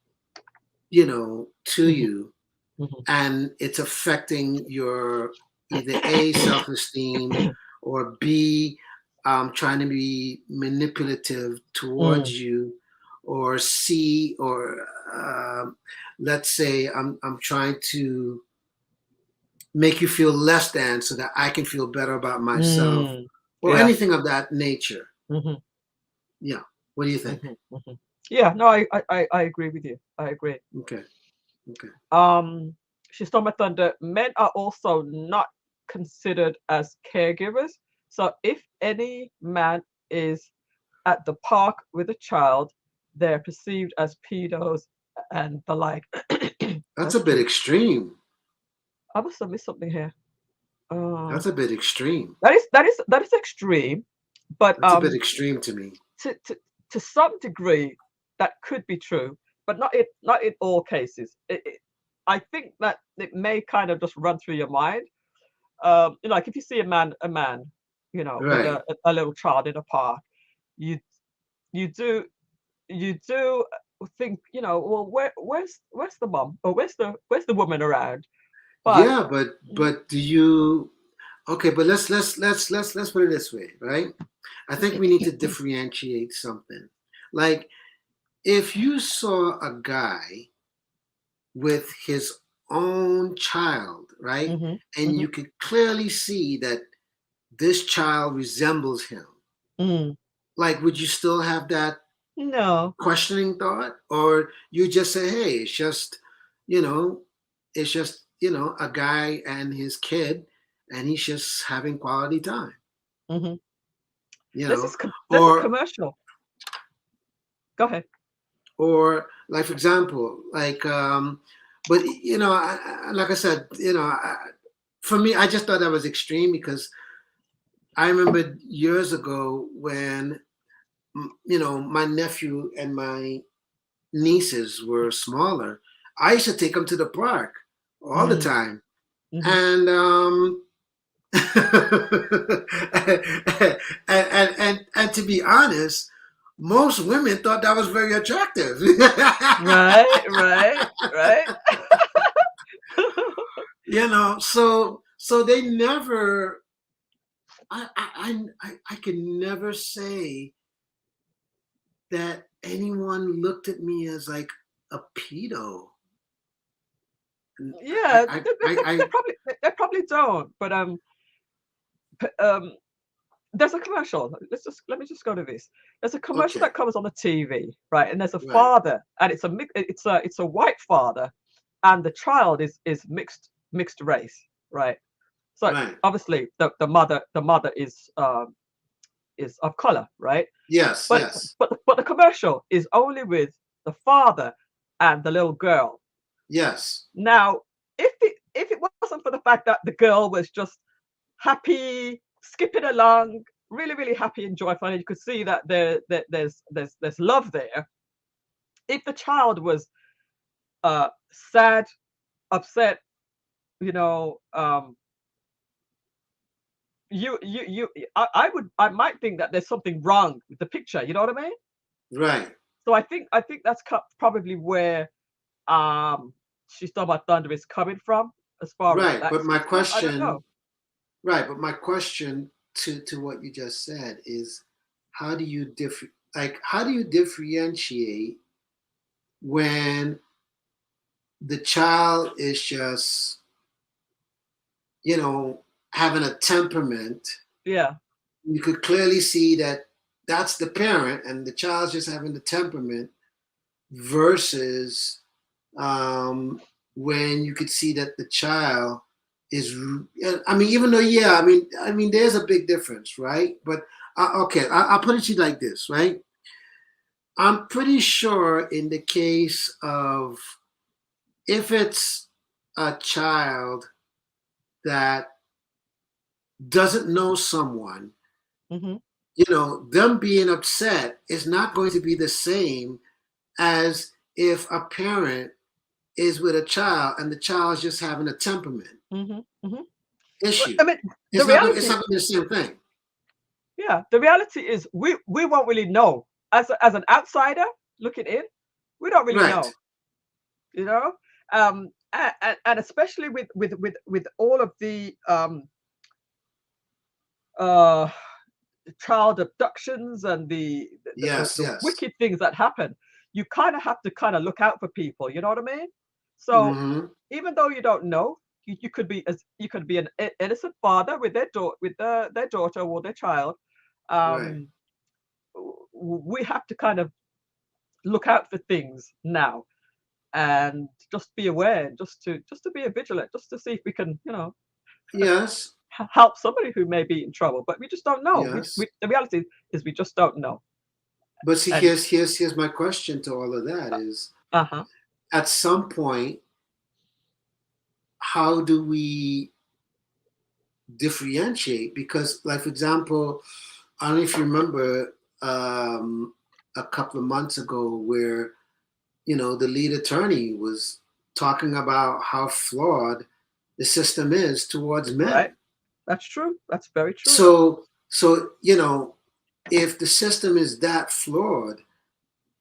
to Mm-hmm. you, Mm-hmm. and it's affecting your either A, self-esteem, or B, trying to be manipulative towards Mm. you, or C, or let's say I'm trying to make you feel less than so that I can feel better about myself, Mm. or Yeah. anything of that nature. Mm-hmm. Yeah. What do you think? Mm-hmm. Mm-hmm. Yeah. No, I agree with you. I agree. Okay. Okay. Um, she's talking about thunder. Men are also not considered as caregivers. So if any man is at the park with a child, they're perceived as pedos and the like. That's a That's bit true. extreme. I must have missed something here. Uh, That's a bit extreme. that is extreme, but That's a bit extreme to me. to, to to some degree that could be true, but not in all cases. I think that it may kind of just run through your mind. Like if you see a man, with Right. a little child in a park, you you do you do think, well, where's the mom, or where's the woman around? But Yeah, but do you okay, but let's put it this way, right? I think we need to differentiate something. Like if you saw a guy with his own child, right? hmm And hmm you could clearly see that this child resembles him. mm, Like would you still have that no, questioning thought, or you just say, hey, you know it's just a guy and his kid, and he's just having quality time, hmm you this know is there's a or commercial. Go ahead. like for example, like but like I said, for me, I just thought that was extreme, because I remember years ago when my nephew and my nieces were smaller. I used to take them to the park all the Mm, time, hmm and and to be honest, most women thought that was very attractive. Right, right, right. So they never. I can never say that anyone looked at me as like a pedo. I Yeah, I they, they, I, they, they I probably they probably don't. But there's a commercial. Let me just go to this. There's a commercial okay, that comes on the TV, right? And there's a right, father, and it's a white father, and the child is mixed race, right? So right. obviously the mother is of color, right? Yes, But yes, but the commercial is only with the father and the little girl. yes. Now, if it wasn't for the fact that the girl was just happy, skipping along, really, really happy and joyful, and you could see that there's love there. If the child was sad, upset, you know, um, I might think that there's something wrong with the picture. You know what I mean? Right. So I think that's probably where um she's talking about thunder is coming from, as far as Right. But that's my concerned. I don't know. question, right, but my question to what you just said is, how do you how do you differentiate when the child is just, you know, having a temperament? Yeah. You could clearly see that that's the parent and the child's just having the temperament, versus um, when you could see that the child is, I mean, even though, yeah, I mean there's a big difference, right? But okay, I'll put it to you like this, right? I'm pretty sure in the case of, if it's a child that doesn't know someone, Hmm. them being upset is not going to be the same as if a parent is with a child and the child's just having a temperament Hmm. Hmm. Well, issue. I mean, the It's reality, not gonna be the same thing. yeah, the reality is we won't really know as an outsider looking in. We don't really Right. know, you know. And especially with all of the uh child abductions and Yes, the yes. wicked things that happen, you kind of have to kind of look out for people. You know what I mean? So Mm-hmm. even though you don't know, you could be an innocent father with their daughter or their child. Right. Um, we have to kind of look out for things now and just be aware, just to be vigilant, just to see if we can, Yes. help somebody who may be in trouble. But we just don't know. Yes. The reality is we just don't know. But see, And here's my question to all of that is, uh-huh. at some point, how do we differentiate? Because, like, for example, I don't know if you remember, a couple of months ago, where the lead attorney was talking about how flawed the system is towards Right. men. That's true. That's very true. So if the system is that flawed,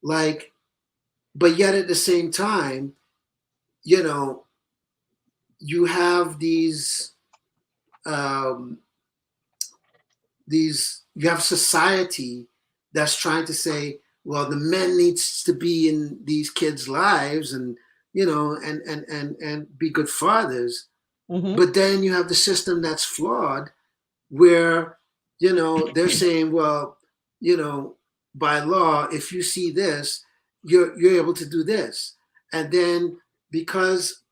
like, but yet at the same time, you know, you have um, you have society that's trying to say, well, the men needs to be in these kids' lives, and and be good fathers. Hmm. But then you have the system that's flawed, where they're saying, well, you know by law, if you see this, you're able to do this. And then, because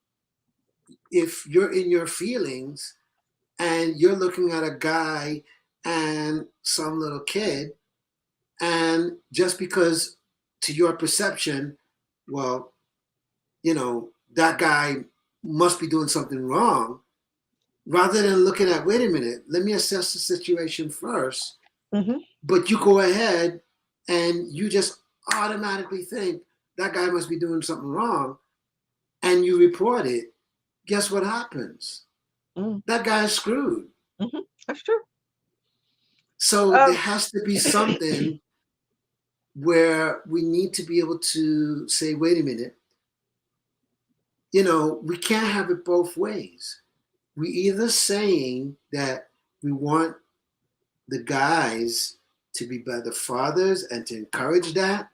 if you're in your feelings and you're looking at a guy and some little kid, and just because, to your perception, well, that guy must be doing something wrong, rather than looking at, wait a minute, let me assess the situation first. Hmm. But you go ahead and you just automatically think that guy must be doing something wrong, and you report it. Guess what happens? Hmm. That guy's screwed. Hmm. That's true. So there Um, has to be something where we need to be able to say, wait a minute, we can't have it both ways. We either saying that we want the guys to be better fathers and to encourage that.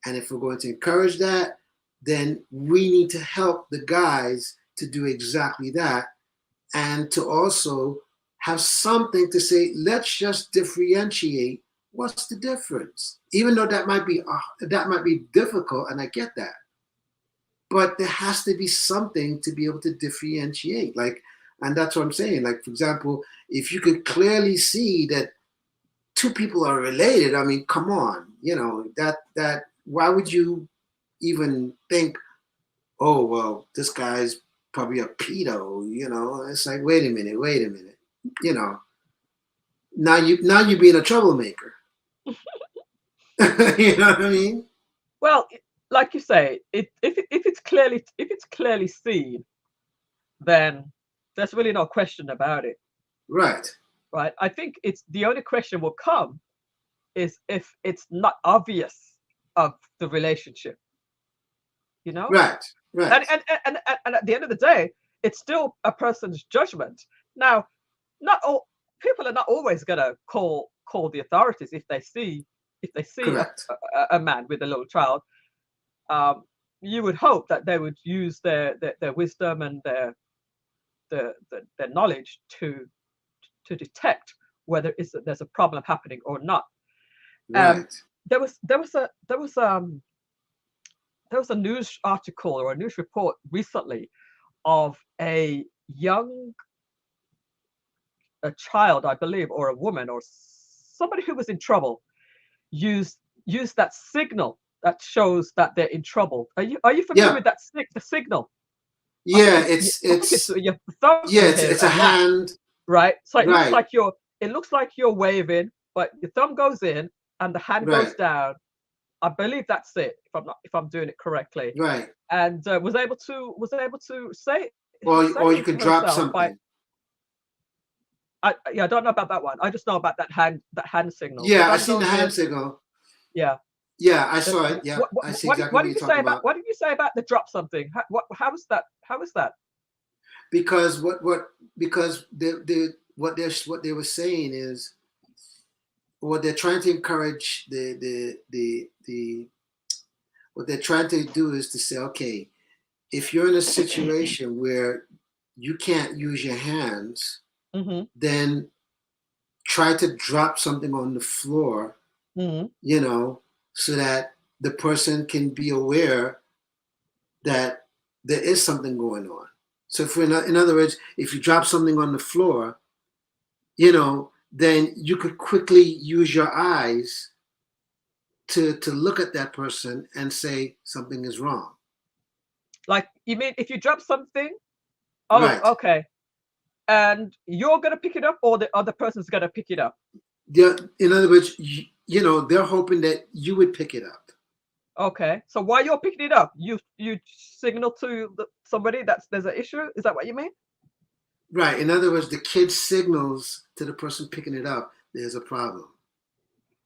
And if we're going to encourage that, then we need to help the guys to do exactly that, and to also have something to say, let's just differentiate what's the difference. Even though that might be difficult, and I get that. But there has to be something to be able to differentiate. Like, and that's what I'm saying. Like, for example, if you could clearly see that two people are related, I mean, come on, that why would you even think, oh well, this guy's probably a pedo? It's like, wait a minute. You know, now you being a troublemaker. You know what I mean? well, like you say, if it's clearly seen, then there's really no question about it. Right. right? I think it's the only question will come is if it's not obvious of the relationship, you know? Right. Right. And at the end of the day, it's still a person's judgment. Now, not all people are not always gonna call the authorities if they see Correct. a man with a little child. Um, you would hope that they would use their wisdom and their knowledge to detect whether there's a problem happening or not. Um, Right. there was a news article or a news report recently of a child, I believe, or a woman or somebody who was in trouble used used that signal that shows that they're in trouble. Are you familiar Yeah. with the signal? I think Yeah. I think it's your thumb Yeah. in It's here it's a and that, hand. right? So Right. it looks like you're waving, but your thumb goes in and the hand goes Right. down. I believe that's it, if I'm doing it correctly. Right. And was able to Or you save could drop herself by. something. Yeah, I don't know about that one. I just know about that hand signal. The Yeah, I thumb seen the goes hand in. signal. Yeah. Yeah, I saw it. Yeah, What, what, I see what, did, exactly what what did you're you say talking about about. the drop something? How was that? How was that? Because because what they were saying is what they're trying to encourage the what they're trying to do is to say, okay, if you're in a situation where you can't use your hands, Mm-hmm. then try to drop something on the floor, Mm-hmm. so that the person can be aware that there is something going on. So if in other words, if you drop something on the floor, then you could quickly use your eyes to look at that person and say something is wrong. Like, you mean if you drop something? Oh, Right. okay. And you're gonna pick it up, or the other person's gonna pick it up? In other words, they're hoping that you would pick it up. Okay. So while you're picking it up, you signal to somebody that's there's an issue. Is that what you mean? Right. In other words, the kid signals to the person picking it up, there's a problem.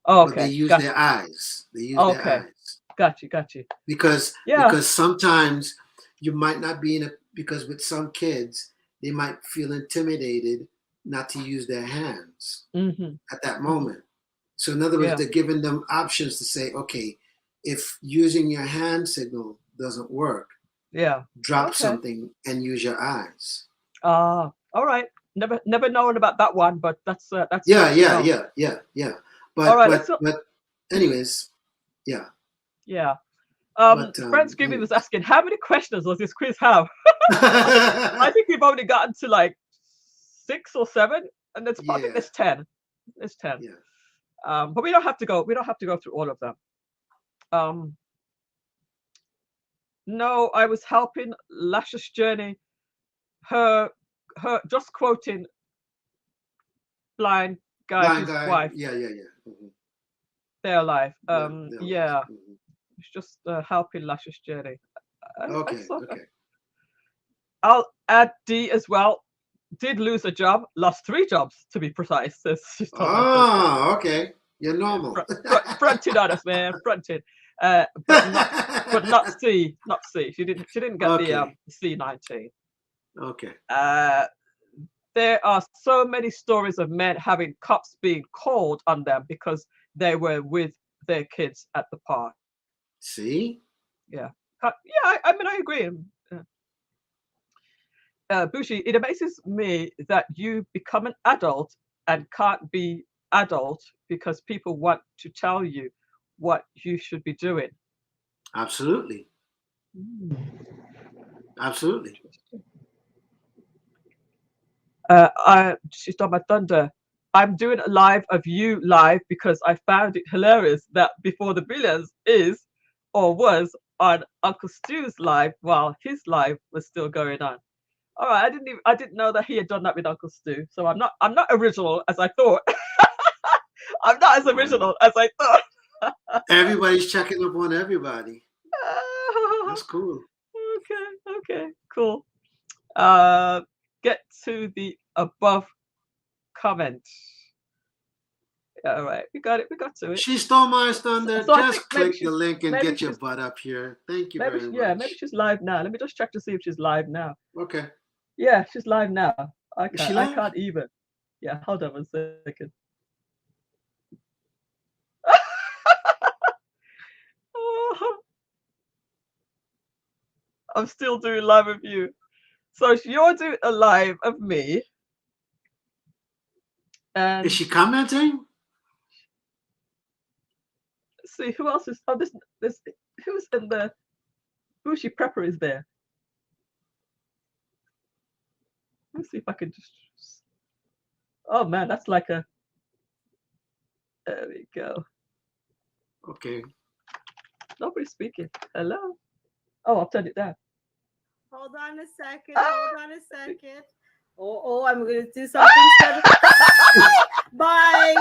Oh, But they okay. use Gotcha. their eyes. They use their Okay. eyes. Got you. Because Yeah. sometimes you might not be because with some kids, they might feel intimidated not to use their hands Mm-hmm. at that Mm-hmm. moment. So in other words, Yeah. they're giving them options to say, okay, if using your hand signal doesn't work, Yeah. drop Okay. something and use your eyes. All right. Never known about that one, but that's Yeah, good to know. yeah. All right. But anyways, yeah. Yeah. But Friendsgiving was anyways. asking, how many questions does this quiz have? I think we've only gotten to like 6 or 7, and I think Yeah. there's 10. There's 10. Yeah. But we don't have to go through all of them. No, I was helping Lasha's journey. Her just quoting blind guy, Blind his guy. wife, Yeah. Mm-hmm. they're alive. Yeah. Yeah, Mm-hmm. it's just helping Lasha's journey. Okay. I'll add D as well. Did lose a job, lost 3 jobs to be precise. Says she's told my sister. Oh, okay. You're normal. Fronted on us, man. Fronted. But not C. Not C. She didn't get Okay. the C19. Okay. There are so many stories of men having cops being called on them because they were with their kids at the park. See? Yeah. Yeah, I mean, I agree. Bushi, it amazes me that you become an adult and can't be adult because people want to tell you what you should be doing. Absolutely. Absolutely. She's done my thunder. I'm doing a live of you live because I found it hilarious that Before the Billions is or was on Uncle Stu's live while his live was still going on. All right, I didn't know that he had done that with Uncle Stu. So I'm not original as I thought. I'm not as original as I thought. Everybody's checking up on everybody. That's cool. Okay, cool. Get to the above comment. All right, we got it. We got to it. She stole my thunder. So I Just think maybe click the link and maybe get your she's butt up here. Thank you maybe very yeah, much. maybe she's live now. Let me just check to see if she's live now. Okay. Yeah, she's live now. Is she I live? can't even. Yeah, hold on 1 second. I'm still doing live of you. So you're doing a live of me. And Is she commenting? see who else is. Oh, this who's in the Bushy Prepper is there. Let's see if I can just. Oh man, that's like a. There we go. Okay. Nobody's speaking. Hello. Oh, I'll turn it down. Hold on a second. Ah! Hold on a second. Oh, I'm gonna do something special. Bye.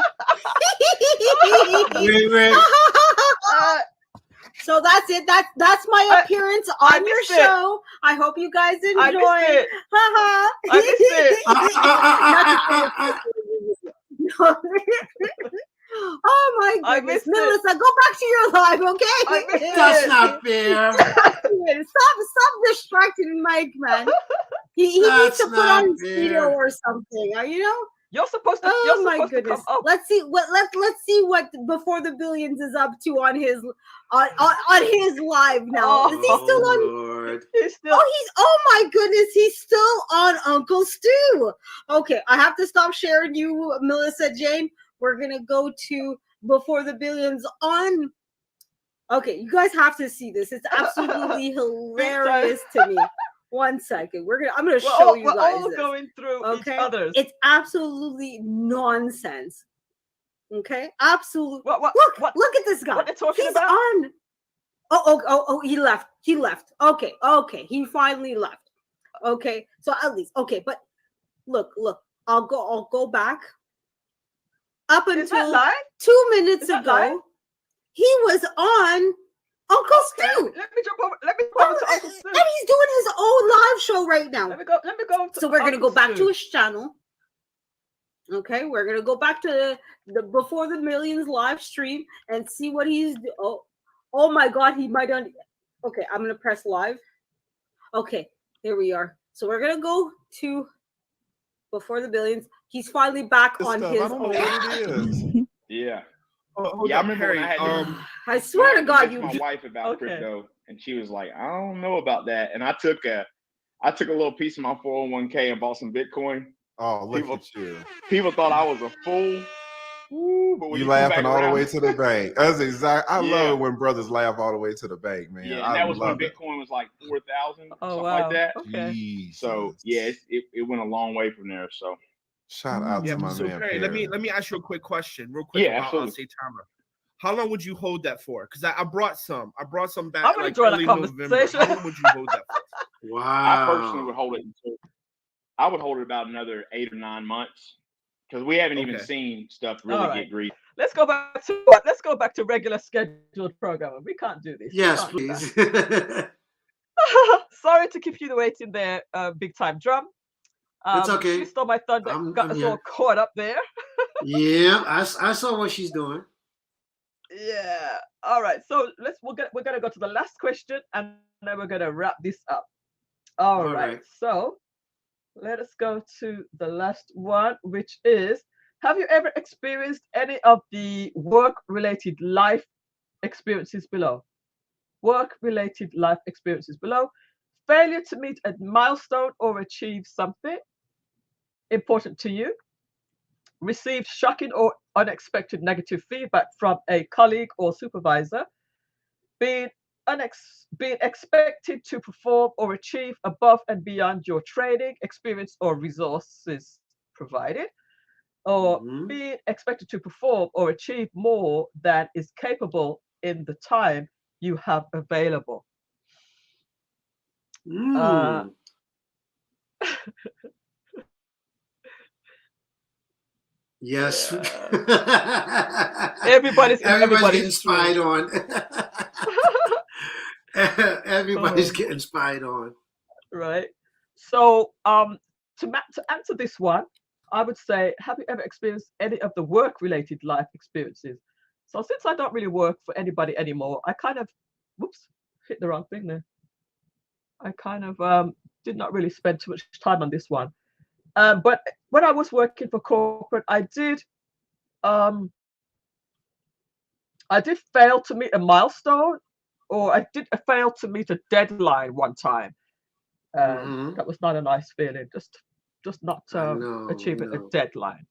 Wait. So that's it. That's my appearance on your missed it. show. I hope you guys enjoy. I missed it. Haha. I Oh my I goodness, missed it. Melissa, go back to your live, okay? I missed That's it. not fair. Stop distracting Mike, man. He needs That's to put not on video fair. or something. You know? You're supposed to. Oh You're my supposed goodness. to come up. Let's see what Before the Billions is up to on his his live now. Oh, Is he still on? Lord. He's still. Oh my goodness, he's still on Uncle Stu. Okay, I have to stop sharing you, Melissa Jane. We're gonna go to Before the Billions on. Okay, you guys have to see this. It's absolutely hilarious to me. 1 second. I'm gonna show you We're guys all this. going through Okay, each other's. it's absolutely nonsense. Okay, absolute. What? Look at this guy. What they're talking He's about? on. Oh, he left. Okay, he finally left. Okay, so at least but look. I'll go back. Up Is that until live? 2 minutes Is that ago, live? he was on Uncle Stu. Let me jump over. Let me go over to Uncle Stu. And he's doing his own live show right now. Let me go. To So we're gonna Uncle go back Stu. to his channel. Okay, we're gonna go back to the Before the Millions live stream and see what he's. Oh my God, he might on. Okay, I'm gonna press live. Okay, here we are. So we're gonna go to Before the Billions. He's finally back on his I don't know own. what it is. Yeah. Hold Yeah, I up, remember when I Harry. had I swear to God, you you. my wife about Okay. crypto, and she was like, "I don't know about that." And I took a little piece of my 401k and bought some Bitcoin. Oh, look People- at you. People thought I was a fool. Woo, but when You come back laughing all the around- way to the bank. That's exactly. I Yeah. love it when brothers laugh all the way to the bank, man. Yeah, and I that was when love it. Bitcoin was like 4,000, Oh something wow. like that. Okay. Jesus. So yeah, it went a long way from there. So Shout out Yeah, to my so man. Perry, Perry. let me ask you a quick question, real quick Yeah, about absolutely. Saitama. How long would you hold that for? Because I brought some back I'm gonna like join the early November. conversation. How long would you hold that for? I personally Wow. would hold it I would hold it about another 8 or 9 months because we haven't even Okay. seen stuff really All right. get greasy. Let's go back to what? Let's go back to regular scheduled programming. We can't do this. We Yes, can't do please. that. Sorry to keep you waiting there, big time drum. It's okay. She stole my thunder. Got I'm us here. all caught up there. Yeah, I saw what she's doing. Yeah. All right. So we're gonna go to the last question and then we're gonna wrap this up. All All right. right. So let us go to the last one, which is: have you ever experienced any of the work-related life experiences below? Work-related life experiences below. Failure to meet a milestone or achieve something important to you. Received shocking or unexpected negative feedback from a colleague or supervisor. Being expected to perform or achieve above and beyond your training, experience, or resources provided. Or Mhm. being expected to perform or achieve more than is capable in the time you have available. Mm. Yes. Everybody's getting true. spied on. Everybody's Oh. getting spied on. Right. So to answer this one, I would say, have you ever experienced any of the work-related life experiences? So since I don't really work for anybody anymore, I kind of, whoops, hit the wrong thing there. I kind of did not really spend too much time on this one. But when I was working for corporate, um, I did fail to meet a milestone, or I did fail to meet a deadline one time. Hmm. That was not a nice feeling. Just not I know, I achieving a know. deadline.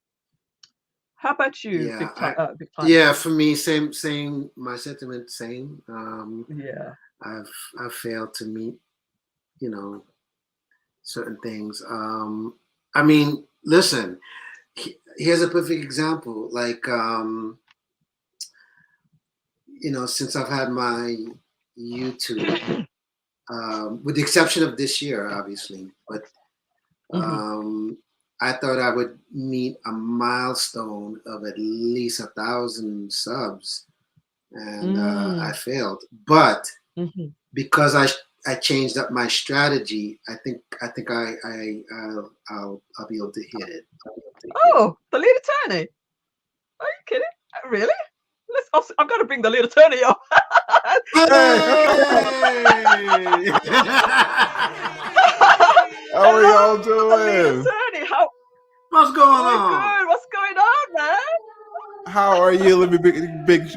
How about you, Yeah, big time yeah, Joe? for me, same. My sentiment, same. Yeah. I've I've failed to meet, you know, certain things. I mean, listen. Here's a perfect example. Like, since I've had my YouTube, with the exception of this year, obviously, but Hmm. um, I thought I would meet a milestone of at least 1,000 subs, and I Mm. failed. But Hmm. because I changed up my strategy, I think I'll be able to hit it. Oh, the lead attorney. Are you kidding? Really? I've got to bring the lead attorney up. Hey, Hey! how are Hello, y'all the lead doing? attorney. How What's going we're on? good. What's going on, man? How are you? Let me big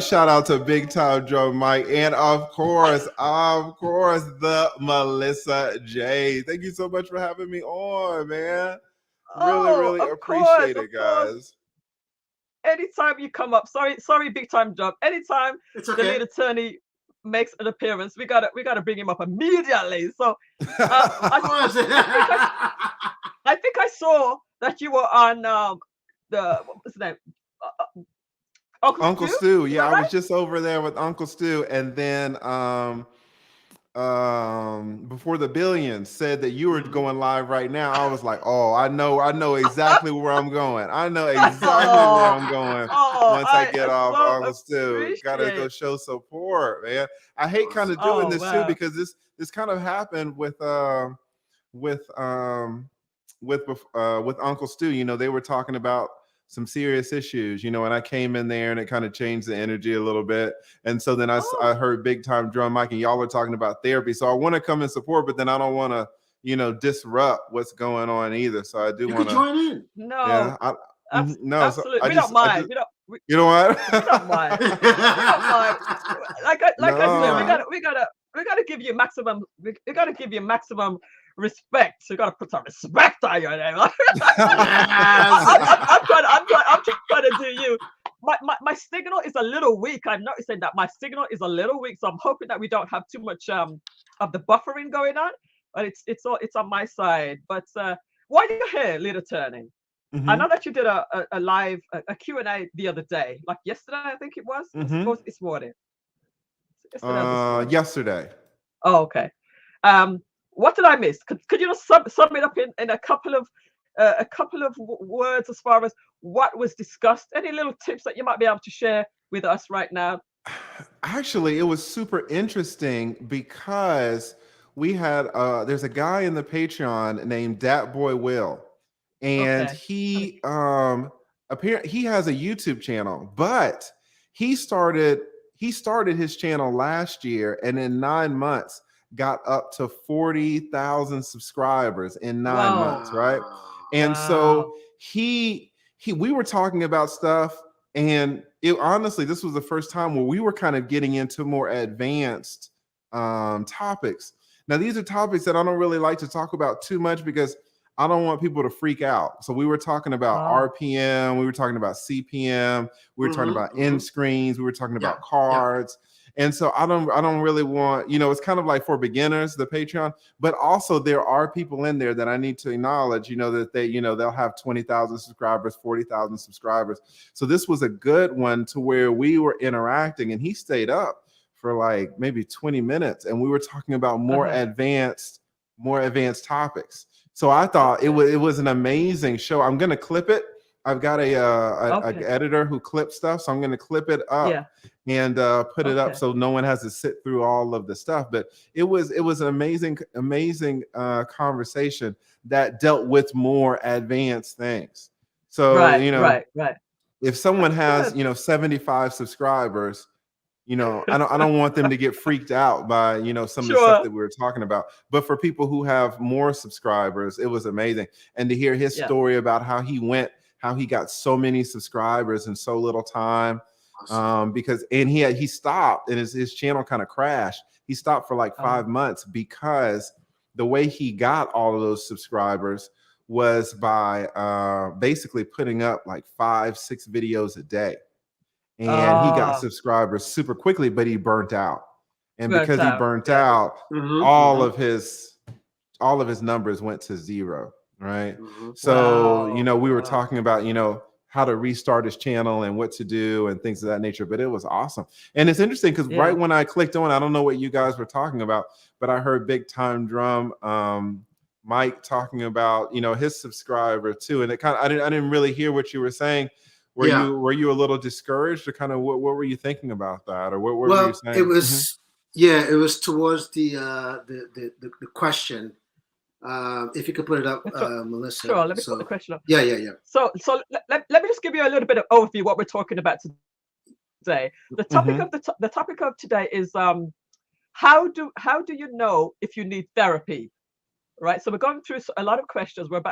shout out to Big Time Joe Mike, and of course, the Melissa J. Thank you so much for having me on, man. Really, Oh, really of course, appreciate of it, course. guys. Anytime you come up, sorry, big time job. Anytime It's the okay. lead attorney makes an appearance, we gotta bring him up immediately. So Of course. I think I saw that you were on what was his name? Uncle Uncle Stu? Stu, Is yeah, that I was right? just over there with Uncle Stu, and then before the billions said that you were Mhm. going live right now. I was like, oh, I know exactly where I'm going. I know exactly where Oh, I'm going oh, once I I get off so Uncle Stu. Gotta go appreciate. show support, man. I hate kind of Awesome. doing Oh this too, wow. because this kind of happened with with Uncle Stu. They were talking about some serious issues, and I came in there and it kind of changed the energy a little bit. And so then I Oh, heard Big Time Drum Mike and y'all are talking about therapy. So I want to come and support, but then I don't want to, disrupt what's going on either. So I do You want could to, join in. yeah, no, no. So absolutely. I We don't just, I mind. just, you know what? We don't mind. We don't mind. Like I said, we No. gotta we gotta we gotta give you maximum. We gotta give you maximum respect. So you gotta put some respect on your name. Yes. I'm trying to do you. My signal is a little weak. I'm noticing that my signal is a little weak, so I'm hoping that we don't have too much of the buffering going on. But it's on my side. But while you're here, lead attorney, I know hmm that you did a live a Q&A the other day, like yesterday, I think it was. Or was hmm it this morning? Yesterday or this morning? Yesterday. Oh, okay. Um, what did I miss? Could you just sum it up in a couple of words as far as what was discussed? Any little tips that you might be able to share with us right now? Actually, it was super interesting because we had there's a guy in the Patreon named Dat Boy Will, and Okay. he has a YouTube channel, but he started he started his channel last year, and in 9 months got up to 40,000 subscribers in 9 months, Whoa. right? Wow. And Wow. so we were talking about stuff, and honestly, this was the first time where we were kind of getting into more advanced topics. Now, these are topics that I don't really like to talk about too much because I don't want people to freak out. So we were talking about Oh. RPM, we were talking about CPM, we were talking about end Hmm. screens, we were talking Yeah. about Yeah. cards. And so I don't really want, it's kind of like for beginners, the Patreon, but also there are people in there that I need to acknowledge, that they'll have 20,000 subscribers, 40,000 subscribers. So this was a good one to where we were interacting, and he stayed up for like maybe 20 minutes, and we were talking about Uh-huh. more advanced topics. So I thought it Okay. was an amazing show. I'm going to clip it. I've got a Okay. editor who clips stuff, so I'm going to clip it up Yeah. and put it up Okay. so no one has to sit through all of the stuff. But it was an amazing conversation that dealt with more advanced things. So Right. Right. Right. if someone That's has good. 75 subscribers, I don't want them to get freaked out by some of the stuff Sure. that we were talking about. But for people who have more subscribers, it was amazing. And to hear his Yeah. story about how he got so many subscribers in so little time, because he stopped and his channel kind of crashed. He stopped for like 5 months because the way he got all of those subscribers was by basically putting up like 5-6 videos a day. And he got Ah, subscribers super quickly, but he burnt out. And burnt because he out. burnt Yeah. out, Mhm, all mhm, of his numbers went to zero, right? mhm. So, Wow. we were Wow. talking about, how to restart his channel and what to do and things of that nature, but it was awesome. And it's interesting because Yeah. right when I clicked on, I don't know what you guys were talking about, but I heard Big Time Drum Mike talking about, his subscriber too. And it kind of, I didn't really hear what you were saying. Yeah. Were you a little discouraged, or kind of what were you thinking about that, or what were you Well, it saying? was yeah, it was towards the question. If you could put it up, Sure. Melissa. Sure. Let me put the So question up. yeah. So let me just give you a little bit of overview what we're talking about today. The topic Mhm. of the topic of today is how do you know if you need therapy? Right. So we're going through a lot of questions. We're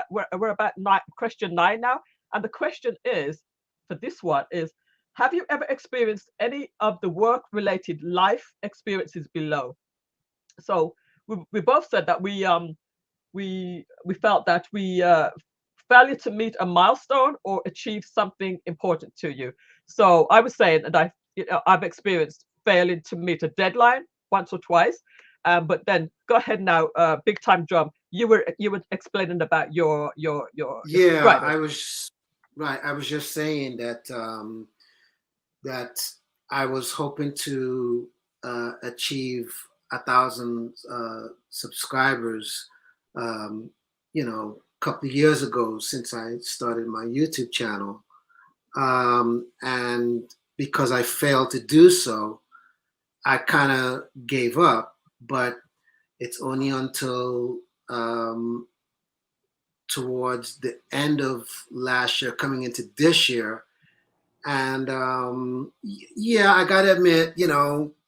about question 9 now, and the question is for this one is: have you ever experienced any of the work-related life experiences below? So we both said that we felt that we failure to meet a milestone or achieve something important to you. So I was saying that I've experienced failing to meet a deadline once or twice. But then go ahead now, Big Time Drum. You were explaining about your Yeah, subscribers. I was just saying that that I was hoping to achieve 1,000 subscribers. A couple of years ago, since I started my YouTube channel, and because I failed to do so, I kind of gave up. But it's only until towards the end of last year, coming into this year. And yeah, I got to admit,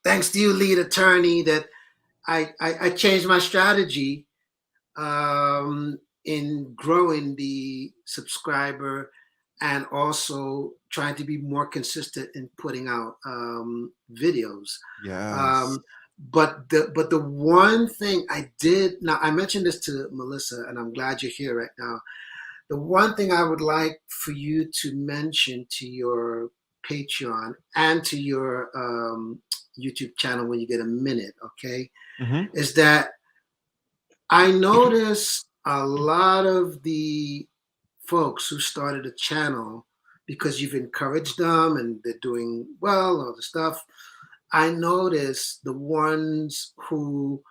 thanks to you, lead attorney, that I changed my strategy in growing the subscriber and also trying to be more consistent in putting out videos. Yes. But the one thing I did, now I mentioned this to Melissa, and I'm glad you're here right now. The one thing I would like for you to mention to your Patreon and to your YouTube channel when you get a minute, okay, Mhm. is that I notice a lot of the folks who started a channel because you've encouraged them and they're doing well, all the stuff. I notice the ones who,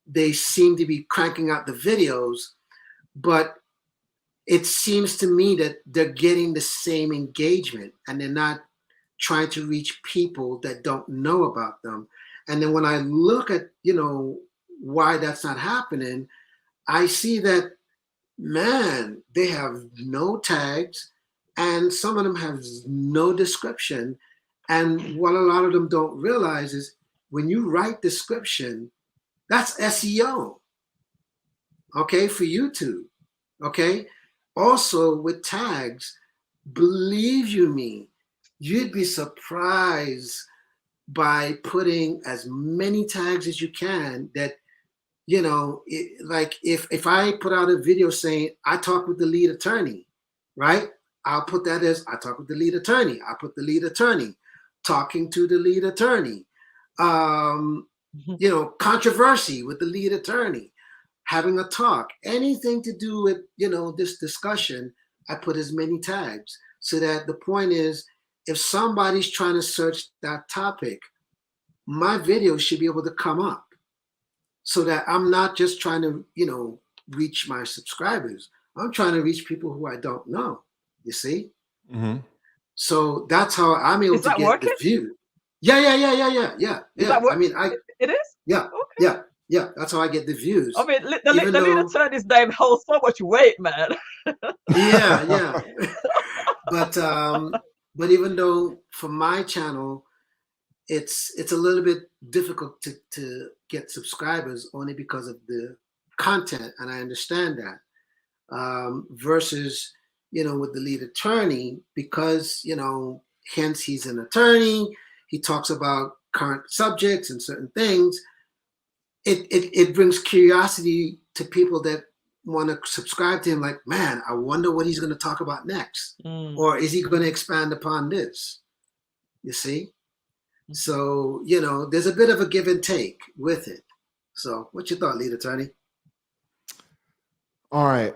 they seem to be cranking out the videos, but it seems to me that they're getting the same engagement and they're not trying to reach people that don't know about them. And then when I look at, why that's not happening, I see that, man, they have no tags and some of them have no description. And what a lot of them don't realize is when you write description, that's SEO, okay, for YouTube, okay? Also with tags, believe you me, you'd be surprised by putting as many tags as you can that, like if I put out a video saying I talk with the lead attorney, right? I'll put that as I talk with the lead attorney. I put the lead attorney, talking to the lead attorney, controversy with the lead attorney, having a talk, anything to do with, this discussion, I put as many tags so that the point is, if somebody's trying to search that topic, my video should be able to come up so that I'm not just trying to, reach my subscribers. I'm trying to reach people who I don't know. You see? Mm-hmm. So that's how I'm able Is to that get working? the view. Yeah. Is that what I mean, it is? yeah, Okay. yeah. That's how I get the views. I mean, Even the lead though, attorney's name holds so much weight, man. yeah. but even though for my channel, it's a little bit difficult to get subscribers only because of the content, and I understand that. Versus, with the lead attorney, because, hence he's an attorney, he talks about current subjects and certain things. It brings curiosity to people that want to subscribe to him, like, man, I wonder what he's going to talk about next. Or is he going to expand upon this? You see? So, there's a bit of a give and take with it. So what you thought, lead attorney? All right.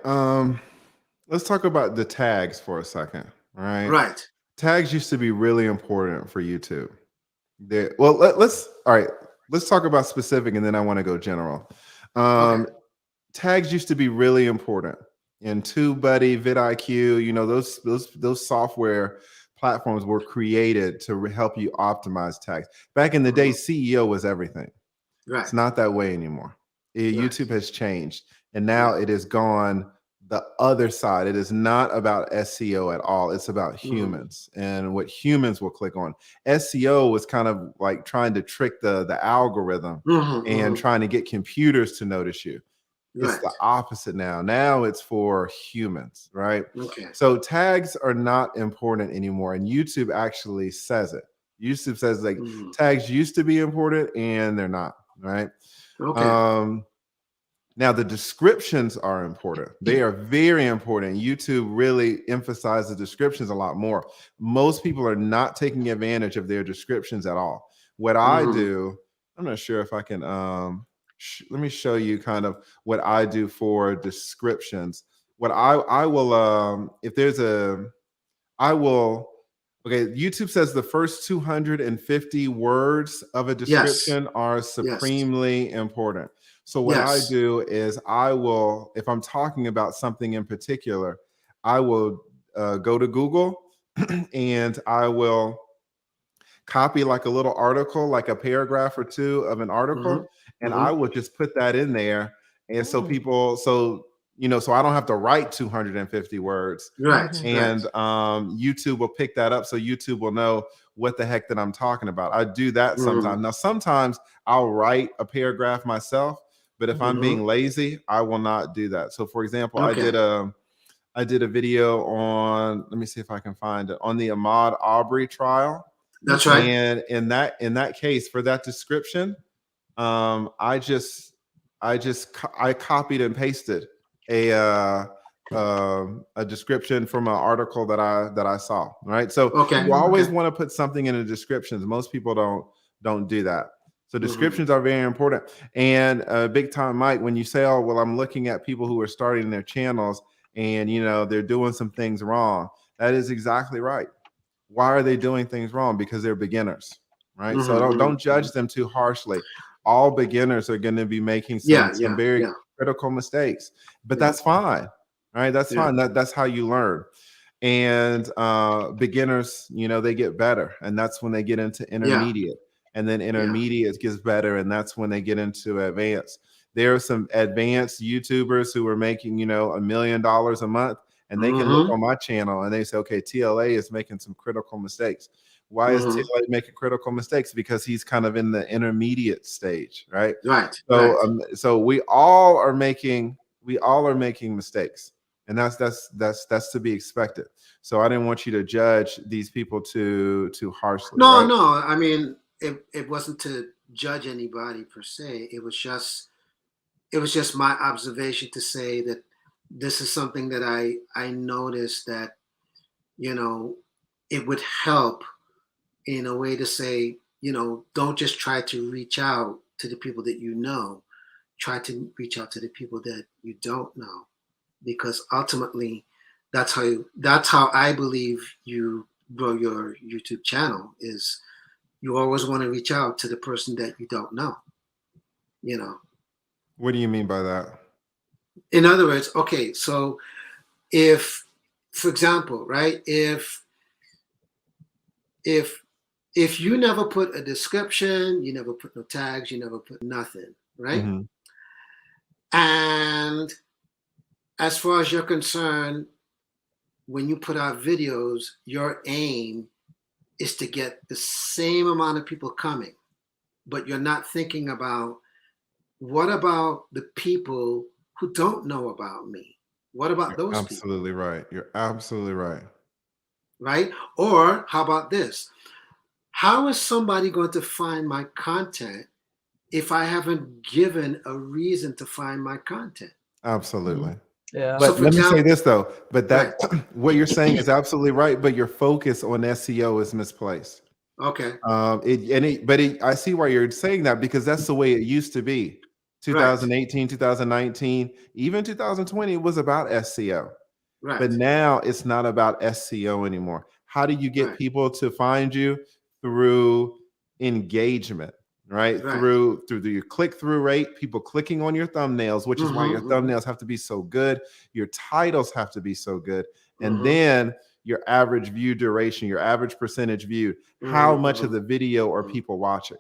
Let's talk about the tags for a second. All right. Right. Tags used to be really important for YouTube. Let's talk about specific, and then I want to go general. Okay. Tags used to be really important in TubeBuddy, vidIQ. Those software platforms were created to help you optimize tags. Back in the day, CEO was everything. Right. It's not that way anymore. YouTube has changed, and now it has gone the other side. It is not about SEO at all. It's about humans and what humans will click on. SEO was kind of like trying to trick the algorithm and trying to get computers to notice you. It's the opposite now. Now it's for humans, right? Okay. So tags are not important anymore, and YouTube actually says it. YouTube says tags used to be important, and they're not, right? Okay. Now the descriptions are important. They are very important. YouTube really emphasizes descriptions a lot more. Most people are not taking advantage of their descriptions at all. What I do, I'm not sure if I can, let me show you kind of what I do for descriptions. What I will, if there's YouTube says the first 250 words of a description are supremely important. So what I do is if I'm talking about something in particular, I will go to Google and I will copy like a little article, like a paragraph or two of an article, and I will just put that in there. And so so I don't have to write 250 words. Right. And YouTube will pick that up, so YouTube will know what the heck that I'm talking about. I do that sometimes. Now, sometimes I'll write a paragraph myself, but if I'm being lazy, I will not do that. So for example, I did a video on, let me see if I can find it, on the Ahmaud Arbery trial. That's right. And in that case, for that description, I copied and pasted a description from an article that I saw. Right. So you always want to put something in the descriptions. Most people don't do that. So descriptions are very important. And Big Time Mike, when you say, oh, well, I'm looking at people who are starting their channels and they're doing some things wrong. That is exactly right. Why are they doing things wrong? Because they're beginners, right? So don't judge them too harshly. All beginners are going to be making some very critical mistakes, but that's fine, right? That's fine. That's how you learn. And beginners, they get better, and that's when they get into intermediate. And then intermediate gets better, and that's when they get into advanced. There are some advanced YouTubers who are making, $1 million a month, and they can look on my channel and they say, okay, TLA is making some critical mistakes. Why is TLA making critical mistakes? Because he's kind of in the intermediate stage, right? Right. So, so we all are making mistakes, and that's to be expected. So I didn't want you to judge these people too harshly. No, right? no. I mean, it wasn't to judge anybody per se. It was just my observation to say that this is something that I noticed that, it would help in a way to say, don't just try to reach out to the people that you know. Try to reach out to the people that you don't know, because ultimately that's how I believe you grow your YouTube channel. Is you always want to reach out to the person that you don't know. What do you mean by that? In other words, okay, so if, for example, right, if you never put a description, you never put no tags, you never put nothing, right? Mm-hmm. And as far as you're concerned, when you put out videos, your aim is to get the same amount of people coming, but you're not thinking about, what about the people who don't know about me? What about You're those people? absolutely right. You're absolutely right. Right? Or how about this? How is somebody going to find my content if I haven't given a reason to find my content? Absolutely. Yeah. So But for let me say example, this though, but right. that what you're saying is absolutely right, but your focus on SEO is misplaced. Okay. I see why you're saying that, because that's the way it used to be. Right. 2018, 2019, even 2020 was about SEO. Right. But now it's not about SEO anymore. How do you get Right. people to find you? Through engagement, right? Right. Through your click-through rate, people clicking on your thumbnails, which is why your thumbnails have to be so good. Your titles have to be so good. And then your average view duration, your average percentage view, how much of the video are people watching?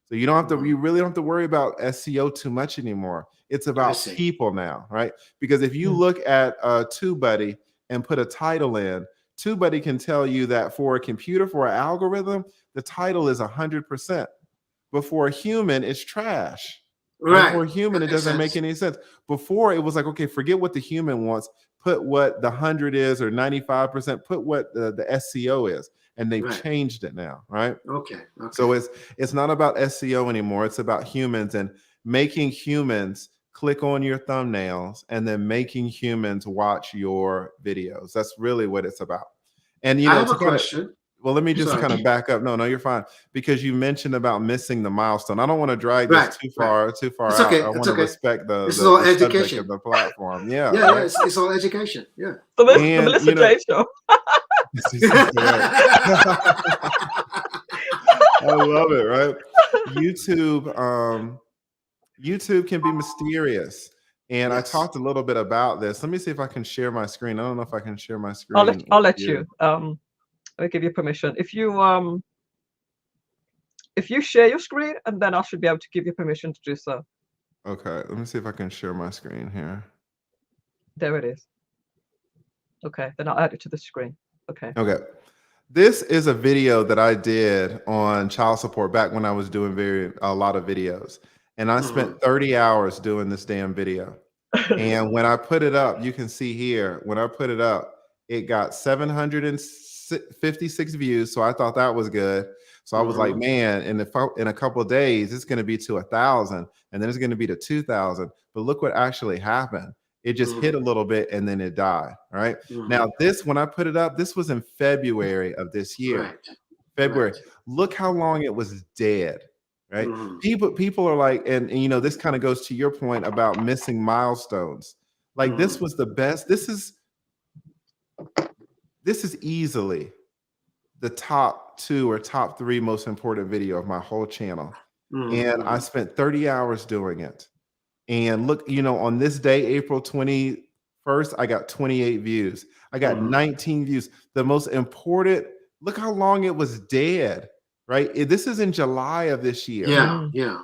So you really don't have to worry about SEO too much anymore. It's about see. people now, right? Because if you look at TubeBuddy and put a title in, TubeBuddy can tell you that for a computer, for an algorithm, the title is 100%. But for a human, it's trash. Right? For a Right. human, That it makes doesn't make sense. any sense. Before, it was like, okay, forget what the human wants, put what the 100 is or 95%, put what the SEO is. And they've Right. changed it now, right? Okay. Okay. So it's not about SEO anymore. It's about humans and making humans click on your thumbnails and then making humans watch your videos. That's really what it's about. And I have a question. well, let me just Sorry. kind of back up. No, you're fine. Because you mentioned about missing the milestone. I don't want to drag Right, this too right. far It's out. okay. I It's want to okay. respect This is all the subject education. of the platform. Yeah. Yeah, right? yeah. It's all education. Yeah. The And, Melissa J show. I love it, right? YouTube can be mysterious. And I Yes. talked a little bit about this. Let me see if I can share my screen. I don't know if I can share my screen. I'll let here. you. I'll give you permission. If you share your screen, and then I should be able to give you permission to do so. Okay, let me see if I can share my screen here. There it is. Okay, then I'll add it to the screen. Okay. Okay. This is a video that I did on child support back when I was doing a lot of videos. And I spent 30 hours doing this damn video. And when I put it up, you can see here, when I put it up, it got 756 views. So I thought that was good. So I was like, man, in a couple of days, it's going to be to 1,000, and then it's going to be to 2,000. But look what actually happened. It just hit a little bit and then it died. Right. Now, when I put it up, this was in February of this year. Right. February. Right. Look how long it was dead. Right. People are like, and this kind of goes to your point about missing milestones. Like this was the best. This is easily the top 2 or top 3 most important video of my whole channel. And I spent 30 hours doing it. And look, on this day, April 21st, I got 28 views. I got 19 views. The most important, look how long it was dead, right? This is in July of this year. Yeah, yeah.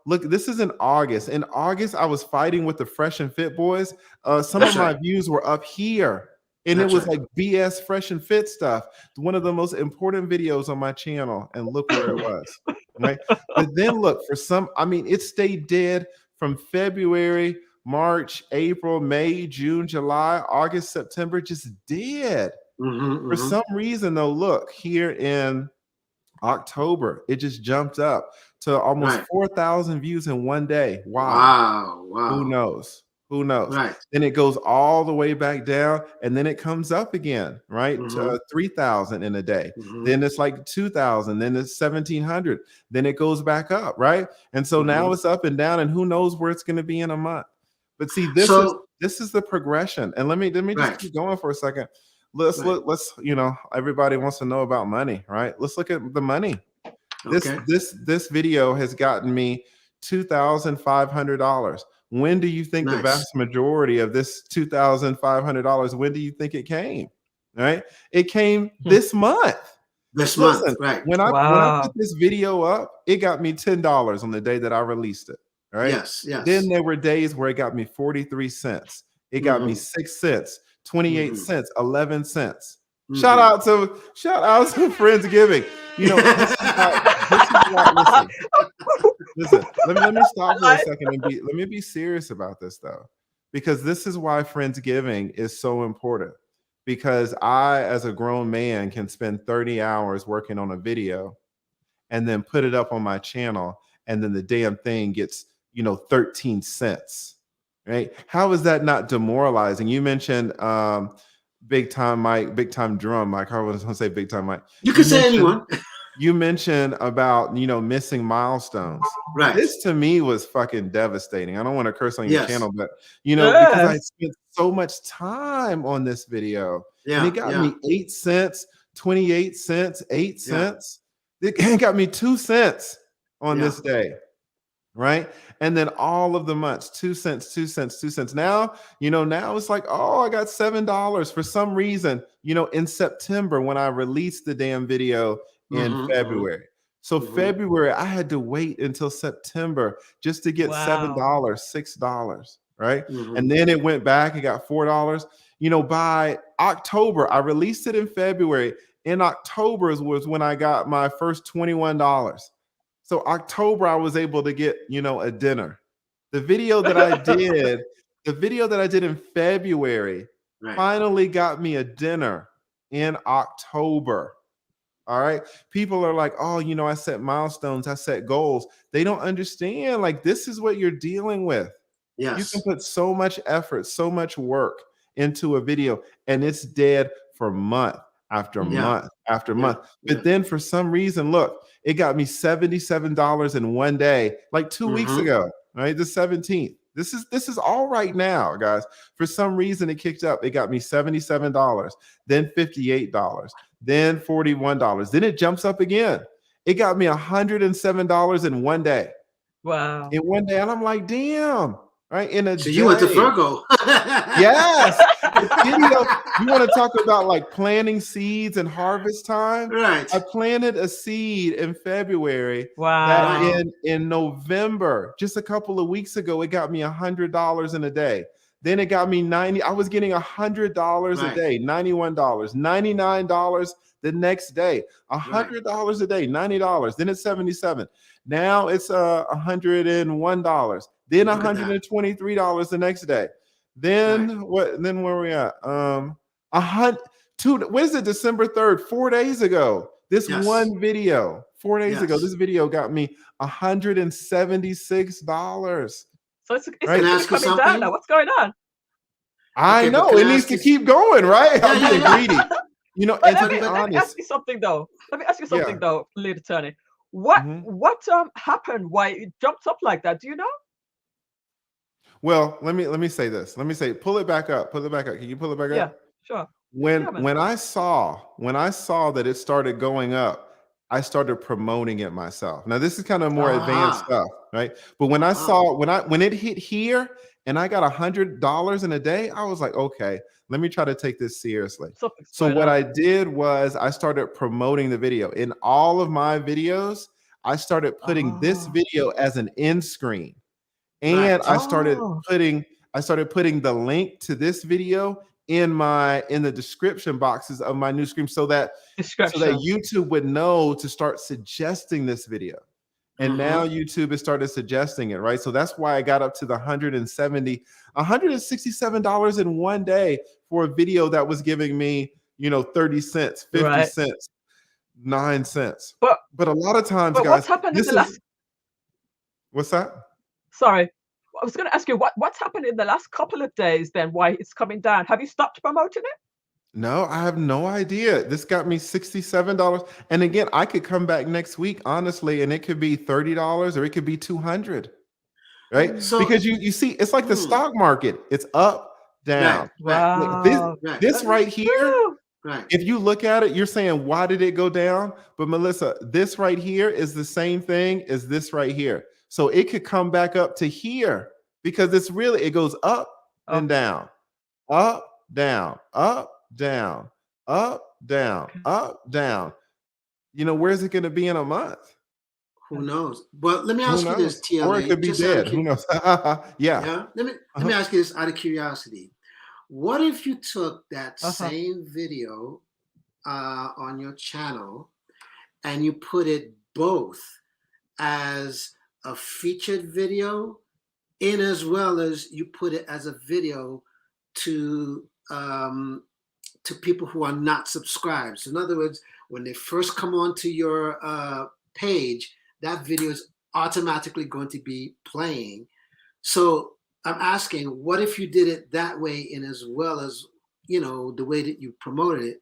Look, this is in August. In August, I was fighting with the Fresh and Fit boys. Some of my views were up here. And it was like BS Fresh and Fit stuff. One of the most important videos on my channel. And look where it was, right? But then look, it stayed dead from February, March, April, May, June, July, August, September, just dead. For some reason, though, look, here in October, it just jumped up to almost 4,000 views in one day. Wow. Who knows? Right. Then it goes all the way back down, and then it comes up again, right? To 3,000 in a day. Then it's like 2,000. Then it's 1,700. Then it goes back up, right? And so now it's up and down, and who knows where it's going to be in a month? But see, this is the progression. And let me just keep going for a second. Let's everybody wants to know about money, right? Let's look at the money. This video has gotten me $2,500. When do you think the Nice. vast majority of this $2,500, when do you think it came? Right? It came this month. This Listen, month, right? when I Wow. put this video up, it got me $10 on the day that I released it. Right. Yes, yes. Then there were days where it got me 43 cents. It got me 6 cents, 28 cents, 11 cents. Shout out to Friendsgiving. You know, this is why, listen, let me stop for a second and let me be serious about this though, because this is why Friendsgiving is so important. Because I, as a grown man, can spend 30 hours working on a video and then put it up on my channel, and then the damn thing gets, 13 cents, right? How is that not demoralizing? You mentioned Big Time Mike, Big Time Drum Mike. I was going to say Big Time Mike. You can say anyone. You mentioned about, missing milestones. Right. This to me was fucking devastating. I don't want to curse on your channel, but, because I spent so much time on this video. And it got me 8 cents, 28 cents, 8 cents. It got me 2 cents on this day. Right. And then all of the months, 2 cents, 2 cents, 2 cents. Now, now it's like, oh, I got $7 for some reason, in September when I released the damn video in February. So February, I had to wait until September just to get $7, $6. Right. And then it went back and got $4. By October, I released it in February. In October was when I got my first $21. So October, I was able to get, a dinner. The video that I did, in February finally got me a dinner in October. All right. People are like, oh, I set milestones, I set goals. They don't understand. Like, this is what you're dealing with. Yes. You can put so much effort, so much work into a video, and it's dead for month after month after month. But then for some reason, look, it got me $77 in one day, like 2 weeks ago, right? The 17th. This is all right now, guys. For some reason, it kicked up. It got me $77, then $58, then $41. Then it jumps up again. It got me $107 in one day. Wow. In one day. And I'm like, damn. Right? In a So day. you went to Virgo. Yes. You want to talk about like planting seeds and harvest time? Right. I planted a seed in February. Wow. That in November, just a couple of weeks ago, it got me $100 in a day. Then it got me $90. I was getting $100 a day, $91, $99 the next day, $100 a day, $90. Then it's $77. Now it's $101. Then $123 the next day. Then what? Then where are we at? What is it? December 3rd, 4 days ago. This one video, 4 days ago, this video got me $176. So it's Right? coming down now. What's going on? I know it needs to keep going, right? I'm being greedy. And to be honest, let me ask you something though. Lead attorney. What happened? Why it jumped up like that? Do you know? Well, let me say this. Pull it back up. Can you pull it back up? Yeah, sure. When I saw that it started going up, I started promoting it myself. Now this is kind of more advanced stuff, right? But when I saw when it hit here and I got $100 in a day, I was like, okay, let me try to take this seriously. So what I did was I started promoting the video. In all of my videos, I started putting this video as an end screen. And I started putting the link to this video in the description boxes of my new screen so that YouTube would know to start suggesting this video. And now YouTube has started suggesting it, right? So that's why I got up to the $167 in one day for a video that was giving me, 30 cents, 50 cents, 9 cents. But a lot of times, guys, what's happened in the last? What's that? Sorry, I was going to ask you what's happened in the last couple of days. Then why it's coming down? Have you stopped promoting it? No, I have no idea. This got me $67, and again, I could come back next week, honestly, and it could be $30 or it could be $200, right? So, because you see, it's like the stock market; it's up, down. Wow. This right here. Right. If you look at it, you're saying, why did it go down? But Melissa, this right here is the same thing as this right here. So it could come back up to here because it's really, it goes up and down, up, down, up, down, up, down, up, down. You know, where's it going to be in a month? Who knows? But let me Who ask you this, knows? Or it TLA, could be just out of dead. Who knows? Yeah. yeah. Let me Uh-huh. ask you this out of curiosity. What if you took that Uh-huh. same video on your channel and you put it both as a featured video in as well as you put it as a video to people who are not subscribed? So in other words, when they first come onto your page, that video is automatically going to be playing. So I'm asking, what if you did it that way in as well as, you know, the way that you promoted it?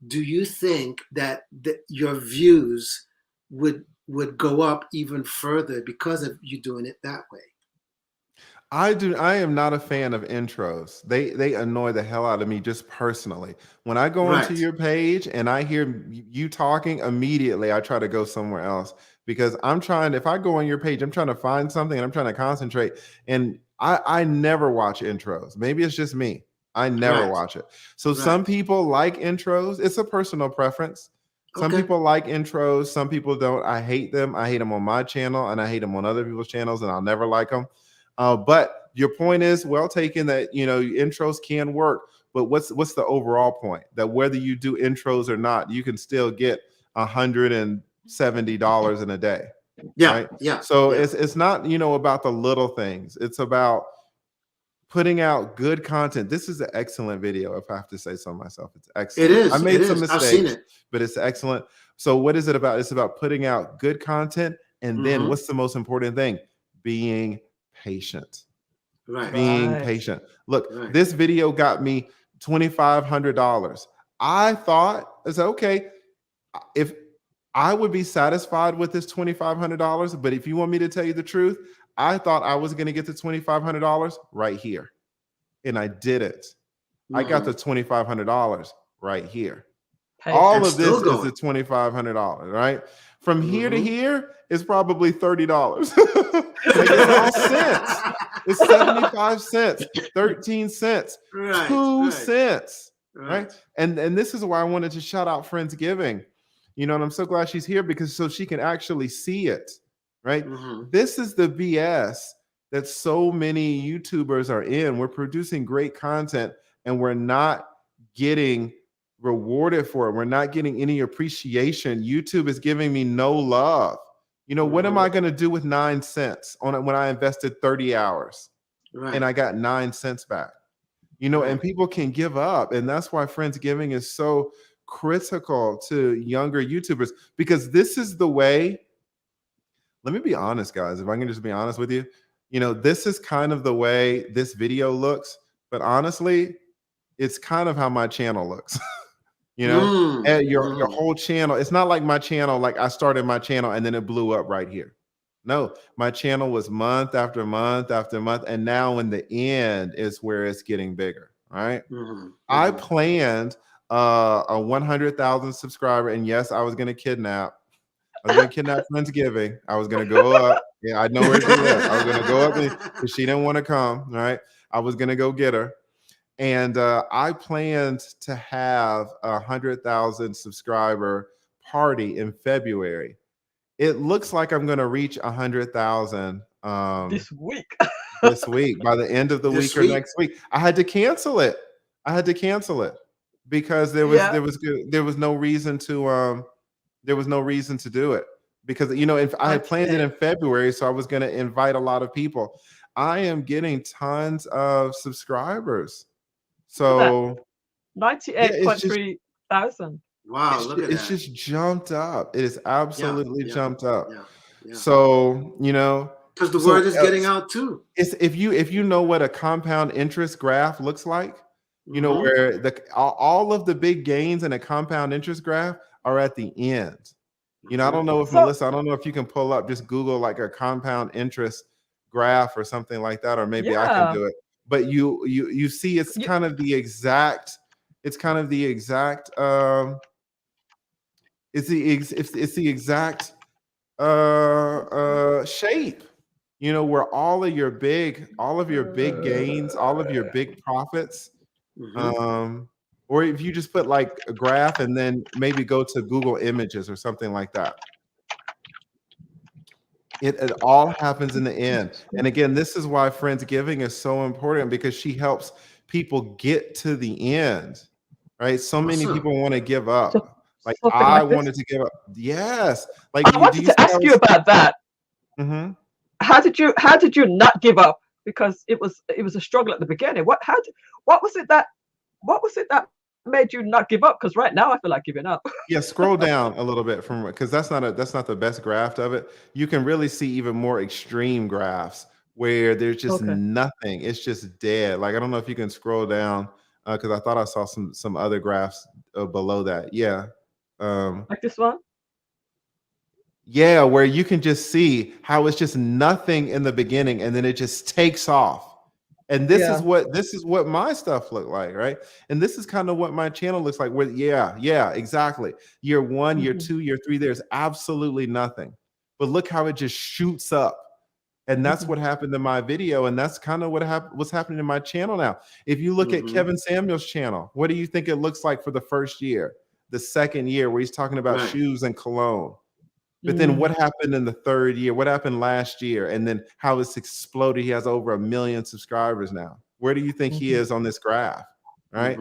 Do you think that your views would go up even further because of you doing it that way? I am not a fan of intros. They annoy the hell out of me just personally. When I go onto Right. your page and I hear you talking, immediately I try to go somewhere else because I'm trying, if I go on your page, I'm trying to find something and I'm trying to concentrate. And I never watch intros. Maybe it's just me. I never Right. watch it. So Right. some people like intros. It's a personal preference. Some Okay. people like intros, some people don't. I hate them. I hate them on my channel and I hate them on other people's channels, and I'll never like them. But your point is well taken, that, you know, intros can work, but what's the overall point? That whether you do intros or not, you can still get $170 in a day. Yeah. Right. Yeah. So yeah. it's not, you know, about the little things. It's about putting out good content. This is an excellent video, if I have to say so myself. It's excellent. It is. I made It some is. I've seen mistakes, it. but it's excellent. So what is it about? It's about putting out good content. And then Mhm. what's the most important thing? Being patient. Right. Being Right. patient. Look, Right. this video got me $2,500. I thought, I said, okay, if I would be satisfied with this $2,500, but if you want me to tell you the truth, I thought I was going to get the $2,500 right here, and I didn't. I got the $2,500 right here. All And of this still is the going. $2,500, right? From here to Mhm. here is probably $30. Like, it's all cents. It's 75 cents, 13 cents, Right. 2 Right. cents, right? Right. And this is why I wanted to shout out Friendsgiving. You know, and I'm so glad she's here because so she can actually see it, right? Mhm. This is the BS that so many YouTubers are in. We're producing great content and we're not getting rewarded for it. We're not getting any appreciation. YouTube is giving me no love. You know, what am I going to do with 9 cents on it when I invested 30 hours Right. and I got 9 cents back? You know, and Right. people can give up. And that's why Friendsgiving is so critical to younger YouTubers, because this is the way. Let me be honest, guys. If I can just be honest with you, you know, this is kind of the way this video looks. But honestly, it's kind of how my channel looks. You know, and your Mm. whole channel. It's not like my channel, like I started my channel and then it blew up right here. No, my channel was month after month after month, and now in the end is where it's getting bigger. Right? Mhm. I Mhm. planned a 100,000 subscriber, and yes, I was going to kidnap. I was going to kidnap Friendsgiving. I was going to go up. Yeah, I know where she is. I was going to go up because she didn't want to come. Right? I was going to go get her. And I planned to have 100,000 subscriber party in February. It looks like I'm going to reach 100,000 This week. this week, by the end of the This week or week. next week. I had to cancel it. I had to cancel it because Yeah. there was no reason to do it, because, you know, if I had planned it Okay. in February, so I was going to invite a lot of people. I am getting tons of subscribers. Look at that. So yeah, 98.3 thousand. Wow. Look at it's that. just jumped up. It is Yeah. absolutely Yeah. jumped up. Yeah. Yeah. So, you know, Because the so word is getting out too. it's, if you know what a compound interest graph looks like, you know, Mhm. where all of the big gains in a compound interest graph are at the end. You know, I don't know if So Melissa, I don't know if you can pull up, just Google like a compound interest graph or something like that, or maybe I can yeah, do it. But you see, it's you, kind of the exact, it's kind of the exact, it's the exact shape. you know, where all of your big gains, all of your big profits, or if you just put like a graph and then maybe go to Google Images or something like that. It all happens in the end. And again, this is why Friendsgiving is so important, because she helps people get to the end, right? So many people want to give up. Like Something I like this. wanted to give up. Yes. Like I do wanted you to see ask you about that. How did you not give up? Because it was a struggle at the beginning. What was it that made you not give up? Because right now I feel like giving up. Yeah, scroll down a little bit from, because that's not the best graph of it. You can really see even more extreme graphs where there's just Okay. nothing. It's just dead. Like I don't know if you can scroll down, because I thought I saw some other graphs below that. Yeah. Like this one? Yeah, where you can just see how it's just nothing in the beginning and then it just takes off. And this is what my stuff looked like, right? And this is kind of what my channel looks like. Where yeah, exactly. Year 1, year 2, year 3, there's absolutely nothing. But look how it just shoots up. And that's what happened in my video, and that's kind of what's happening in my channel now. If you look at Kevin Samuel's channel, what do you think it looks like for the first year, the second year, where he's talking about shoes and cologne? But then what happened in the third year? What happened last year? And then how it's exploded. He has over 1 million subscribers now. Where do you think he is on this graph? Right.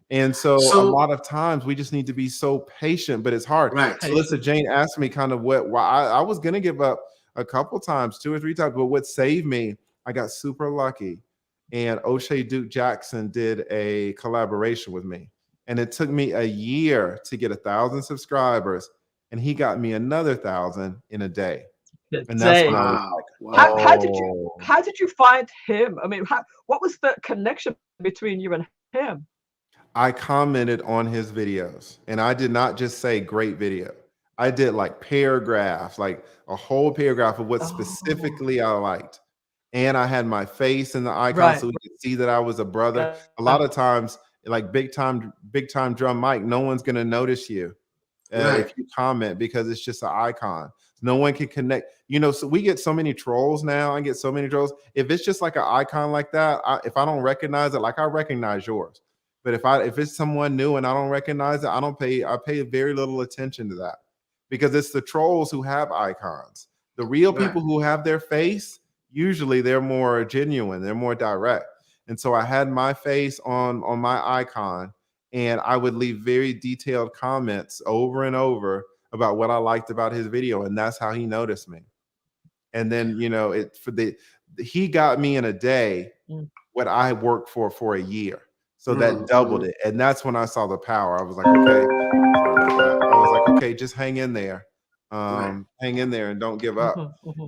And so a lot of times we just need to be so patient, but it's hard. Alyssa Jane asked me kind of why I was going to give up a couple times, 2 or 3 times, but what saved me, I got super lucky. And O'Shea Duke Jackson did a collaboration with me. And it took me a year to get 1,000 subscribers. And he got me another 1,000 in a day. And that's when I was like, how did you find him? I mean, what was the connection between you and him? I commented on his videos, and I did not just say great video. I did like paragraphs, like a whole paragraph of what specifically I liked. And I had my face in the icon so we could see that I was a brother. A lot of times, like big time drum mic, no one's gonna notice you. If you comment, because it's just an icon. No one can connect. You know, so we get so many trolls now. I get so many trolls. If it's just like an icon like that, if I don't recognize it, like I recognize yours. But if it's someone new and I don't recognize it, I pay very little attention to that, because it's the trolls who have icons. The real people who have their face, usually they're more genuine, they're more direct. And so I had my face on my icon, and I would leave very detailed comments over and over about what I liked about his video. And that's how he noticed me. And then, you know, he got me in a day what I worked for a year. So that doubled it. And that's when I saw the power. I was like, okay, I was like, okay, just hang in there. Hang in there and don't give up.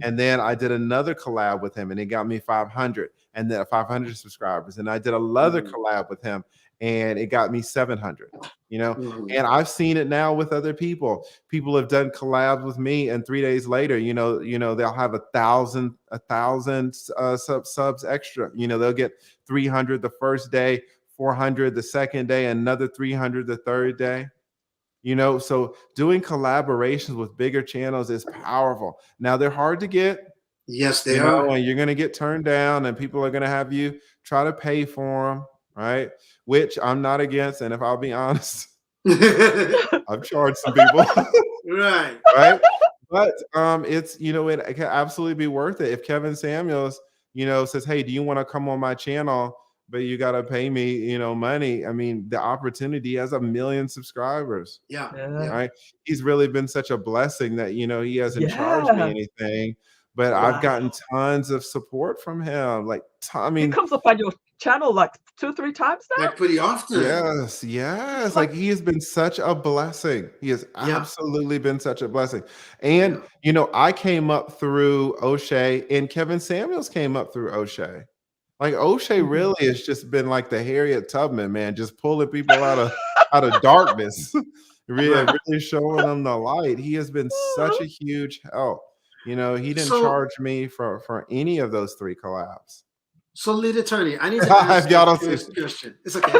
And then I did another collab with him, and it got me 500, and then 500 subscribers. And I did another collab with him, and it got me 700, you know. And I've seen it now with other people. People have done collabs with me, and 3 days later, you know, they'll have 1,000 subs extra. You know, they'll get 300 the first day, 400 the second day, another 300 the third day. You know, so doing collaborations with bigger channels is powerful. Now they're hard to get. Yes, they are. And you're going to get turned down, and people are going to have you try to pay for them, right? Which I'm not against. And if I'll be honest, I've charged some people. Right. But it's, you know, it can absolutely be worth it. If Kevin Samuels, you know, says, hey, do you want to come on my channel? But you got to pay me, you know, money. I mean, the opportunity has 1 million subscribers. Right. He's really been such a blessing that, you know, he hasn't charged me anything, but I've gotten tons of support from him. Like, I mean, he comes up on your channel like 2-3 times now. Like pretty often. Yes. Like he has been such a blessing. He has absolutely been such a blessing. And, you know, I came up through O'Shea, and Kevin Samuels came up through O'Shea. Like O'Shea really has just been like the Harriet Tubman, man, just pulling people out of darkness, really showing them the light. He has been such a huge help. You know, he didn't charge me for any of those 3 collabs. So, lead attorney, I need to ask you a question. It's okay.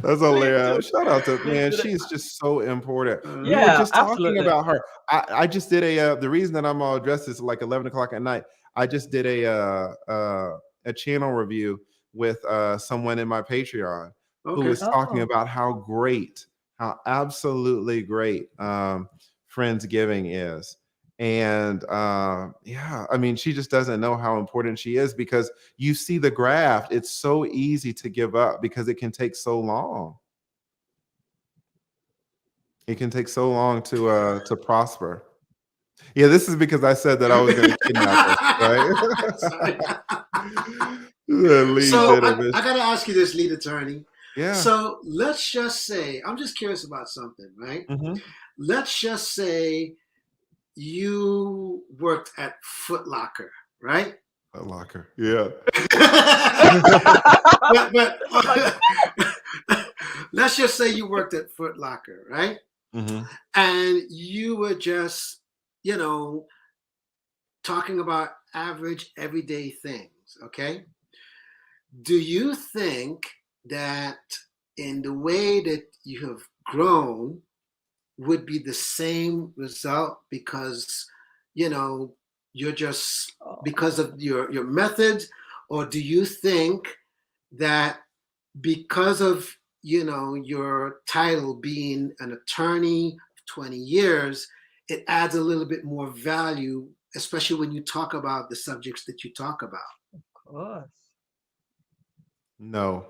That's hilarious. Shout out to, man, she's just so important. We were just talking about her. I just did the reason that I'm all dressed is like 11 o'clock at night. I just did a channel review with someone in my Patreon who Okay. was talking Oh. about how absolutely great Friendsgiving is. And yeah, I mean, she just doesn't know how important she is, because you see the graph. It's so easy to give up because it can take so long. It can take so long to prosper. Yeah, this is because I said that I was going to kidnap her, right? Sorry. The lead So did I, a bit. I got to ask you this, lead attorney. Yeah. So let's just say, I'm just curious about something, right? Mhm. Let's just say you worked at Foot Locker, right? A locker. Yeah. but let's just say you worked at Foot Locker, right? Mhm. And you were just, you know, talking about average everyday things, okay? Do you think that in the way that you have grown would be the same result because, you know, you're just because of your methods? Or do you think that because of, you know, your title being an attorney of 20 years, it adds a little bit more value, especially when you talk about the subjects that you talk about? Of course. No.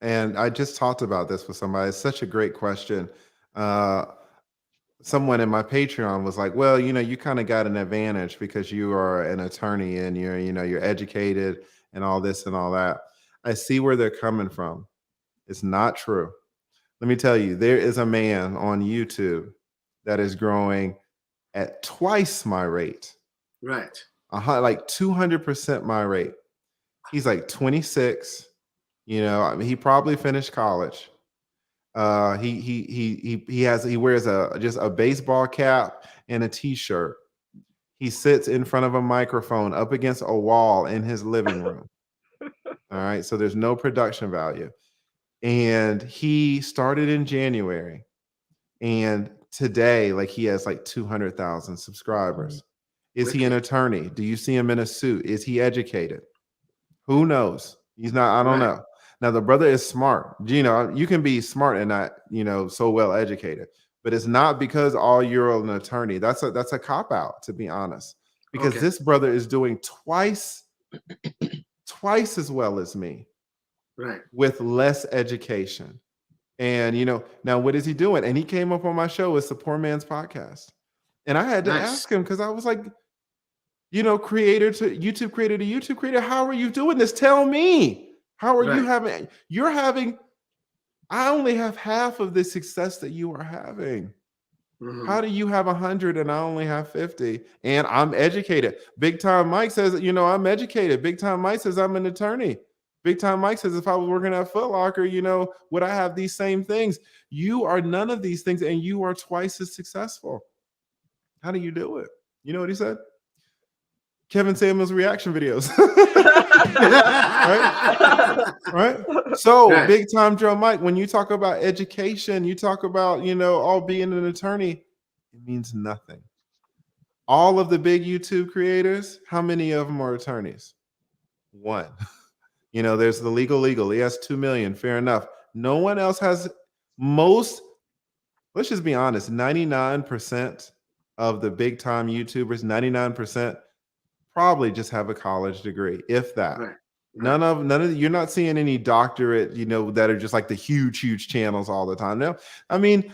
And I just talked about this with somebody. It's such a great question. Uh, Someone in my Patreon was like, "Well, you know, you kind of got an advantage because you are an attorney and you're educated and all this and all that." I see where they're coming from. It's not true. Let me tell you, there is a man on YouTube that is growing at twice my rate, Right. like 200% my rate. He's like 26. You know, I mean, he probably finished college. He wears just a baseball cap and a t-shirt. He sits in front of a microphone up against a wall in his living room. All right, so there's no production value. And he started in January, and today, like, he has like 200,000 subscribers. Is he an Wicked. attorney? Do you see him in a suit? Is he educated? Who knows? He's not. I don't Right. know. Now the brother is smart. You know, you can be smart and not, you know, so well educated, but it's not because all you're an attorney. That's a cop out, to be honest. Because Okay. this brother is doing twice as well as me Right. with less education. And you know, now what is he doing? And he came up on my show. It's the Poor Man's Podcast, and I had to Nice. ask him because I was like, you know, creator to YouTube creator, how are you doing this? Tell me. How are you Right. having, I only have half of the success that you are having. Mhm. How do you have 100 and I only have 50? And I'm educated. Big Time Mike says, you know, I'm educated. Big Time Mike says I'm an attorney. Big Time Mike says if I was working at Foot Locker, you know, would I have these same things? You are none of these things and you are twice as successful. How do you do it? You know what he said? Kevin Samuels reaction videos. Right? So, Right. Big Time Joe Mike, when you talk about education, you talk about, you know, all being an attorney, it means nothing. All of the big YouTube creators, how many of them are attorneys? One. You know, there's the legal. He has 2 million. Fair enough. No one else has most. Let's just be honest. 99% of the big time YouTubers, 99% probably just have a college degree, if that. Right. None of you're not seeing any doctorate, you know, that are just like the huge channels all the time. No, I mean,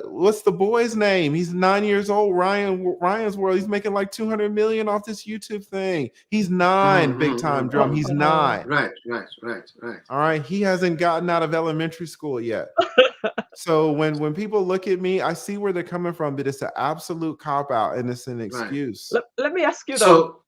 what's the boy's name? He's 9 years old. Ryan's World. He's making like 200 million off this YouTube thing. He's 9, Big Time Drum. He's 9. Right. All right. He hasn't gotten out of elementary school yet. So when people look at me, I see where they're coming from, but it's an absolute cop out and it's an excuse. Let me ask you though, So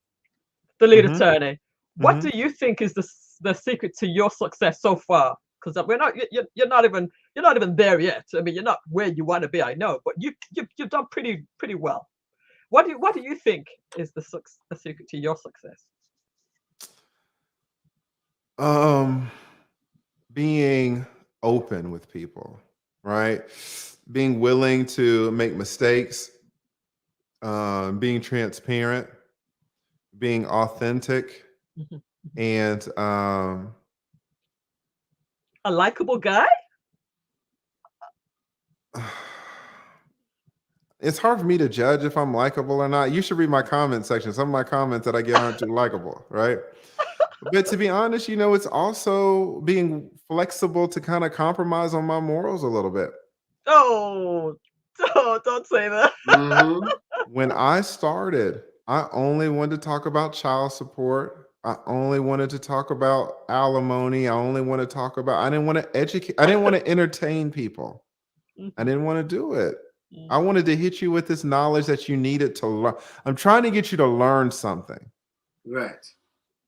the lead Mhm. attorney, what Mhm. do you think is the secret to your success so far? Because we're not you're not even there yet. I mean, you're not where you want to be. I know, but you've done pretty well. What do you think is the secret to your success? Being open with people, right? Being willing to make mistakes, being transparent, being authentic, and A likable guy? it's hard for me to judge if I'm likable or not. You should read my comment section. Some of my comments that I get aren't too likable, right? But to be honest, it's also being flexible to kind of compromise on my morals a little bit. Oh, don't say that. Mhm. When I started, I only wanted to talk about child support. I only wanted to talk about alimony. I only want to talk about, I didn't want to educate, I didn't want to entertain people. I didn't want to do it. I wanted to hit you with this knowledge that you needed to learn. I'm trying to get you to learn something. Right.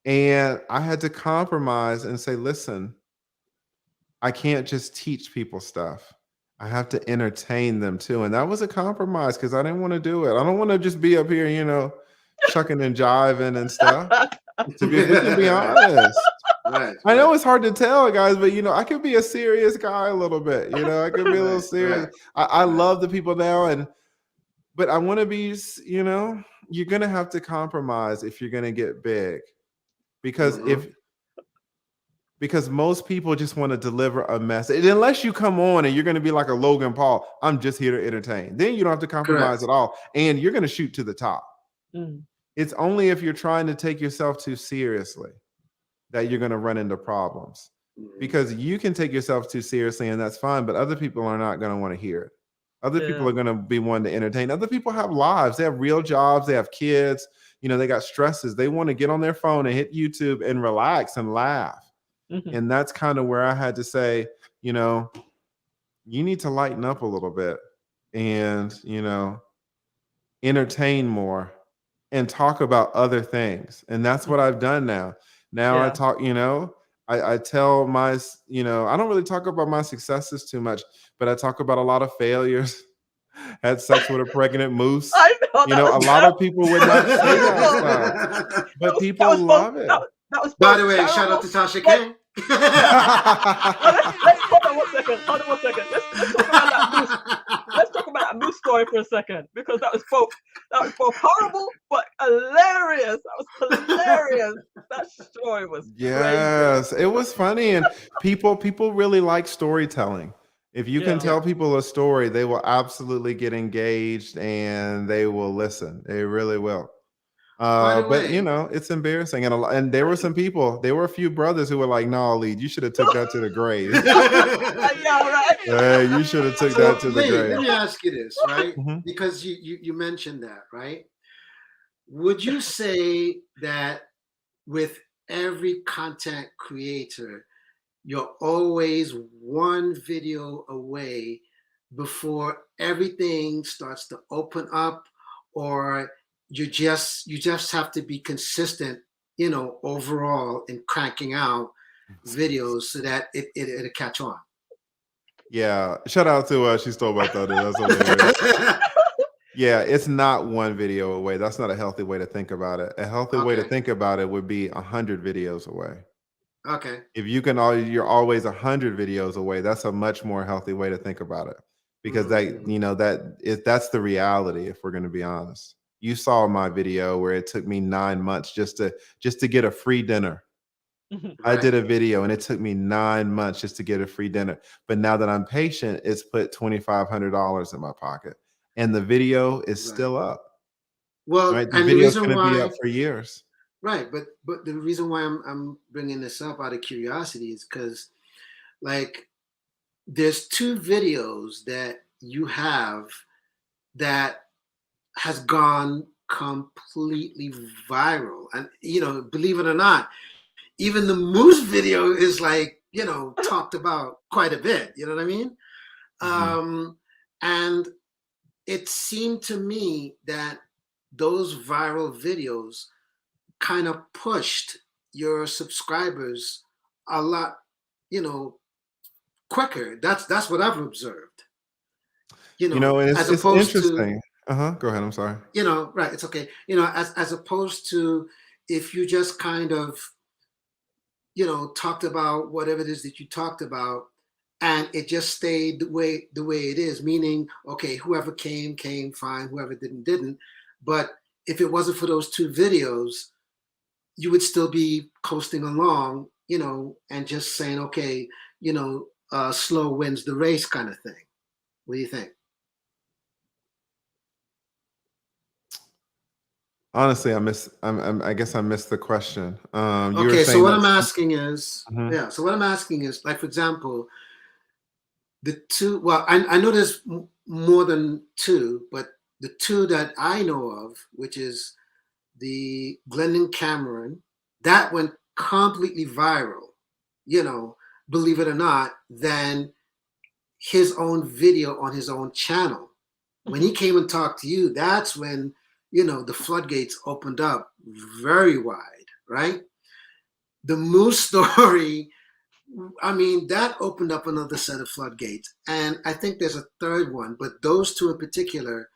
And I had to compromise and say, listen, I can't just teach people stuff. I have to entertain them too. And that was a compromise because I didn't want to do it. I don't want to just be up here, shucking and jiving and stuff. If we can be honest. Right. I know it's hard to tell, guys, but I could be a serious guy a little bit. I could be a little Right, serious. right, I love the people now, but I want to be, you're gonna have to compromise if you're gonna get big. Because because most people just want to deliver a message. Unless you come on and you're going to be like a Logan Paul, I'm just here to entertain. Then you don't have to compromise at all. And you're going to shoot to the top. It's only if you're trying to take yourself too seriously that you're going to run into problems. Because you can take yourself too seriously and that's fine, but other people are not going to want to hear it. Other people are going to be wanting to entertain. Other people have lives. They have real jobs. They have kids. They got stresses. They want to get on their phone and hit YouTube and relax and laugh. And that's kind of where I had to say, you need to lighten up a little bit and, entertain more and talk about other things. And that's what I've done now. Now I talk, I tell my, I don't really talk about my successes too much, but I talk about a lot of failures. Had sex with a pregnant moose. I know. A lot of people would not say that stuff, but people love it. That was By the way, shout out to Tasha K. Let's hold on 1 second. Hold on 1 second. Let's talk about that moose. Let's talk about that moose story for a second because that was both horrible but hilarious. That was hilarious. That story was crazy. It was funny, and people really like storytelling. If you can tell people a story, they will absolutely get engaged and they will listen. They really will. But it's embarrassing, and there were some people. There were a few brothers who were like, "No, Lee, you should have took that to the grave." Yeah, right. Yeah, you should have took that to the grave. Let me ask you this, right? Because you mentioned that, right? Would you say that with every content creator, you're always one video away before everything starts to open up, or you just have to be consistent, overall in cranking out videos so that it'll catch on? Yeah, shout out to She Stole My Thunder. That's hilarious. Yeah, it's not one video away. That's not a healthy way to think about it. A healthy way to think about it would be 100 videos away. Okay. If you're always 100 videos away, that's a much more healthy way to think about it. Because that's the reality, if we're going to be honest. You saw my video where it took me 9 months just to get a free dinner. I did a video and it took me 9 months just to get a free dinner. But now that I'm patient, it's put $2,500 in my pocket. And the video is still up. Well, right? The and video the is reason going to be why, up for years. Right, but the reason why I'm bringing this up out of curiosity is because, like, there's 2 videos that you have that has gone completely viral, and believe it or not, even the moose video is like talked about quite a bit. You know what I mean? And it seemed to me that those viral videos kind of pushed your subscribers a lot, quicker. That's what I've observed. And it's interesting. Go ahead. I'm sorry. Right. It's okay. As opposed to if you just kind of, talked about whatever it is that you talked about, and it just stayed the way it is, meaning, okay, whoever came, fine, whoever didn't. But if it wasn't for those 2 videos, you would still be coasting along, and just saying, okay, slow wins the race kind of thing. What do you think? Honestly, I guess I missed the question. You were Okay, so saying what that. I'm asking is, Mhm. yeah, so what I'm asking is, like, for example, the two, well, I know there's more than two, but the two that I know of, which is the Glendon Cameron, that went completely viral, believe it or not, than his own video on his own channel. When he came and talked to you, that's when, the floodgates opened up very wide, right? The Moose story, I mean, that opened up another set of floodgates. And I think there's a third one, but those two in particular,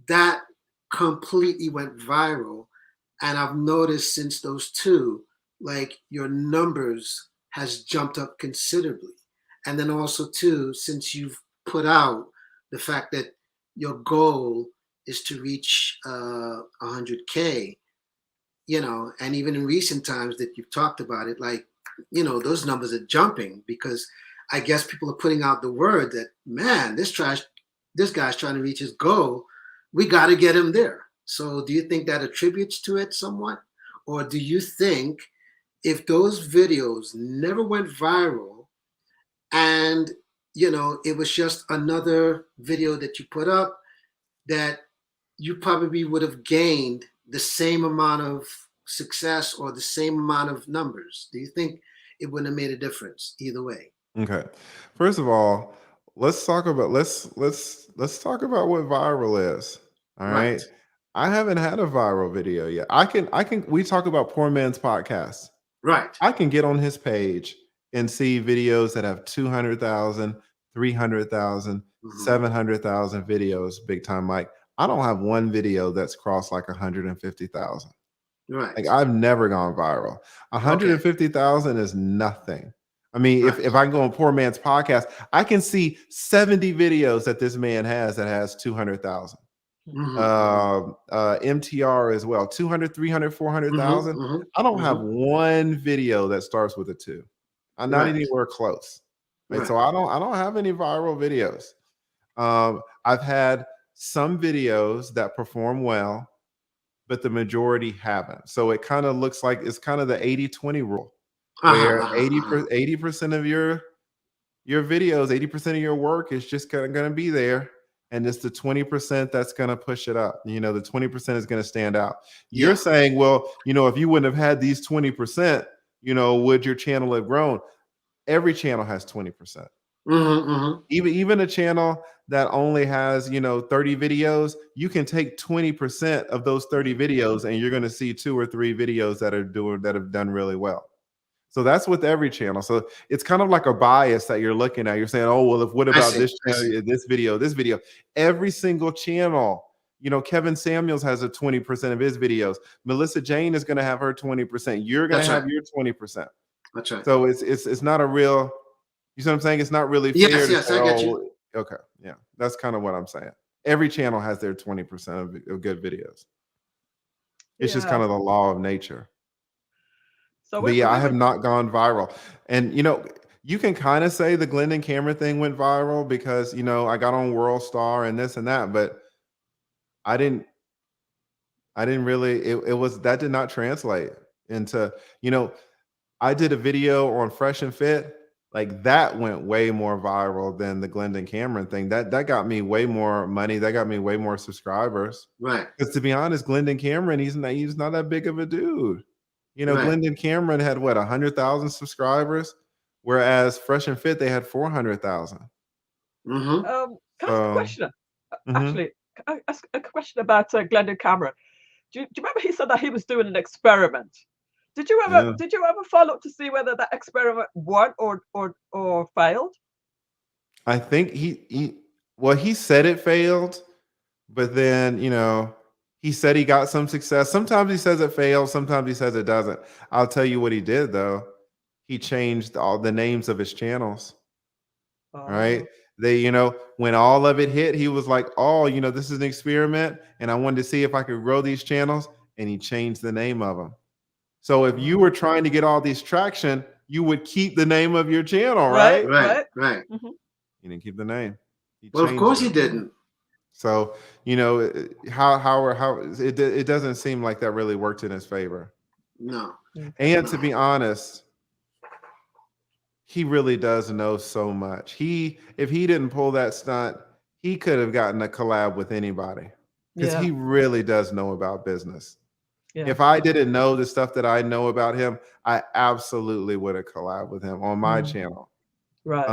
that completely went viral. And I've noticed since those two, like, your numbers has jumped up considerably. And then also too, since you've put out the fact that your goal is to reach 100K, and even in recent times that you've talked about it, like, those numbers are jumping because I guess people are putting out the word that, man, this guy's trying to reach his goal. We got to get him there. So do you think that attributes to it somewhat? Or do you think if those videos never went viral and, it was just another video that you put up, that you probably would have gained the same amount of success or the same amount of numbers? Do you think it wouldn't have made a difference either way? Okay. First of all, let's talk about let's talk about what viral is. All Right. right. I haven't had a viral video yet. I can we talk about Poor Man's Podcast. Right. I can get on his page and see videos that have 200,000, 300,000, Mhm. 700,000 videos, big time Mike. I don't have one video that's crossed like 150,000. Right. Like, I've never gone viral. 150,000 is nothing. I mean, if Right. I can go on Poor Man's Podcast, I can see 70 videos that this man has that has 200,000. Mhm. MTR as well, 200, 300, 400,000. Mhm. I don't have Mhm. one video that starts with a 2. I'm not Right. anywhere close. Right. So Right. I don't have any viral videos. I've had some videos that perform well, but the majority haven't. So it kind of looks like it's kind of the 80-20 rule, Uh-huh, where uh-huh, uh-huh. 80% of your videos, 80% of your work is just going to be there. And it's the 20% that's going to push it up. The 20% is going to stand out. You're Yeah. saying, well, if you wouldn't have had these 20%, would your channel have grown? Every channel has 20%. Mhm. Even a channel that only has 30 videos, you can take 20% of those 30 videos and you're going to see 2 or 3 videos that have done really well. So that's with every channel. So it's kind of like a bias that you're looking at. You're saying, oh, well, what I about see. this I see. channel, this video? Every single channel, Kevin Samuels has a 20% of his videos. Melissa Jane is going to have her 20%. You're going to That's have right. your 20%. That's right. So it's not a real, you see what I'm saying? It's not really fair Yes, to yes, say, I get you. oh, okay, yeah. That's kind of what I'm saying. Every channel has their 20% of good videos. It's just Yeah. kind of the law of nature. So But yeah, I we have would. not gone viral. And you can kind of say the Glendon Cameron thing went viral because I got on World Star and this and that, but I didn't really it was that did not translate into, I did a video on Fresh and Fit. Like, that went way more viral than the Glendon Cameron thing. That got me way more money. That got me way more subscribers. Right. Because to be honest, Glendon Cameron, he's not that big of a dude. Right. Glendon Cameron had what, 100,000 subscribers, whereas Fresh and Fit they had 400,000. Mhm. Can I ask a So, question? mhm. Actually, can I ask a question about Glendon Cameron? Do you remember he said that he was doing an experiment? Yeah. Did you ever follow up to see whether that experiment won or failed? I think he said it failed, but then he said he got some success. Sometimes he says it failed, sometimes he says it doesn't. I'll tell you what he did though. He changed all the names of his channels. All right. Oh, They, when all of it hit, he was like, oh, this is an experiment and I wanted to see if I could grow these channels. And he changed the name of them. So if you were trying to get all these traction, you would keep the name of your channel, right? Right. Mhm. You didn't keep the name. He Well, of changed course it. he didn't. So, you know, how it doesn't seem like that really worked in his favor. No. And to be honest, he really does know so much. If he didn't pull that stunt, he could have gotten a collab with anybody because Yeah. he really does know about business. Yeah. If I didn't know the stuff that I know about him, I absolutely would have collabed with him on my channel. Right.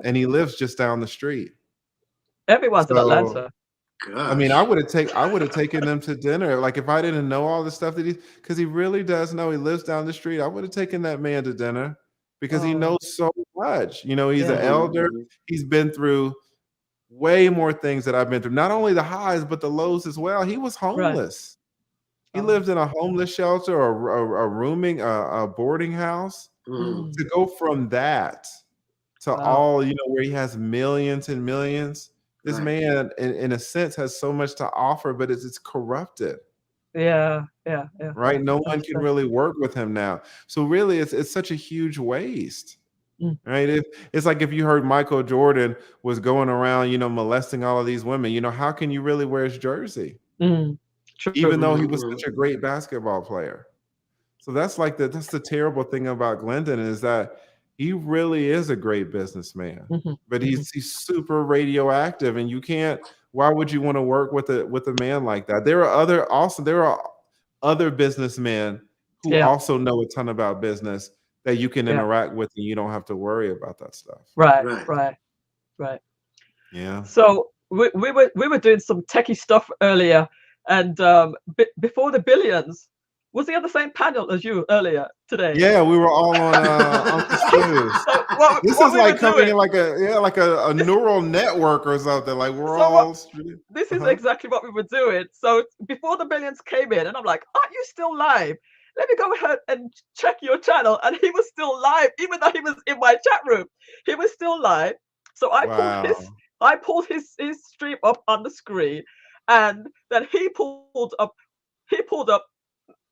And he lives just down the street. Everyone's in So, Atlanta. I mean, I Gosh. would have taken them to dinner. Like if I didn't know all the stuff that because he really does know. He lives down the street. I would have taken that man to dinner because he Oh, knows so much. You know, he's an yeah. elder. He's been through way more things that I've been through. Not only the highs, but the lows as well. He was Right. homeless. He Oh. lived in a homeless shelter or a boarding house. Mhm. To go from that to Wow. all, you know, where he has millions and millions. This Right. man, in a sense, has so much to offer, but it's corrupted, Yeah. right? No one can Understand. really work with him now. So really, it's such a huge waste, Mm. right? It's like if you heard Michael Jordan was going around, you know, molesting all of these women. You know, how can you really wear his jersey, True. even though he was Mhm. such a great basketball player? So that's the terrible thing about Glendon is that he really is a great businessman, but he's super radioactive, and you can't. Why would you want to work with a man like that? There are other businessmen who Yeah. also know a ton about business that you can Yeah. interact with, and you don't have to worry about that stuff. Right. Right. Yeah. So we were doing some techie stuff earlier, and before the billions, was he on the same panel as you earlier today? Yeah, we were all on Uncle Stu's. So what This what is we were like coming doing? in like a neural network or something. Like we're So what? all This is uh-huh. exactly what we were doing. So before the billions came in, and I'm like, aren't you still live? Let me go ahead and check your channel. And he was still live, even though he was in my chat room. He was still live. So Wow. I pulled his stream up on the screen, and then he pulled up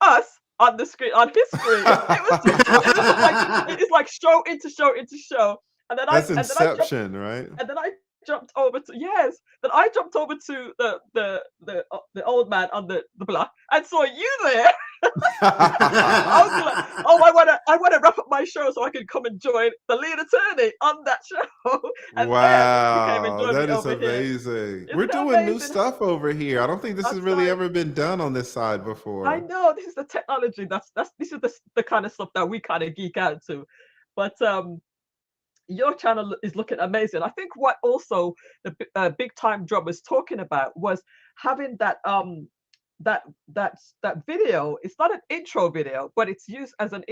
us on the screen on his screen. It was just like it's like show into show into show. And then That's I jumped Inception, right? and then I jumped over to yes. Then I jumped over to the old man on the block and saw you there. I was like, oh, I wanna wrap up my show so I can come and join the lead attorney on that show. And then you came and Wow, joined me that is over here. amazing. Isn't We're it doing new amazing? stuff over here. I don't think this has That's really right. ever been done on this side I before. know this is the technology. This is the kind of stuff that we kind of geek out to. But your channel is looking amazing. I think what also the big time drum was talking about was having that video. It's not an intro video, but it's used as in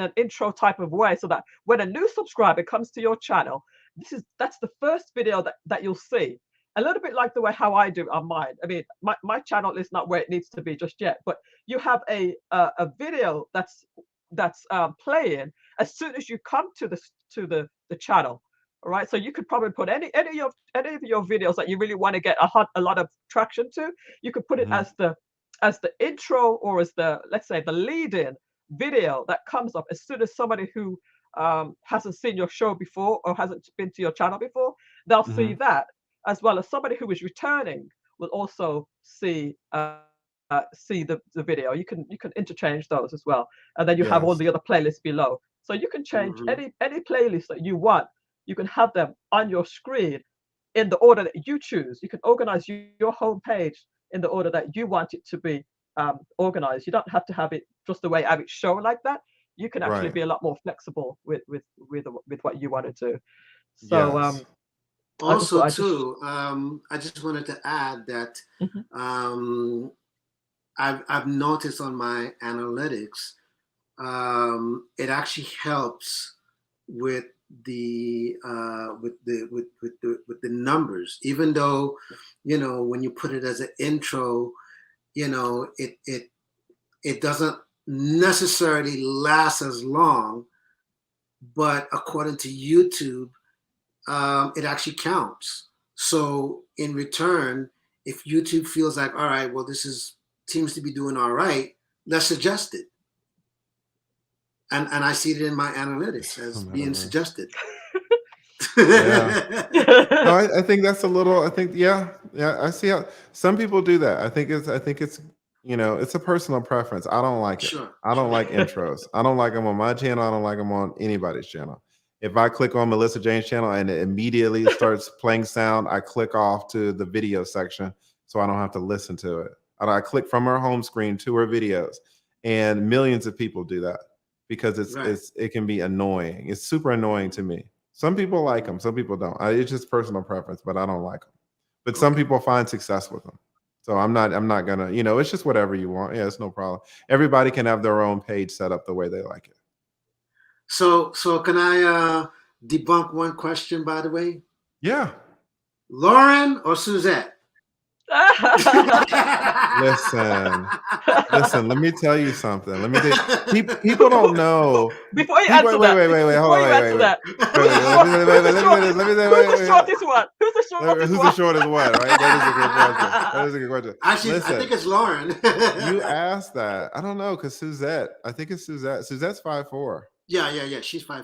an intro type of way, so that when a new subscriber comes to your channel, that's the first video that you'll see. A little bit like the way how I do on mine. I mean, my channel is not where it needs to be just yet, but you have a video that's playing as soon as you come to the channel. All right, so you could probably put any of your videos that you really want to get a lot of traction to. You could put it Mhm. as the intro, or as the, let's say, the lead-in video that comes up as soon as somebody who hasn't seen your show before or hasn't been to your channel before, they'll see Mhm. that, as well as somebody who is returning will also see the video. You can interchange those as well, and then you have all Yes. the other playlists below. So you can change Mhm. any playlist that you want. You can have them on your screen in the order that you choose. You can organize your home page in the order that you want it to be organized. You don't have to have it just the way I have it shown like that. You can actually Right. be a lot more flexible with what you want to do. So Yes. I just thought Also, I just too, I just wanted to add that Mhm. I've noticed on my analytics, it actually helps with the numbers. Even though, when you put it as an intro, it doesn't necessarily last as long. But according to YouTube, it actually counts. So in return, if YouTube feels like, all right, well, seems to be doing all right, let's adjust it. and I see it in my analytics as being suggested. Yeah. No, I think that's a little. I think yeah. I see how some people do that. I think it's it's a personal preference. I don't like it. Sure. I don't like intros. I don't like them on my channel. I don't like them on anybody's channel. If I click on Melissa Jane's channel and it immediately starts playing sound, I click off to the video section so I don't have to listen to it. I click from her home screen to her videos, and millions of people do that because it can be annoying. It's super annoying to me. Some people like them, some people don't. It's just personal preference, but I don't like them. But some people find success with them. So I'm not gonna, it's just whatever you want. Yeah, it's no problem. Everybody can have their own page set up the way they like it. So can I debunk one question, by the way? Yeah. Lauren or Suzette? Listen, let me tell you something. People don't know. Before you answer that, hold on, wait. Who's the shortest one? Who's the shortest one, right? That is a good question. Actually, listen, I think it's Lauren. You asked that. I don't know, because Suzette, I think it's Suzette. Suzette's 5'4". Yeah. She's 5'4".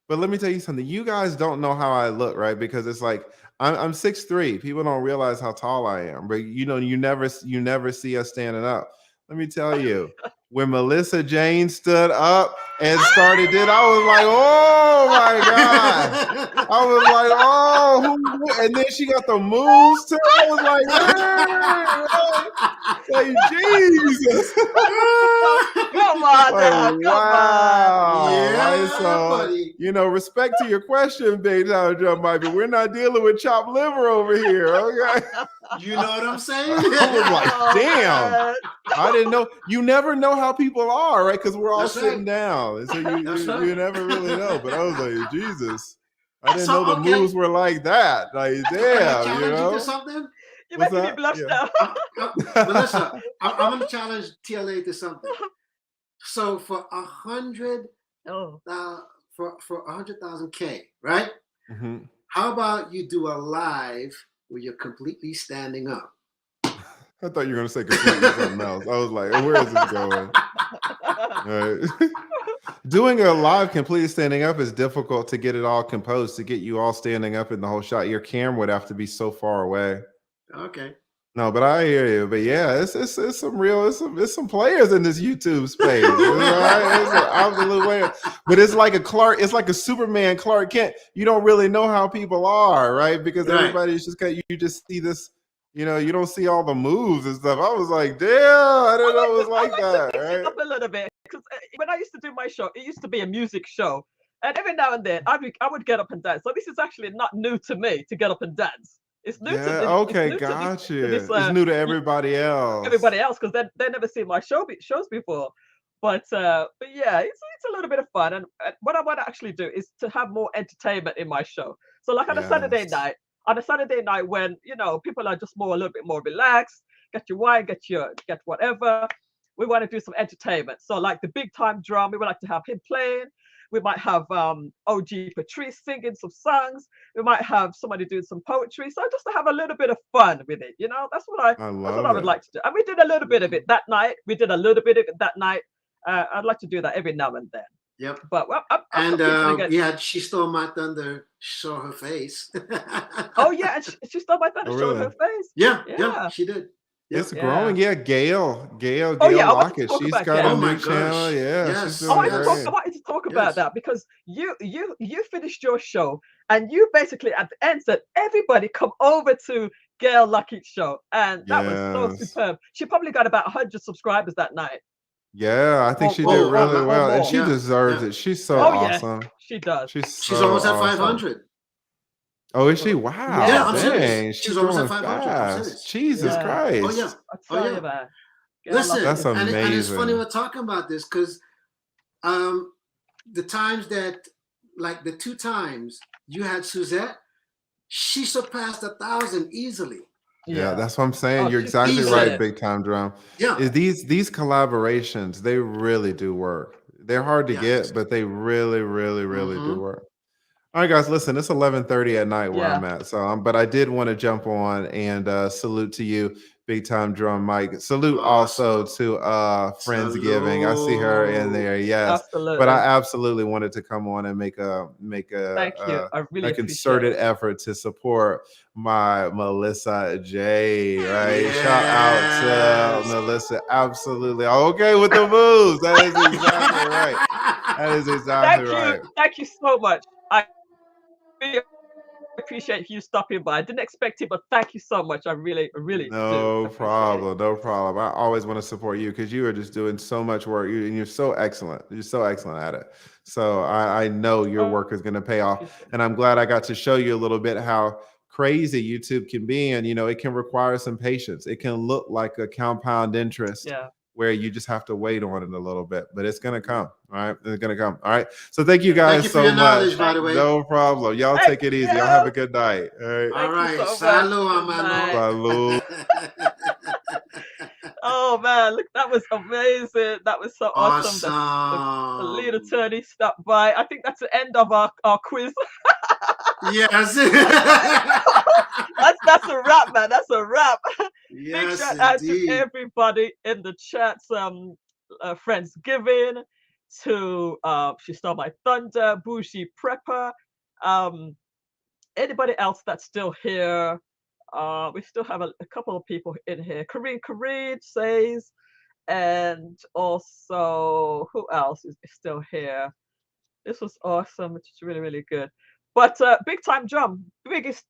But let me tell you something. You guys don't know how I look, right? Because it's like I'm 6'3". People don't realize how tall I am. But you never see us standing up. Let me tell you, when Melissa Jane stood up and started it, I was like, oh my God. I was like, oh, and then she got the moves too. I was like, hey, Jesus. Come on now, come wow. on. Yeah, right, so, buddy. Respect to your question, Big Time Drum Mic, but we're not dealing with chopped liver over here, okay? You know what I'm saying? I was like, damn. I didn't know. You never know how people are, right? Because we're all sitting down. So you never really know. But I was like, Jesus. I didn't know the moves were like that. Like, damn, you to something? You're making me blush now. Melissa, I'm going to challenge TLA to something. So for 100, for 100,000 K, right? Mm-hmm. How about you do a live where you're completely standing up? I thought you were going to say completely something else. I was like, where is this going? Right. Doing a live completely standing up is difficult to get it all composed, to get you all standing up in the whole shot. Your camera would have to be so far away. Okay. No, but I hear you. But yeah, it's some players in this YouTube space. Right? It's an absolute way. But it's like a Superman Clark Kent. You don't really know how people are, right? Because everybody's just you just see this, you don't see all the moves and stuff. I was like, damn, I didn't know it was like that. Right? Up a little bit, because when I used to do my show, it used to be a music show, and every now and then I would get up and dance. So this is actually not new to me to get up and dance. It's new to okay, gotcha. It's new to everybody else. Because they never seen my shows before. But yeah, it's a little bit of fun. And what I want to actually do is to have more entertainment in my show. So like on a Saturday night when people are just a little bit more relaxed, get your wine, get whatever. We want to do some entertainment. So like the Big Time Drum, we would like to have him playing. We might have OG Patrice singing some songs. We might have somebody doing some poetry. So just to have a little bit of fun with it, that's what I would like to do. And we did a little bit of it that night. I'd like to do that every now and then. Yep. But she stole my thunder. Show her face. Oh yeah, and she stole my thunder. Show her face. Yeah, she did. It's growing. Yeah, Gail Lockett. She's got a new channel. Yeah. Yes. I wanted to talk about that because you finished your show and you basically at the end said everybody come over to Gail Lockett's show, and that was so superb. She probably got about 100 subscribers that night. Yeah, I think she did really well, and she deserves it. She's so awesome. Yes, she does. She's almost at 500. Oh, is she? Wow. Yeah, I'm serious. She's almost at 500. Jesus Christ. Oh, yeah. I tell you, man. Listen, that's amazing. And it's funny we're talking about this because the times that, like the 2 times you had Suzette, she surpassed 1,000 easily. Yeah, that's what I'm saying. You're exactly right, Big Time Drum. Yeah. These collaborations, they really do work. They're hard to get, but they really, really, really do work. All right, guys, listen, it's 11:30 at night where I'm at. So, but I did want to jump on and salute to you. Big Time Drum Mike. Salute Awesome. also to Friendsgiving. I see her in there. Yes. Absolutely. But I absolutely wanted to come on and make a Thank you. I really a appreciate concerted it. effort to support my Melissa J. Right? Shout out to Melissa. Absolutely. Okay with the moves. That is exactly right. That is exactly right. Thank you so much. I really appreciate you stopping by. I didn't expect it, but thank you so much. I really do No appreciate it. problem. No problem. I always want to support you because you are just doing so much work. And you're so excellent. You're so excellent at it. So I know your work is going to pay off. And I'm glad I got to show you a little bit how crazy YouTube can be. And, you know, it can require some patience. It can look like a compound interest. Yeah. Where you just have to wait on it a little bit, but it's gonna come. All right, it's gonna come. All right. So thank you guys so much. By the way. No problem. Y'all take it easy. Y'all have a good night. All right. All right. So Salut, Oh man, look, that was amazing. That was so awesome. The lead attorney stopped by. I think that's the end of our quiz. Yes. that's a wrap, man. That's a wrap. Yes, big shout out to everybody in the chats. Friendsgiving, to She Stole My Thunder, Bougie Prepper, anybody else that's still here. We still have a couple of people in here. Kareem says, and also who else is still here? This was awesome. It's really, really good. But Big Time Drum, biggest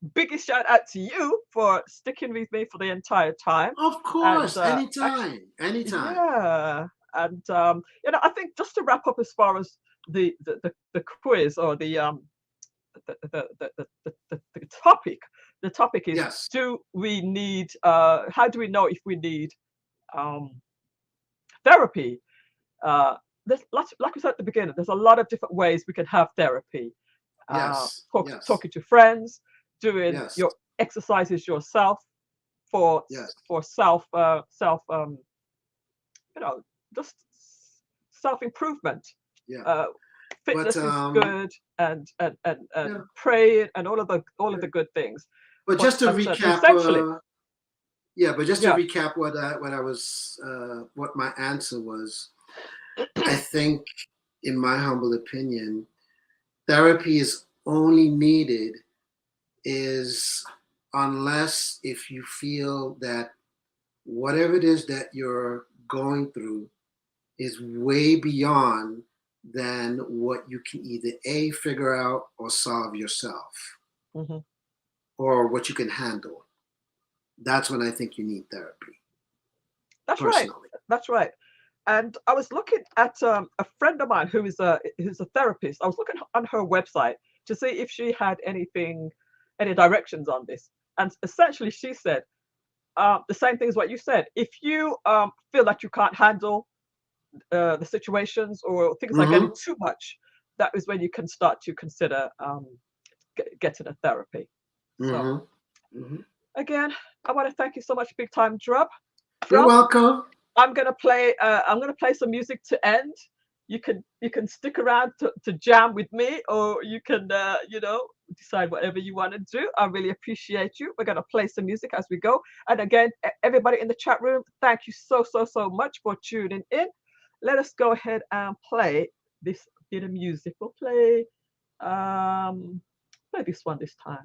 shout out to you for sticking with me for the entire time. Of course, anytime. Yeah, and you know, I think just to wrap up as far as the quiz or the topic. The topic is: yes. Do we need? How do we know if we need therapy? There's lots, like we said at the beginning. There's a lot of different ways we can have therapy. Talking to friends, doing your exercises yourself for self you know, just self-improvement. Fitness is good, and praying and all of the good things. But just to recap, recap what my answer was. I think, in my humble opinion, therapy is only needed unless if you feel that whatever it is that you're going through is way beyond than what you can either figure out or solve yourself, or what you can handle. That's when I think you need therapy. That's right. That's right. And I was looking at a friend of mine who's a therapist. I was looking on her website to see if she had any directions on this. And essentially she said the same thing as what you said. If you feel that you can't handle the situations or things are getting too much, that is when you can start to consider getting a therapy. So again, I want to thank you so much, Big Time Drum. You're welcome. I'm gonna play some music to end. You can stick around to jam with me, or you can decide whatever you want to do. I really appreciate you. We're gonna play some music as we go. And again, everybody in the chat room, thank you so much for tuning in. Let us go ahead and play this bit of music. We'll play this one this time.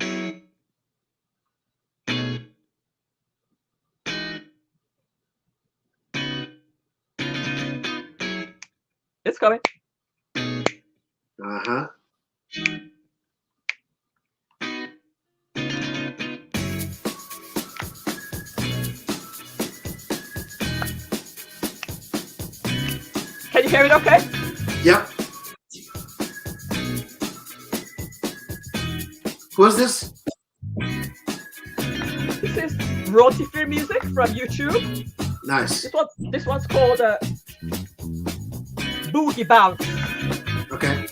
It's coming. Can you hear it okay? Yep. Who's this? This is royalty-free music from YouTube. Nice. This one's called Boogie Bounce. Okay.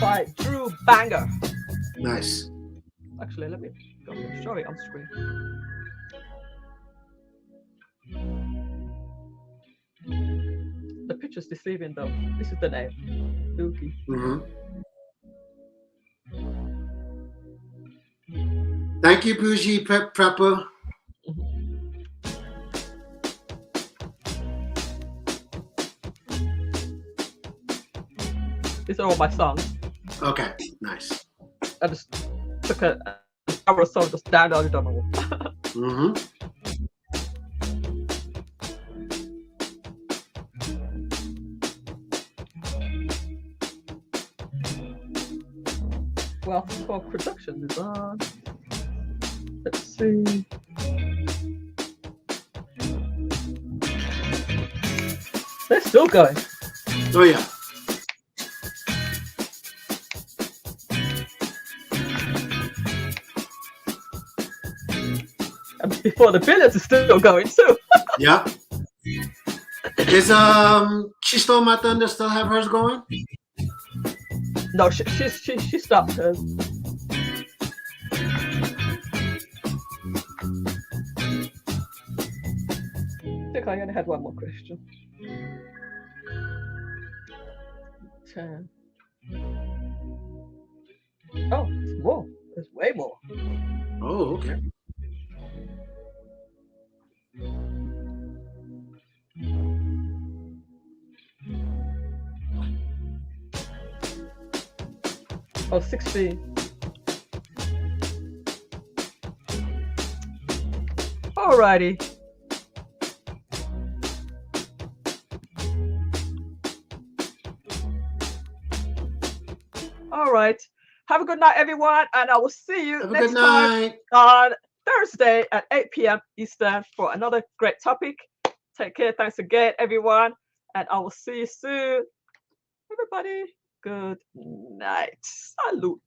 By Drew Banger. Nice. Actually, let me show it on screen. The picture's deceiving though. This is the name. Boogie. Thank you, Bougie Prepper. These are all my songs. Okay, nice. I just took an hour or so, just downloaded them all. Mm-hmm. Well, for production design. Let's see. They're still going. Oh yeah. And before the billions is still going too. Yeah. Is She Stole My Thunder still have hers going? No, she stopped hers. I think I only had one more question. 10. Oh, it's more. There's way more. Oh, okay. Oh, 16. Alrighty. All right. Have a good night, everyone, and I will see you Have a next good time night. on Thursday at 8 p.m. Eastern for another great topic. Take care. Thanks again, everyone, and I will see you soon. Everybody, good night. Salute.